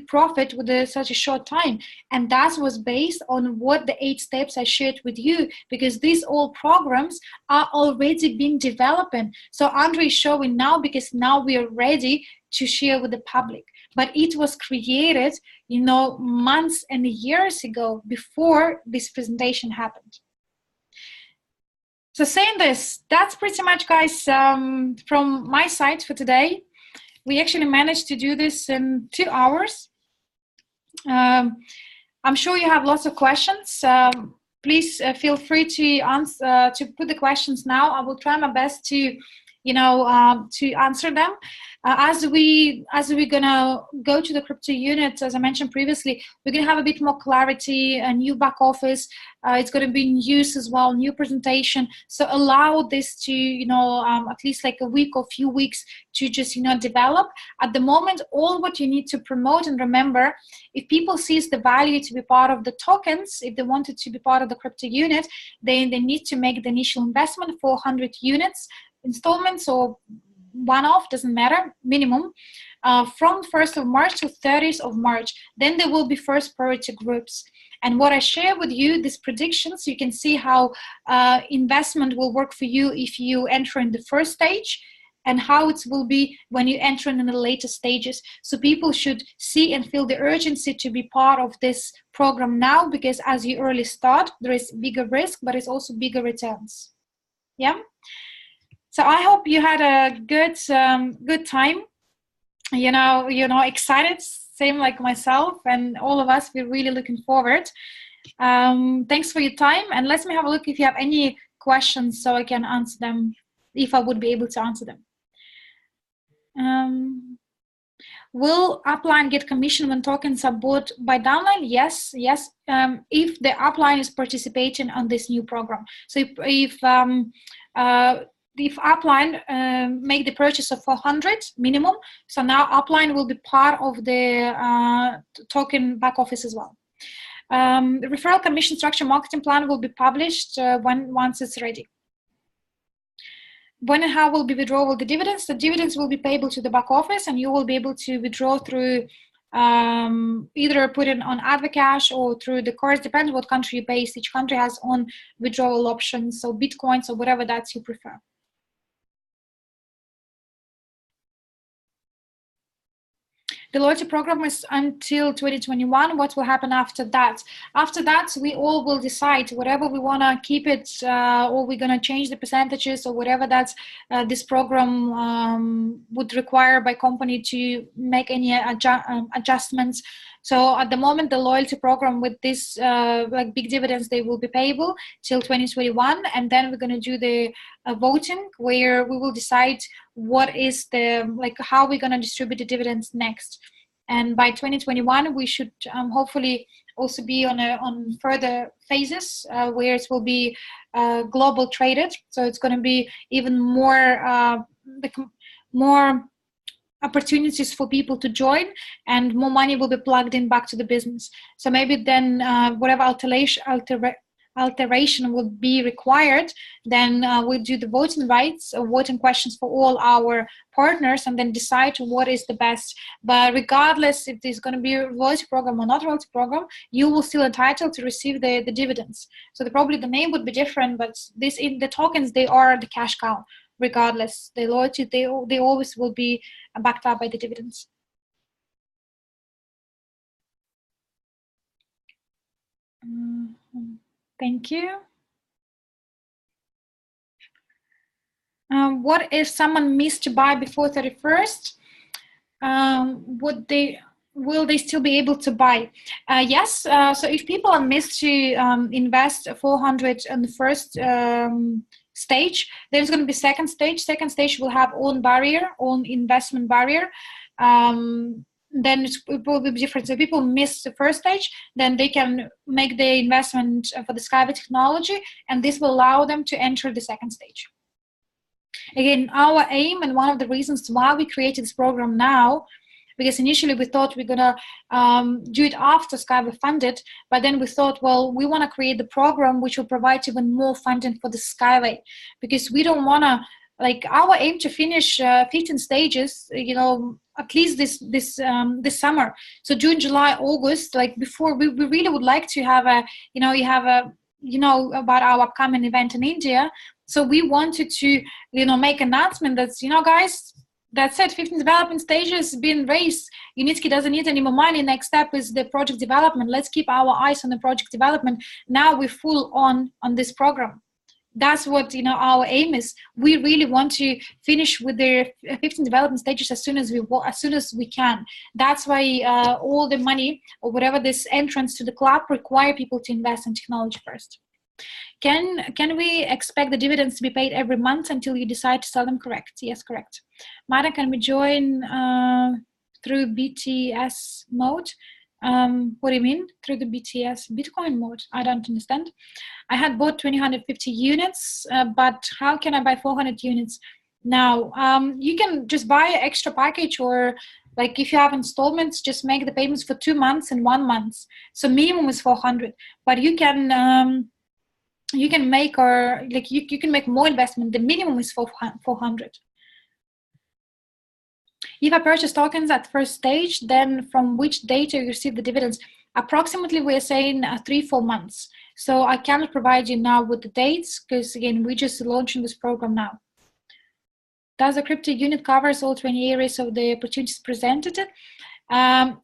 profit with such a short time. And that was based on what the 8 steps I shared with you, because these all programs are already being developed. So Andre is showing now because now we are ready to share with the public. But it was created, months and years ago before this presentation happened. So saying this, that's pretty much, guys, from my side for today. We actually managed to do this in 2 hours. I'm sure you have lots of questions. Please feel free to put the questions now. I will try my best to answer them. As we're gonna go to the CryptoUnit, as I mentioned previously, we're gonna have a bit more clarity, a new back office. It's gonna be in use as well, new presentation. So allow this to, at least like a week or few weeks to just, develop. At the moment, all what you need to promote, and remember, if people sees the value to be part of the tokens, if they wanted to be part of the CryptoUnit, they need to make the initial investment, 400 units, installments or one-off, doesn't matter, minimum, from 1st of March to 30th of March. Then there will be first priority groups. And what I share with you, these predictions, you can see how investment will work for you if you enter in the first stage, and how it will be when you enter in the later stages. So people should see and feel the urgency to be part of this program now, because as you early start, there is bigger risk, but it's also bigger returns. Yeah. So I hope you had a good time. Excited, same like myself and all of us. We're really looking forward. Thanks for your time, and let me have a look if you have any questions so I can answer them, if I would be able to answer them. Will upline get commission when tokens are bought by downline? Yes. If the upline is participating on this new program. So if upline make the purchase of 400 minimum, so now upline will be part of the token back office as well. The referral commission structure marketing plan will be published once it's ready. When and how will be withdrawal the dividends? The dividends will be payable to the back office, and you will be able to withdraw through either put it on Advocash or through the cards, depends what country you're based. Each country has own withdrawal options, so Bitcoins or whatever that you prefer. The loyalty program is until 2021. What will happen after that? After that, we all will decide whatever we want to keep it, or we're going to change the percentages or whatever that this program would require by company to make any adjustments. So at the moment, the loyalty program with this like big dividends, they will be payable till 2021, and then we're going to do the voting where we will decide what is the how we're going to distribute the dividends next. And by 2021, we should hopefully also be on further phases where it will be global traded. So it's going to be even more more opportunities for people to join, and more money will be plugged in back to the business. So maybe then whatever alteration will be required, then we'll do the voting rights or voting questions for all our partners and then decide what is the best. But regardless if there's going to be a loyalty program or not loyalty program, you will still entitled to receive the dividends. So probably the name would be different, but this in the tokens, they are the cash cow. Regardless, the loyalty, they always will be backed up by the dividends. Thank you. What if someone missed to buy before 31st? Will they still be able to buy? Yes. So if people are missed to invest 400 in the first stage, there's going to be second stage. Second stage will have own investment barrier. Then it will be different. So people miss the first stage, then they can make the investment for the Skyway technology, and this will allow them to enter the second stage. Again, our aim and one of the reasons why we created this program now, because initially we thought we're gonna do it after Skyway funded, but then we thought, well, we want to create the program which will provide even more funding for the Skyway, because we don't want to, our aim to finish 15 stages, at least this summer. So June, July, August, before we really would like to have about our upcoming event in India. So we wanted to, make an announcement that, guys, that's it, 15 development stages been raised. Unitsky doesn't need any more money. Next step is the project development. Let's keep our eyes on the project development. Now we're full on this program. That's what our aim is. We really want to finish with the 15 development stages as soon as we can. That's why all the money or whatever this entrance to the club require people to invest in technology first. Can we expect the dividends to be paid every month until you decide to sell them? Correct. Yes, correct. Mara, can we join through BTS mode? What do you mean through the BTS Bitcoin mode? I don't understand. I had bought 250 units, but how can I buy 400 units now? You can just buy an extra package, or if you have installments, just make the payments for 2 months and 1 month. So minimum is 400, but you can make you can make more investment. The minimum is 400. If I purchase tokens at first stage, then from which date you receive the dividends? Approximately, we're saying 3-4 months. So I cannot provide you now with the dates, because again, we're just launching this program now. Does the crypto unit covers all 20 areas of the opportunities presented?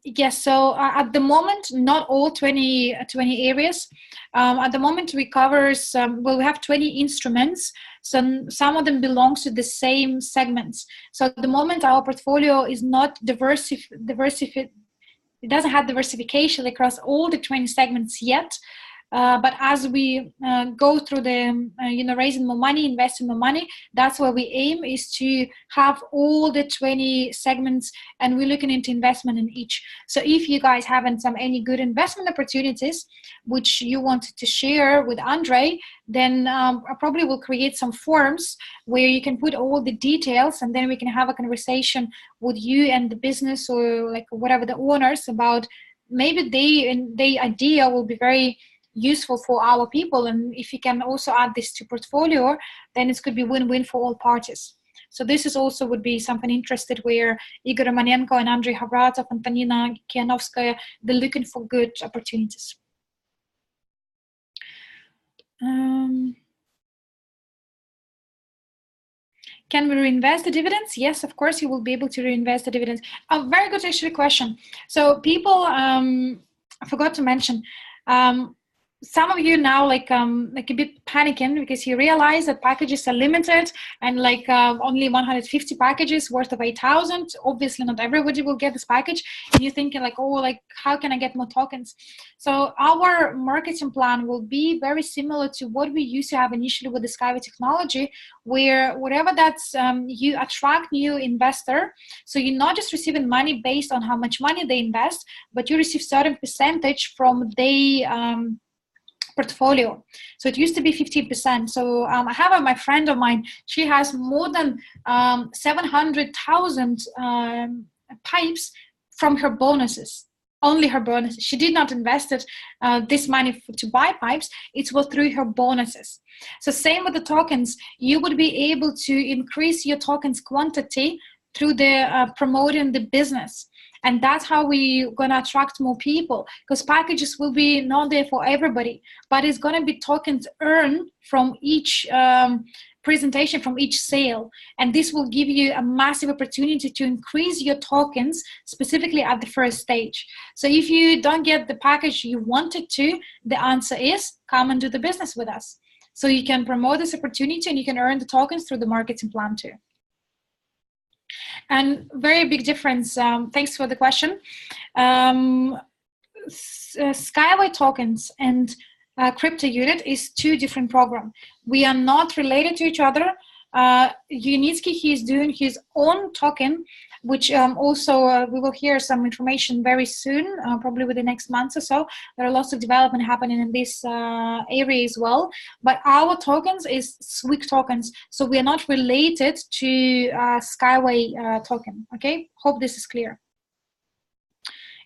Yes, so at the moment, not all 20 areas. At the moment, we cover we have 20 instruments. So some of them belong to the same segments. So at the moment, our portfolio is not diversified. It doesn't have diversification across all the 20 segments yet. But as we go through the, raising more money, investing more money, that's where we aim, is to have all the 20 segments, and we're looking into investment in each. So if you guys haven't any good investment opportunities, which you wanted to share with Andre, then I probably will create some forms where you can put all the details, and then we can have a conversation with you and the business, or whatever the owners, about maybe the idea will be very useful for our people, and if you can also add this to portfolio, then it could be win-win for all parties. So this is also would be something interested where Igor Romanenko and Andrei Havratov and Tanina Kianovskaya, they're looking for good opportunities. Can we reinvest the dividends? Yes, of course, you will be able to reinvest the dividends. Very good, actually, question. So people, I forgot to mention, some of you now like a bit panicking because you realize that packages are limited and only 150 packages worth of 8,000. Obviously not everybody will get this package, and you're thinking how can I get more tokens? So our marketing plan will be very similar to what we used to have initially with the Skyway technology, where whatever that's you attract new investor. So you're not just receiving money based on how much money they invest, but you receive certain percentage from the portfolio. So it used to be 15%. So I have my friend of mine, she has more than 700,000 pipes from her bonuses, only her bonuses. She did not invest it, this money to buy pipes, it was through her bonuses. So same with the tokens, you would be able to increase your tokens quantity through the promoting the business. And that's how we're going to attract more people, because packages will be not there for everybody, but it's going to be tokens earned from each presentation, from each sale. And this will give you a massive opportunity to increase your tokens specifically at the first stage. So if you don't get the package you wanted to, the answer is come and do the business with us. So you can promote this opportunity and you can earn the tokens through the marketing plan too. And very big difference, thanks for the question. Skyway tokens and CryptoUnit is two different programs. We are not related to each other. Unitsky, he is doing his own token, which also we will hear some information very soon, probably within the next month or so. There are lots of development happening in this area as well. But our tokens is SWIG tokens, so we are not related to Skyway token. Okay, hope this is clear.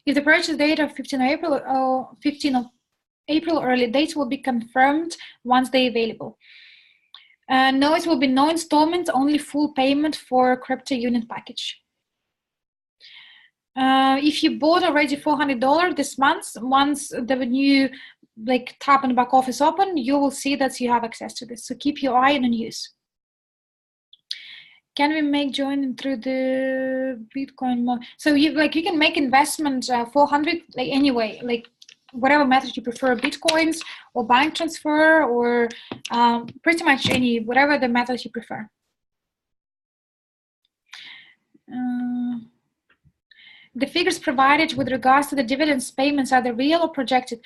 If the purchase date of 15 April or 15 of April early dates will be confirmed once they're available. No, it will be no installments, only full payment for CryptoUnit package. If you bought already $400 this month, once the new tap and back office open, you will see that you have access to this. So keep your eye on the news. Can we make joining through the Bitcoin? So you can make investment 400 anyway, whatever method you prefer, Bitcoins or bank transfer or pretty much whatever the method you prefer. The figures provided with regards to the dividends payments, are they real or projected?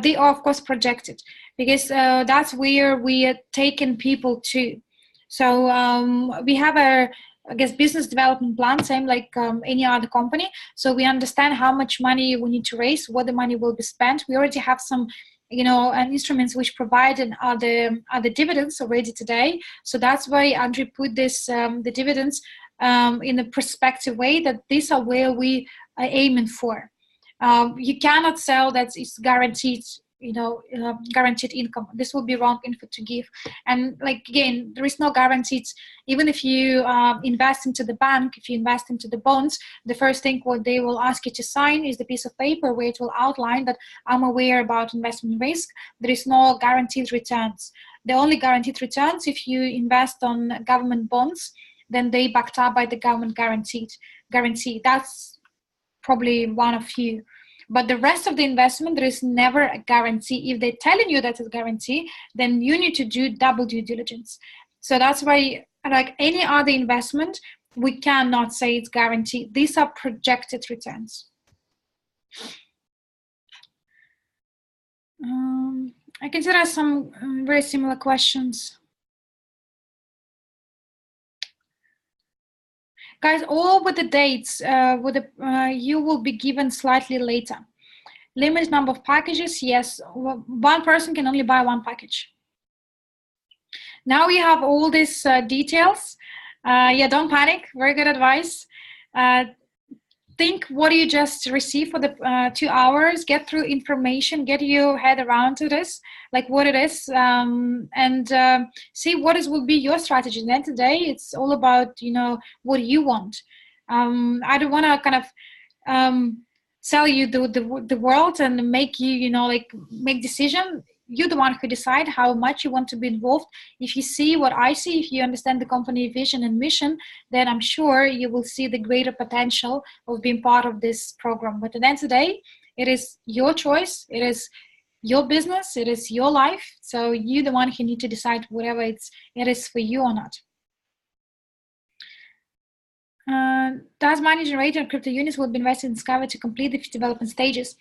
They are, of course, projected, because that's where we are taking people to. So we have a, business development plan, same like any other company. So we understand how much money we need to raise, what the money will be spent. We already have some, instruments which provide other dividends already today. So that's why Andrew put this, the dividends in a prospective way, that these are where we are aiming for. You cannot sell that it's guaranteed, guaranteed income. This will be wrong info to give. And again, there is no guarantees. Even if you invest into the bank, if you invest into the bonds, the first thing what they will ask you to sign is the piece of paper where it will outline that I'm aware about investment risk. There is no guaranteed returns. The only guaranteed returns if you invest on government bonds, then they backed up by the government guarantee. That's probably one of few. But the rest of the investment, there is never a guarantee. If they're telling you that it's a guarantee, then you need to do double due diligence. So that's why, like any other investment, we cannot say it's guaranteed. These are projected returns. I consider some very similar questions. Guys, all with the dates, you will be given slightly later. Limited number of packages, yes. One person can only buy one package. Now we have all these details. Yeah, don't panic. Very good advice. think what you just received for the 2 hours, get through information, get your head around to this, like what it is, and see what will be your strategy. And then today it's all about, you know, what you want. I don't want to kind of sell you the world and make you, you know, like make decision. You're the one who decide how much you want to be involved. If you see what I see, if you understand the company vision and mission, then I'm sure you will see the greater potential of being part of this program. But at the end of the day, it is your choice. It is your business. It is your life. So you're the one who need to decide whatever it is for you or not. Does money generated on crypto units will be invested in Skyway to complete the development stages?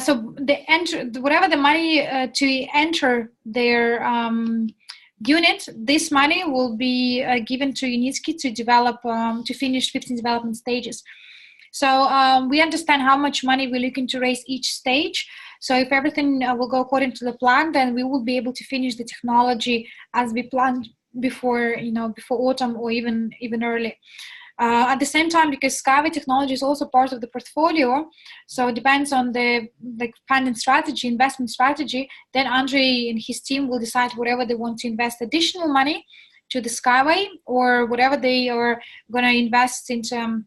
So whatever the money to enter their unit, this money will be given to Unitsky to develop, to finish 15 development stages. So we understand how much money we're looking to raise each stage. So if everything will go according to the plan, then we will be able to finish the technology as we planned before, you know, before autumn or even early. At the same time, because Skyway technology is also part of the portfolio, so it depends on the funding strategy, investment strategy, then Andre and his team will decide whatever they want to invest additional money to the Skyway, or whatever they are going to invest into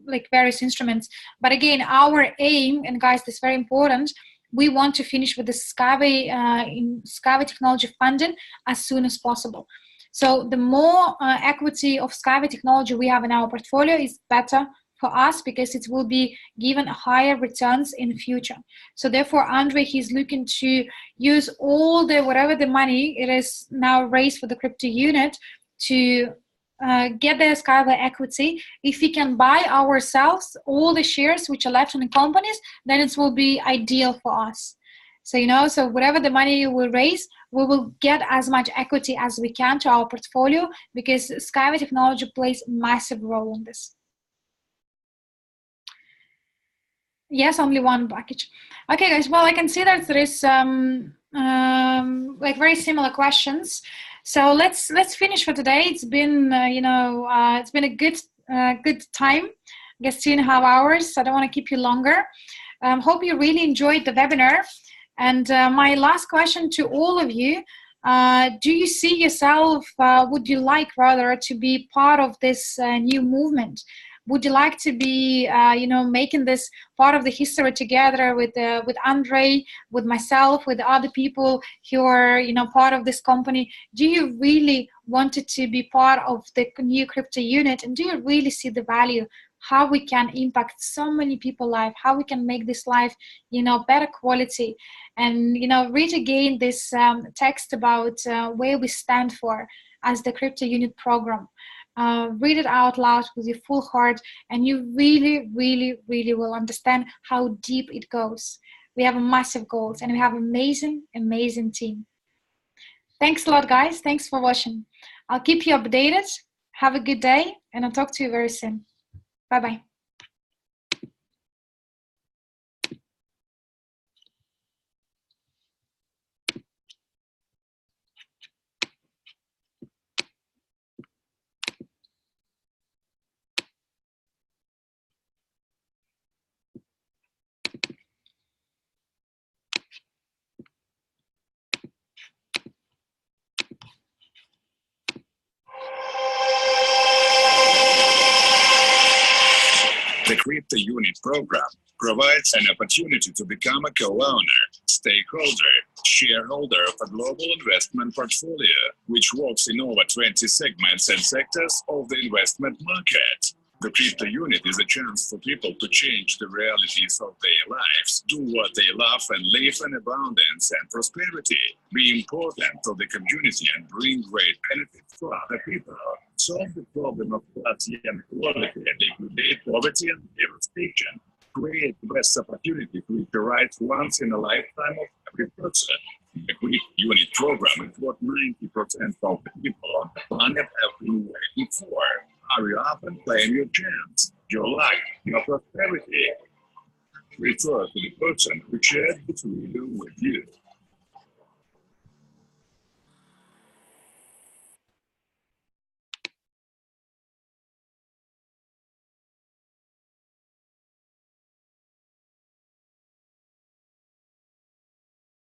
like various instruments. But again, our aim, and guys, this is very important, we want to finish with the Skyway technology funding as soon as possible. So the more equity of Skyway technology we have in our portfolio is better for us, because it will be given higher returns in the future. So therefore, Andre, he's looking to use all the, whatever the money it is now raised for the crypto unit to get the Skyway equity. If we can buy ourselves all the shares which are left in the companies, then it will be ideal for us. So, you know, so whatever the money you will raise, we will get as much equity as we can to our portfolio, because Skyway technology plays a massive role in this. Yes, only one package. Okay, guys, well, I can see that there is like very similar questions. So let's finish for today. It's been, you know, it's been a good time. I guess 2.5 hours. I don't want to keep you longer. Hope you really enjoyed the webinar. And my last question to all of you, do you see yourself, would you like rather to be part of this new movement? Would you like to be, you know, making this part of the history together with Andre, with myself, with other people who are, you know, part of this company? Do you really want to be part of the new crypto unit? And do you really see the value? How we can impact so many people's life, how we can make this life, you know, better quality, and, you know, read again this text about where we stand for as the crypto unit program. Read it out loud with your full heart, and you really, really, really will understand how deep it goes. We have massive goals, and we have amazing, amazing team. Thanks a lot, guys. Thanks for watching. I'll keep you updated. Have a good day, and I'll talk to you very soon. Bye-bye. The Crypto Unit program provides an opportunity to become a co-owner, stakeholder, shareholder of a global investment portfolio, which works in over 20 segments and sectors of the investment market. The Crypto Unit is a chance for people to change the realities of their lives, do what they love, and live in abundance and prosperity, be important to the community, and bring great benefits to other people. Solve the problem of class inequality and liquidate poverty and devastation. Create the best opportunity to reach the right once in a lifetime of every person. The Crypto Unit program is what 90% of the people on the planet have been waiting for. Hurry up and claim your chance, your luck, your prosperity. Refer to the person who shared this video with you.